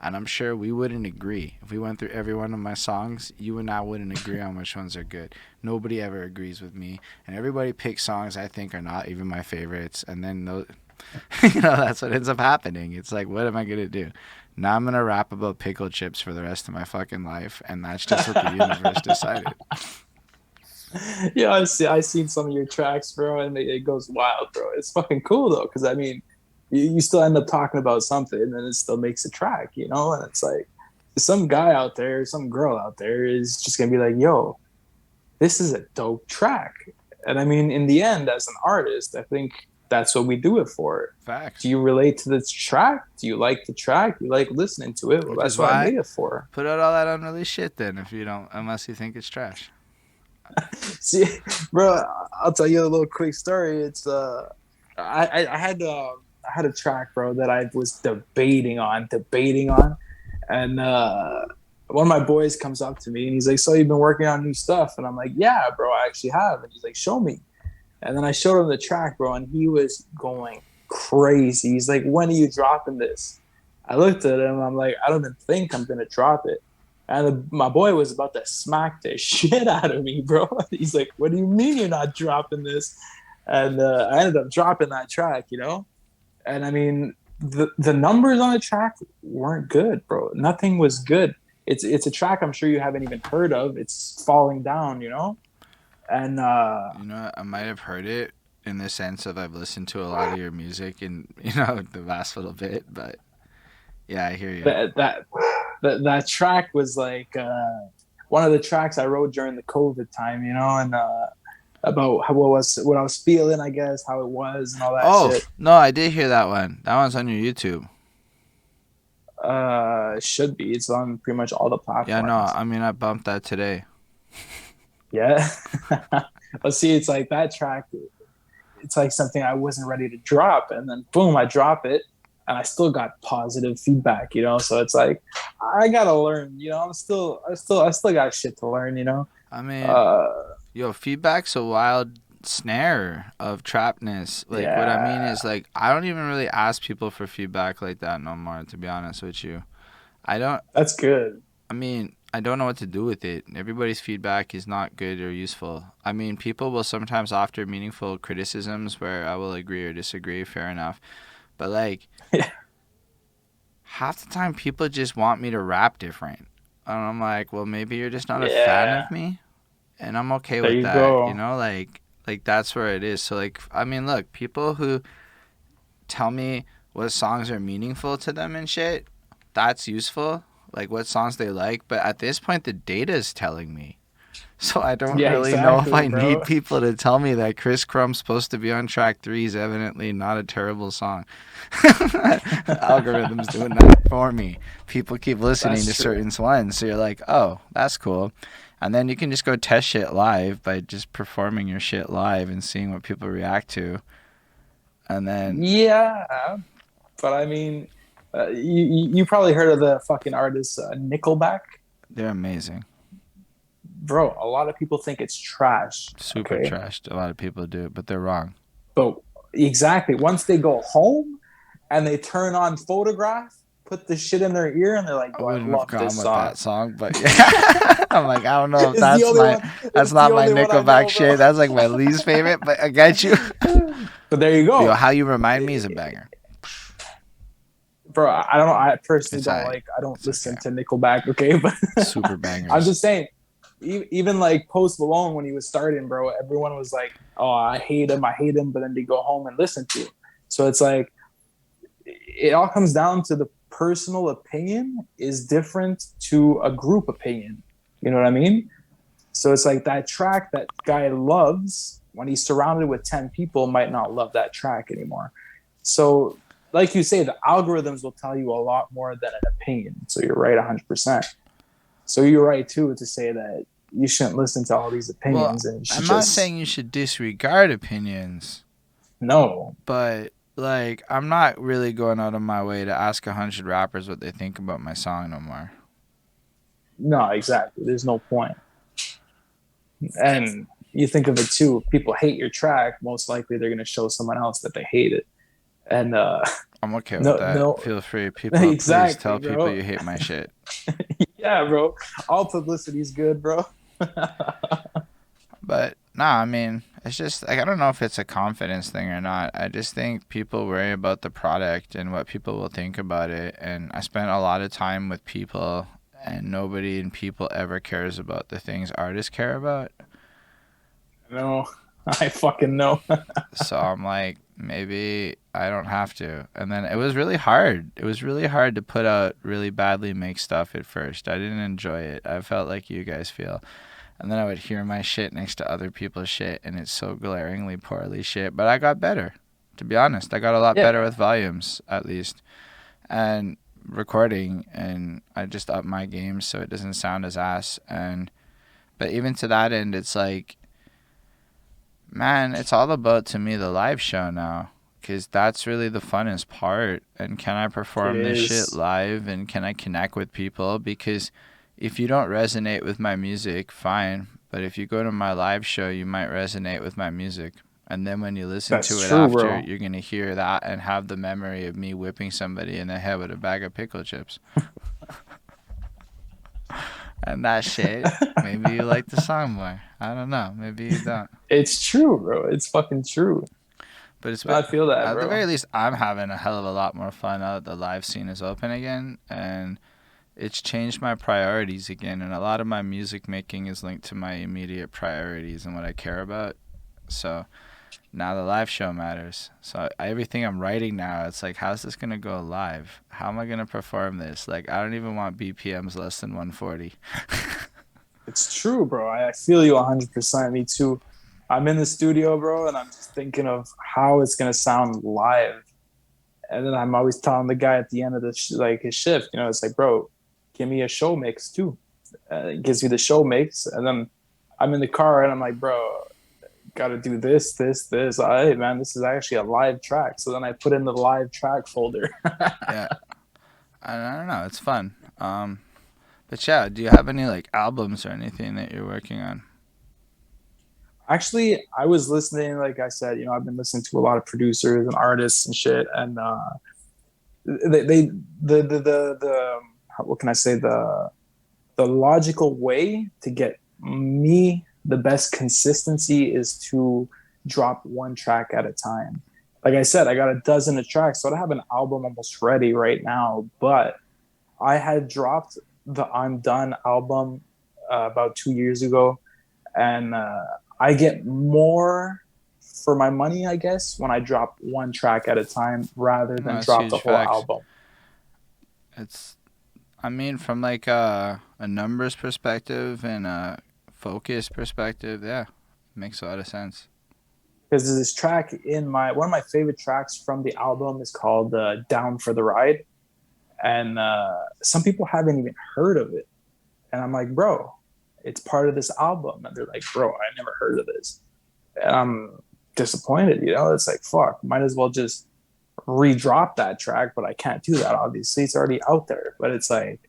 and I'm sure we wouldn't agree. If we went through every one of my songs, you and I wouldn't agree on which ones are good. Nobody ever agrees with me, and everybody picks songs I think are not even my favorites, and then those, that's what ends up happening. It's like, what am I gonna do? Now I'm gonna rap about pickle chips for the rest of my fucking life, and that's just what the universe decided. Yeah, I seen some of your tracks, bro, and it goes wild, bro. It's fucking cool though, because I mean, you still end up talking about something, and it still makes a track, you know. And it's like some guy out there, some girl out there is just gonna be like, "Yo, this is a dope track." And I mean, in the end, as an artist, I think that's what we do it for. Do Facts. you relate to this track? Do you like the track? You like listening to it? Well, Which is that's what I why made it for. put out all that unreleased shit then if you don't, unless you think it's trash. See, bro, I'll tell you a little quick story. It's I had a track, bro, that I was debating on, and one of my boys comes up to me and he's like, "So you've been working on new stuff?" And I'm like, "Yeah, bro, I actually have." And he's like, "Show me." And then I showed him the track, bro, and he was going crazy. He's like, "When are you dropping this?" I looked at him. I'm like, "I don't even think I'm gonna drop it." And my boy was about to smack the shit out of me, bro. He's like, "What do you mean you're not dropping this?" And I ended up dropping that track, you know. And I mean, the numbers on the track weren't good, bro. Nothing was good. It's a track I'm sure you haven't even heard of. It's Falling Down, you know. And You know, I might have heard it in the sense of I've listened to a lot of your music and the last little bit, but yeah, I hear you. that track was like one of the tracks I wrote during the COVID time, you know, and about what I was feeling, I guess, how it was, and all that Oh shit. no, I did hear that one. That one's on your YouTube. Should be. It's on pretty much all the Yeah, no, platforms. I mean I bumped that today. Yeah. But see, it's like that track. It's like something I wasn't ready to drop, and then boom, I drop it, and I still got positive feedback, you know. So it's like I gotta learn, you know. I still got shit to learn, you know. I mean, Uh, yo, feedback's a wild snare of trapness. Like what I mean yeah, is like I don't even really ask people for feedback like that no more, to be honest with you. I don't that's good. I mean, I don't know what to do with it. Everybody's feedback is not good or useful. I mean, people will sometimes offer meaningful criticisms where I will agree or disagree, fair enough. But like Yeah, half the time people just want me to rap different. And I'm like, well, maybe you're just not a fan yeah. of me, and I'm okay There with you that. go. Like that's where it is. So like I mean, look, people who tell me what songs are meaningful to them and shit, that's useful. Like what songs they like, but at this point the data is telling me. So I don't Yeah, really know if exactly, I bro. need people to tell me that Chris Crumb's supposed to be on track 3 is evidently not a terrible song. The algorithm's doing that for me. People keep listening That's to true. certain ones, so you're like, oh, that's cool. And then you can just go test shit live by just performing your shit live and seeing what people react to. And then Yeah, but I mean, you probably heard of the fucking artist Nickelback, they're amazing. bro. A lot of people think it's trash. Super Okay, trashed. A lot of people do it, but they're wrong. but exactly once they go home and they turn on Photograph, put the shit in their ear, and they're like, I "Yo, I wouldn't have love gone this with song." that song, but yeah. I'm like, I don't know if It's the only one. that's It's the not my only one I Nickelback know, bro. shit. That's like my least favorite, but I got you. But there you Yo, go, How You Remind Me is a banger. bro. I don't know. I personally It's don't alright. like. I don't It's okay. listen to Nickelback. Okay, but Super I'm bangers. just saying. Even like Post Malone when he was starting, bro, everyone was like, "Oh, I hate him," but then they go home and listen to him. So it's like it all comes down to the personal opinion is different to a group opinion. You know what I mean? So it's like that track that guy loves when he's surrounded with 10 people might not love that track anymore. So, like you say, the algorithms will tell you a lot more than an opinion. So you're right 100%. So you're right too to say that you shouldn't listen to all these Well, opinions and you should I'm not just saying you should disregard opinions, no. but like I'm not really going out of my way to ask 100 rappers what they think about my song no more. No, exactly. There's no point. And you think of it too, if people hate your track, most likely they're gonna show someone else that they hate it. And I'm okay with no that. no Feel free, people. Please exactly, tell people bro. you hate my shit. Yeah, bro. All publicity is good, bro. But nah, I mean, it's just like I don't know if it's a confidence thing or not. I just think people worry about the product and what people will think about it. And I spent a lot of time with people, and nobody in people ever cares about the things artists care about. No, I fucking know. So I'm like, maybe I don't have to. And then it was really hard. It was really hard to put out really badly make stuff at first. I didn't enjoy it. I felt like you guys feel. And then I would hear my shit next to other people's shit, and it's so glaringly poorly shit. But I got better, to be honest. I got a lot better Yeah. with volumes, at least, and recording, and I just upped my game so it doesn't sound as ass. And but even to that end, it's like, man, it's all about to me the live show now. because that's really the funnest part. And can I It perform this shit is. live, and can I connect with people? Because if you don't resonate with my music, fine. But if you go to my live show, you might resonate with my music. And then when you listen That's to it true, after, bro. you're going to hear that and have the memory of me whipping somebody in the head with a bag of pickle chips. And that shit, maybe you like the song more. I don't know. Maybe you don't. It's true, bro. It's fucking true. But it's been, I feel that, at the bro. very least, I'm having a hell of a lot more fun now that the live scene is open again. And it's changed my priorities again. And a lot of my music making is linked to my immediate priorities and what I care about. So now the live show matters. So everything I'm writing now, it's like, how's this gonna go live? How am I gonna perform this? Like, I don't even want BPMs less than 140. It's true, bro. I feel you 100%. Me too. I'm in the studio, bro, and I'm just thinking of how it's gonna sound live. And then I'm always telling the guy at the end of the like his shift, you know, it's like, bro, give me a show mix too. It gives you the show mix, and then I'm in the car and I'm like, bro, gotta do this, this, this. Hey, man, this is actually a live track. So then I put in the live track folder. Yeah, I don't know. It's fun. But yeah, do you have any like albums or anything that you're working on? Actually, I was listening, like I said, you know, I've been listening to a lot of producers and artists and shit, and they the what can I say, the logical way to get me the best consistency is to drop one track at a time. Like I said, I got a dozen of tracks, so I have an album almost ready right now. But I had dropped the I'm Done album about 2 years ago, and I get more for my money, I guess, when I drop one track at a time rather No, than that's drop the huge whole facts. album. It's, I mean, from like a numbers perspective and a focus perspective, yeah, makes a lot of sense. Because there's this track in my one of my favorite tracks from the album is called "Down for the Ride," and some people haven't even heard of it, and I'm like, bro, it's part of this album, and they're like, bro, I never heard of this, and I'm disappointed. You know, it's like, fuck, might as well just re-drop that track, but I can't do that. Obviously, it's already out there, but it's like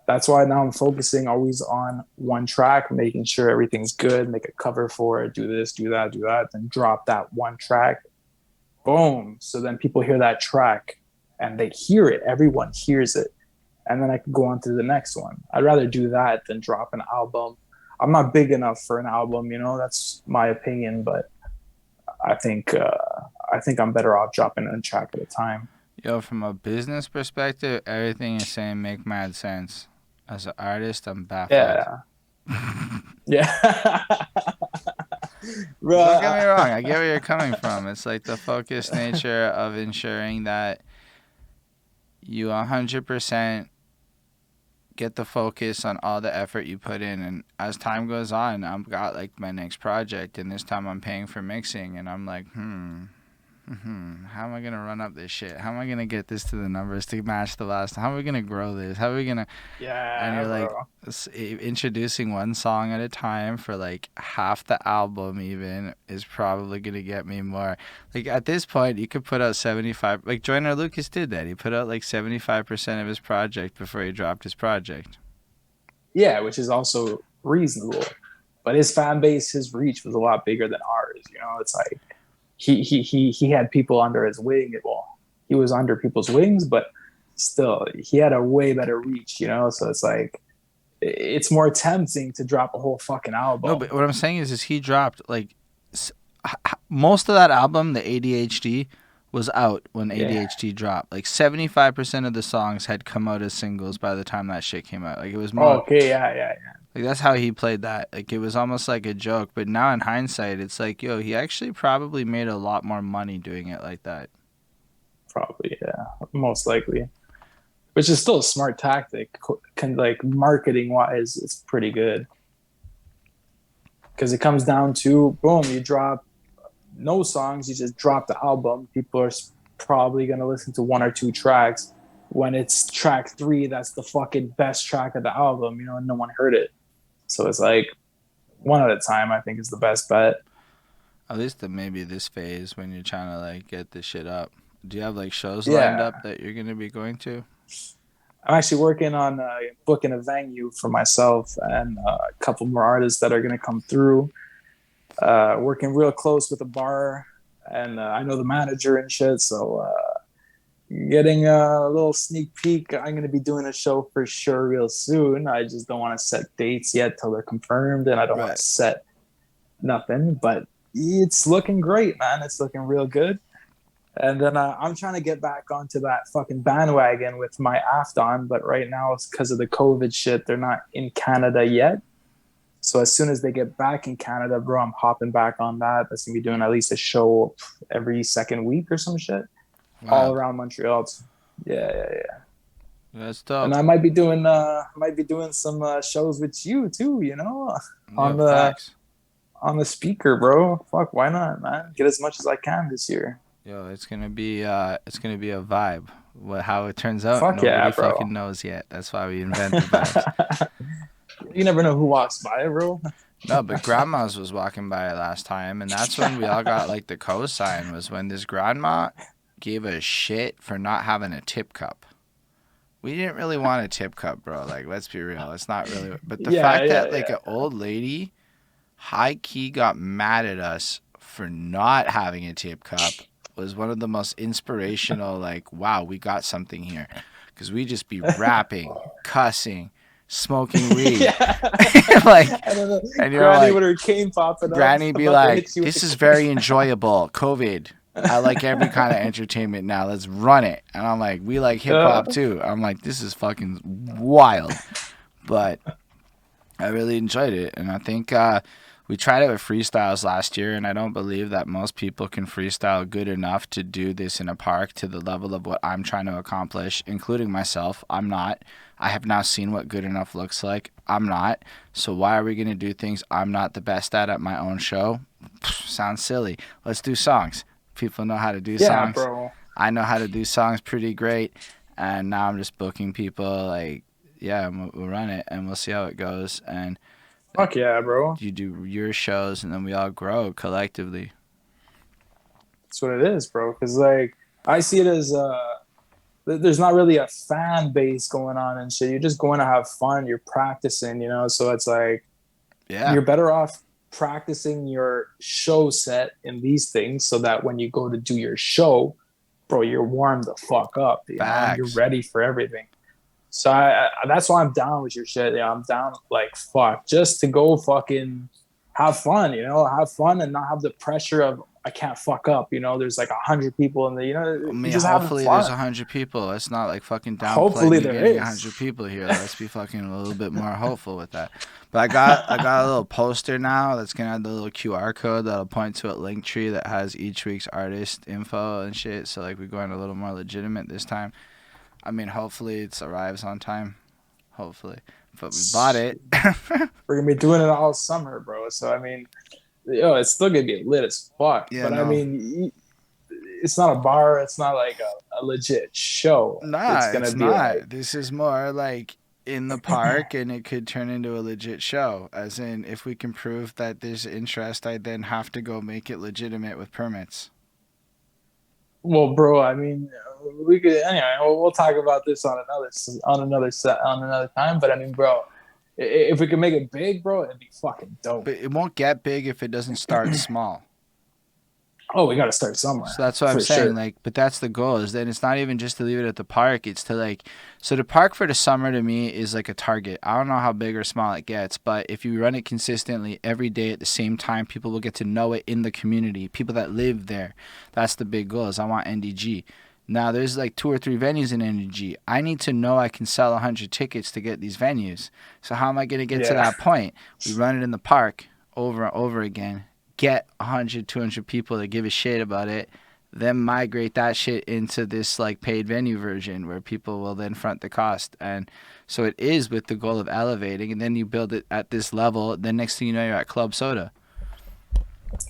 that's why now I'm focusing always on one track, making sure everything's good, make a cover for it, do this, do that, then drop that one track. Boom. So then people hear that track and they hear it. Everyone hears it. And then I can go on to the next one. I'd rather do that than drop an album. I'm not big enough for an album, you know, that's my opinion, but I think I think I'm better off dropping a track at a time. Yo, from a business perspective, everything you're saying make mad sense. As an artist, I'm baffled. Yeah. Yeah. Don't get me Bro, wrong, I get where you're coming from. It's like the focused nature of ensuring that you 100% get the focus on all the effort you put in. And as time goes on, I've got like my next project, and this time I'm paying for mixing, and I'm like, how am I gonna run up this shit? How am I gonna get this to the numbers to match the last? How are we gonna grow this? How are we gonna? And yeah, you're like bro. introducing one song at a time for like half the album even is probably gonna get me more. Like at this point, you could put out 75. Like Joyner Lucas did that. He put out like 75% of his project before he dropped his project. Yeah, which is also reasonable. But his fan base, his reach was a lot bigger than ours. You know, it's like he had people under his wing. Well, he was under people's wings, but still, he had a way better reach. You know, so it's like it's more tempting to drop a whole fucking No, album. but what I'm saying is he dropped like most of that album, the ADHD, was out when Yeah. ADHD dropped. Like 75% of the songs had come out as singles by the time that shit came out. Like it was more Okay. Yeah. Yeah. Yeah. like that's how he played that. Like it was almost like a joke. But now in hindsight, it's like, yo, he actually probably made a lot more money doing it like that. Probably. Yeah. Most likely. Which is still a smart tactic. Can like marketing wise, it's pretty good because it comes down to boom, you drop no songs, you just drop the album. People are probably gonna listen to one or two tracks. When it's track three, that's the fucking best track of the album, you know, and no one heard it. So it's like one at a time, I think is the best bet. At least maybe this phase when you're trying to like get this shit up. Do you have like shows lined Yeah, up that you're gonna be going to? I'm actually working on booking a venue for myself and a couple more artists that are going to come through. Working real close with a bar, and I know the manager and shit. So getting a little sneak peek. I'm going to be doing a show for sure real soon. I just don't want to set dates yet till they're confirmed, and I don't want Right. to set nothing. But it's looking great, man. It's looking real good. And then I'm trying to get back onto that fucking bandwagon with my Afton, but right now it's because of the COVID shit. They're not in Canada yet. So as soon as they get back in Canada, bro, I'm hopping back on that. That's gonna be doing at least a show every second week or some shit, all Wild. around Montreal. Yeah. That's And dope. I might be doing some shows with you too. You know, Yeah, on the facts. on the speaker, bro. Fuck, why not, man? Get as much as I can this year. Yo, it's gonna be a vibe. How it turns out, Fuck yeah, nobody bro. fucking knows yet. That's why we invent the vibes. You never know who walks by, bro. No, but grandma's was walking by last time, and that's when we all got like the cosign. Was when this grandma gave a shit for not having a tip cup. We didn't really want a tip cup, bro. Like, let's be real. It's not really. But the Yeah, fact yeah, that like yeah. an old lady high key got mad at us for not having a tip cup was one of the most inspirational. Like, wow, we got something here, because we just be rapping, cussing, smoking weed, Yeah. like, I don't know. and you're Granny like, with her cane popping up, Granny be about to like, hit you with this the is cane. very enjoyable. COVID. I like every kind of entertainment now. Let's run it. And I'm like, we like hip hop too. I'm like, this is fucking wild. But I really enjoyed it. And I think we tried it with freestyles last year. And I don't believe that most people can freestyle good enough to do this in a park to the level of what I'm trying to accomplish, including myself. I'm not. I have now seen what good enough looks like. I'm not. So why are we going to do things I'm not the best at my own show? Sounds silly. Let's do songs. People know how to do Yeah, songs. bro. I know how to do songs pretty great. And now I'm just booking people like, yeah, we'll run it and we'll see how it goes. And Fuck yeah, bro. you do your shows and then we all grow collectively. That's what it is, bro. Because like I see it as there's not really a fan base going on and shit. You're just going to have fun. You're practicing, you know. So it's like Yeah. you're better off practicing your show set in these things so that when you go to do your show, bro, you're warmed the fuck up, you know, and you're Facts. ready for everything. So that's why I'm down with your shit. Yeah, I'm down like fuck just to go fucking have fun, you know, have fun and not have the pressure of I can't fuck up. You know, there's like 100 people in the, you know, I you're mean, just having hopefully there's fun. 100 people. It's not like fucking downplay Hopefully me there getting is. 100 people here. Let's be fucking a little bit more hopeful with that. But I got a little poster now that's gonna have the little QR code that'll point to a Linktree that has each week's artist info and shit. So like we're going a little more legitimate this time. I mean, hopefully it arrives on time. Hopefully, but we bought it. We're gonna be doing it all summer, bro. So I mean, yo, it's still gonna be lit as fuck. Yeah, But I no. mean, it's not a bar. It's not like a legit show. Nah, It's gonna it's be like, not. This is more like in the park and it could turn into a legit show. As in, if we can prove that there's interest, I then have to go make it legitimate with permits. well, bro. I mean, we could anyway. We'll talk about this on another time. But I mean, bro, if we can make it big, bro, it'd be fucking dope. But it won't get big if it doesn't start small. Oh, we gotta start somewhere So that's what I'm for saying. sure. Like, but that's the goal. Is then it's not even just to leave it at the park. It's to like, so the park for the summer to me is like a target. I don't know how big or small it gets, but if you run it consistently every day at the same time, people will get to know it in the community. People that live there. That's the big goal. Is I want NDG. Now there's like 2 or 3 venues in NDG. I need to know I can sell 100 tickets to get these venues. So how am I going to get to Yeah, that point? We run it in the park over and over again. Get 100, 200 people that give a shit about it, then migrate that shit into this like paid venue version where people will then front the cost. And so it is with the goal of elevating, and then you build it at this level. Then next thing you know, you're at Club Soda.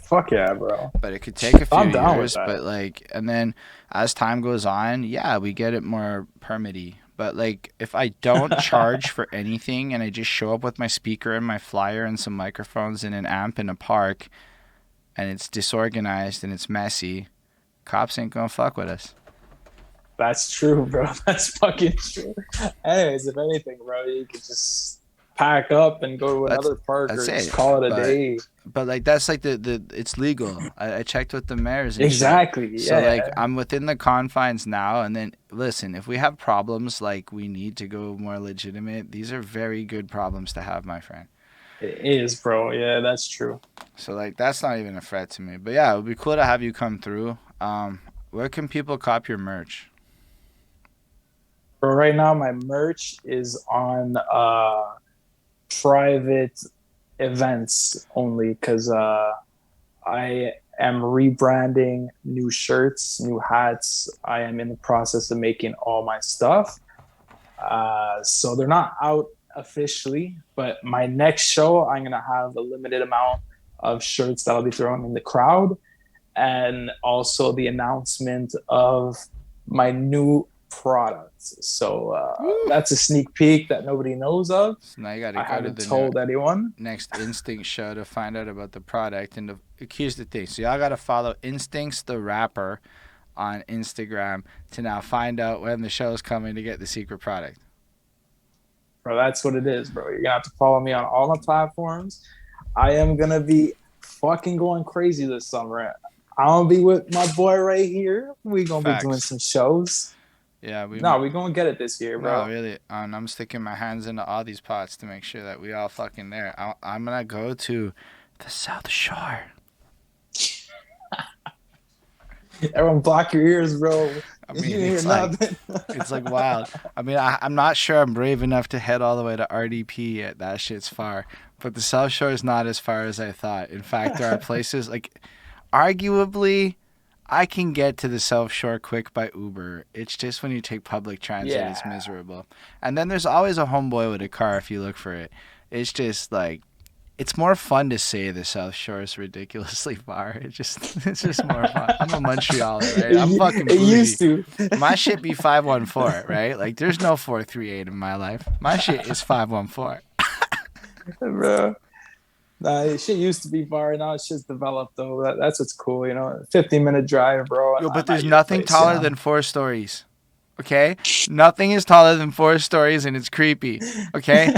fuck yeah, bro. But it could take a few I'm down with years. that. But like, and then as time goes on, yeah, we get it more permitty. But like, if I don't charge for anything and I just show up with my speaker and my flyer and some microphones and an amp in a park, and it's disorganized and it's messy, cops ain't gonna fuck with us. That's true, bro. That's fucking true. Anyways, if anything, bro, you could just pack up and go to another park or just call it a day. But like that's like the it's legal. I checked with the mayors and exactly. shit. So like I'm within the confines now. And then listen, if we have problems like we need to go more legitimate, these are very good problems to have, my friend. It is, bro. Yeah, that's true. So like that's not even a threat to me. But yeah, it would be cool to have you come through. Where can people cop your merch? Bro, right now my merch is on private events only because I am rebranding new shirts, new hats. I am in the process of making all my stuff. So they're not out officially, but my next show, I'm going to have a limited amount of shirts that I'll be throwing in the crowd. And also the announcement of my new product. So that's a sneak peek that nobody knows of. So now you got to I go to haven't the told anyone. next Instinx show to find out about the product. And here's the thing. So y'all got to follow Instinx the rapper on Instagram to now find out when the show's coming to get the secret product. Bro, that's what it is, bro. You're going to have to follow me on all my platforms. I am going to be fucking going crazy this summer. I'm going to be with my boy right here. We're going to be doing some shows. Yeah, we're going to get it this year, bro. No, really. I'm sticking my hands into all these pots to make sure that we all fucking there. I'm going to go to the South Shore. Everyone block your ears, bro. I mean, it's like wild. I mean, I'm not sure I'm brave enough to head all the way to RDP yet. That shit's far. But the South Shore is not as far as I thought. In fact, there are places, like, arguably, I can get to the South Shore quick by Uber. It's just when you take public transit, it's miserable. And then there's always a homeboy with a car if you look for it. It's just, like, it's more fun to say the South Shore is ridiculously far. It's just more fun. I'm a Montrealer, right? I'm fucking bougie. It used to. My shit be 514, right? Like, there's no 438 in my life. My shit is 514. Bro. Nah, shit used to be far. Now it's just developed, though. That's what's cool, you know? 15-minute drive, bro. Yo, but there's nothing taller than 4 stories. Okay? Nothing is taller than 4 stories, and it's creepy. Okay?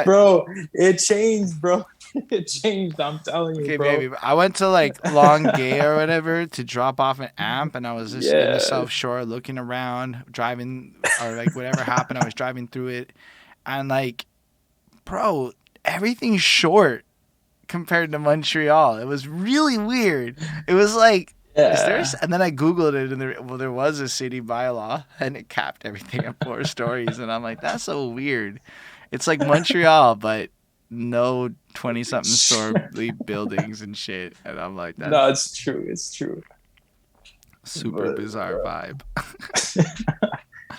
Bro, it changed, bro. It changed, I'm telling you, bro. Okay, baby. I went to, like, Longueuil or whatever to drop off an amp, and I was just in the South Shore looking around, driving, or, like, whatever happened. I was driving through it. And, like, bro, everything's short compared to Montreal. It was really weird. It was like, and then I Googled it, and there was a city bylaw, and it capped everything at 4 stories. And I'm like, that's so weird. It's like Montreal, but no 20-something story buildings and shit. And I'm like, that's no, it's true. It's true. Super bizarre vibe.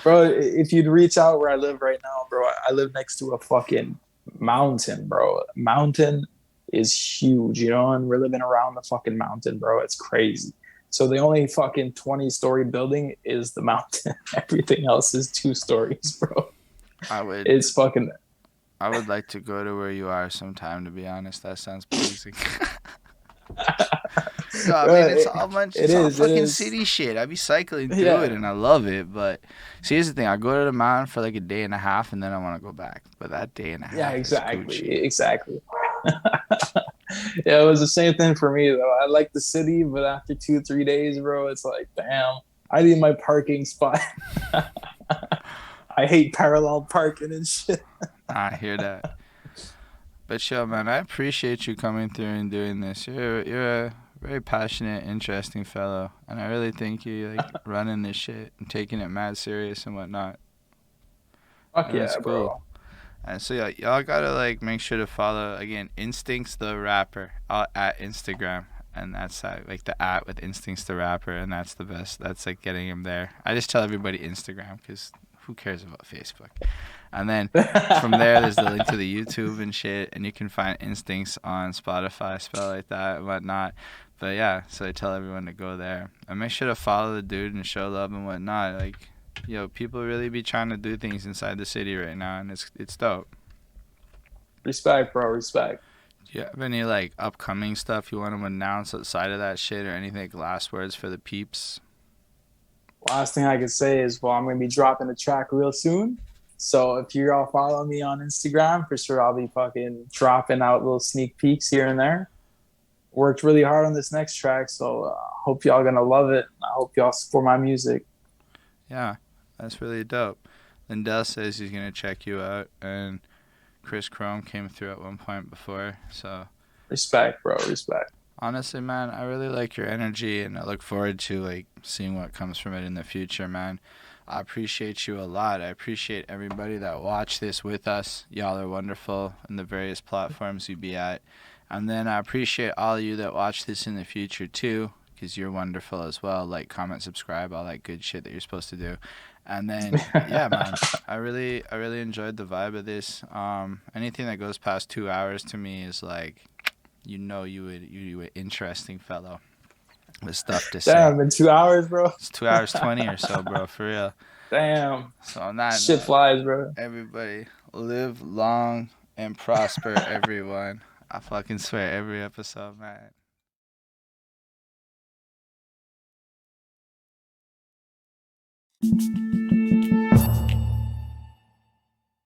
Bro, if you'd reach out where I live right now, bro, I live next to a fucking mountain, bro. Mountain is huge, you know, and we're living around the fucking mountain, bro. It's crazy. So the only fucking 20-story building is the mountain. Everything else is 2 stories, bro. I would like to go to where you are sometime, to be honest. That sounds pleasing. No, I mean, it's all fucking city shit. I be cycling through it, and I love it. But see, here's the thing. I go to the mountain for like a day and a half, and then I want to go back. But that day and a half exactly. Yeah, it was the same thing for me, though. I like the city, but after 2-3 days, bro, it's like, damn, I need my parking spot. I hate parallel parking and shit. I hear that. But yo, man, I appreciate you coming through and doing this. You're a very passionate, interesting fellow, and I really think you're like running this shit and taking it mad serious and whatnot. Fuck yeah, cool. Bro. And so y'all gotta like make sure to follow again Instinx the rapper at Instagram, and that's like the @ with Instinx the rapper, and that's the best. That's like getting him there. I just tell everybody Instagram because who cares about Facebook? And then from there, there's the link to the YouTube and shit, and you can find Instinx on Spotify, spell like that and whatnot. But yeah, so I tell everyone to go there and make sure to follow the dude and show love and whatnot. Like, yo, people really be trying to do things inside the city right now, and it's dope. Respect, bro. Respect. Do you have any like upcoming stuff you want to announce outside of that shit, or anything like last words for the peeps? Last thing I could say is, well, I'm gonna be dropping a track real soon. So if you all follow me on Instagram, for sure I'll be fucking dropping out little sneak peeks here and there. Worked really hard on this next track, so hope y'all gonna love it. I hope y'all support my music. Yeah, that's really dope. Lindell says he's gonna check you out, and Chris Chrome came through at one point before. So Respect, bro. Respect. honestly, man, I really like your energy, and I look forward to like seeing what comes from it in the future, man. I appreciate you a lot. I appreciate everybody that watched this with us. Y'all are wonderful in the various platforms you be at. And then I appreciate all of you that watch this in the future too, because you're wonderful as well. Like, comment, subscribe, all that good shit that you're supposed to do. And then, yeah, man, I really enjoyed the vibe of this. Anything that goes past 2 hours to me is like, you an interesting fellow with stuff to say. Damn, in 2 hours, bro. It's 2 hours 20 or so, bro, for real. Damn. So on that Shit note, flies, bro. everybody live long and prosper, everyone. I fucking swear every episode, man.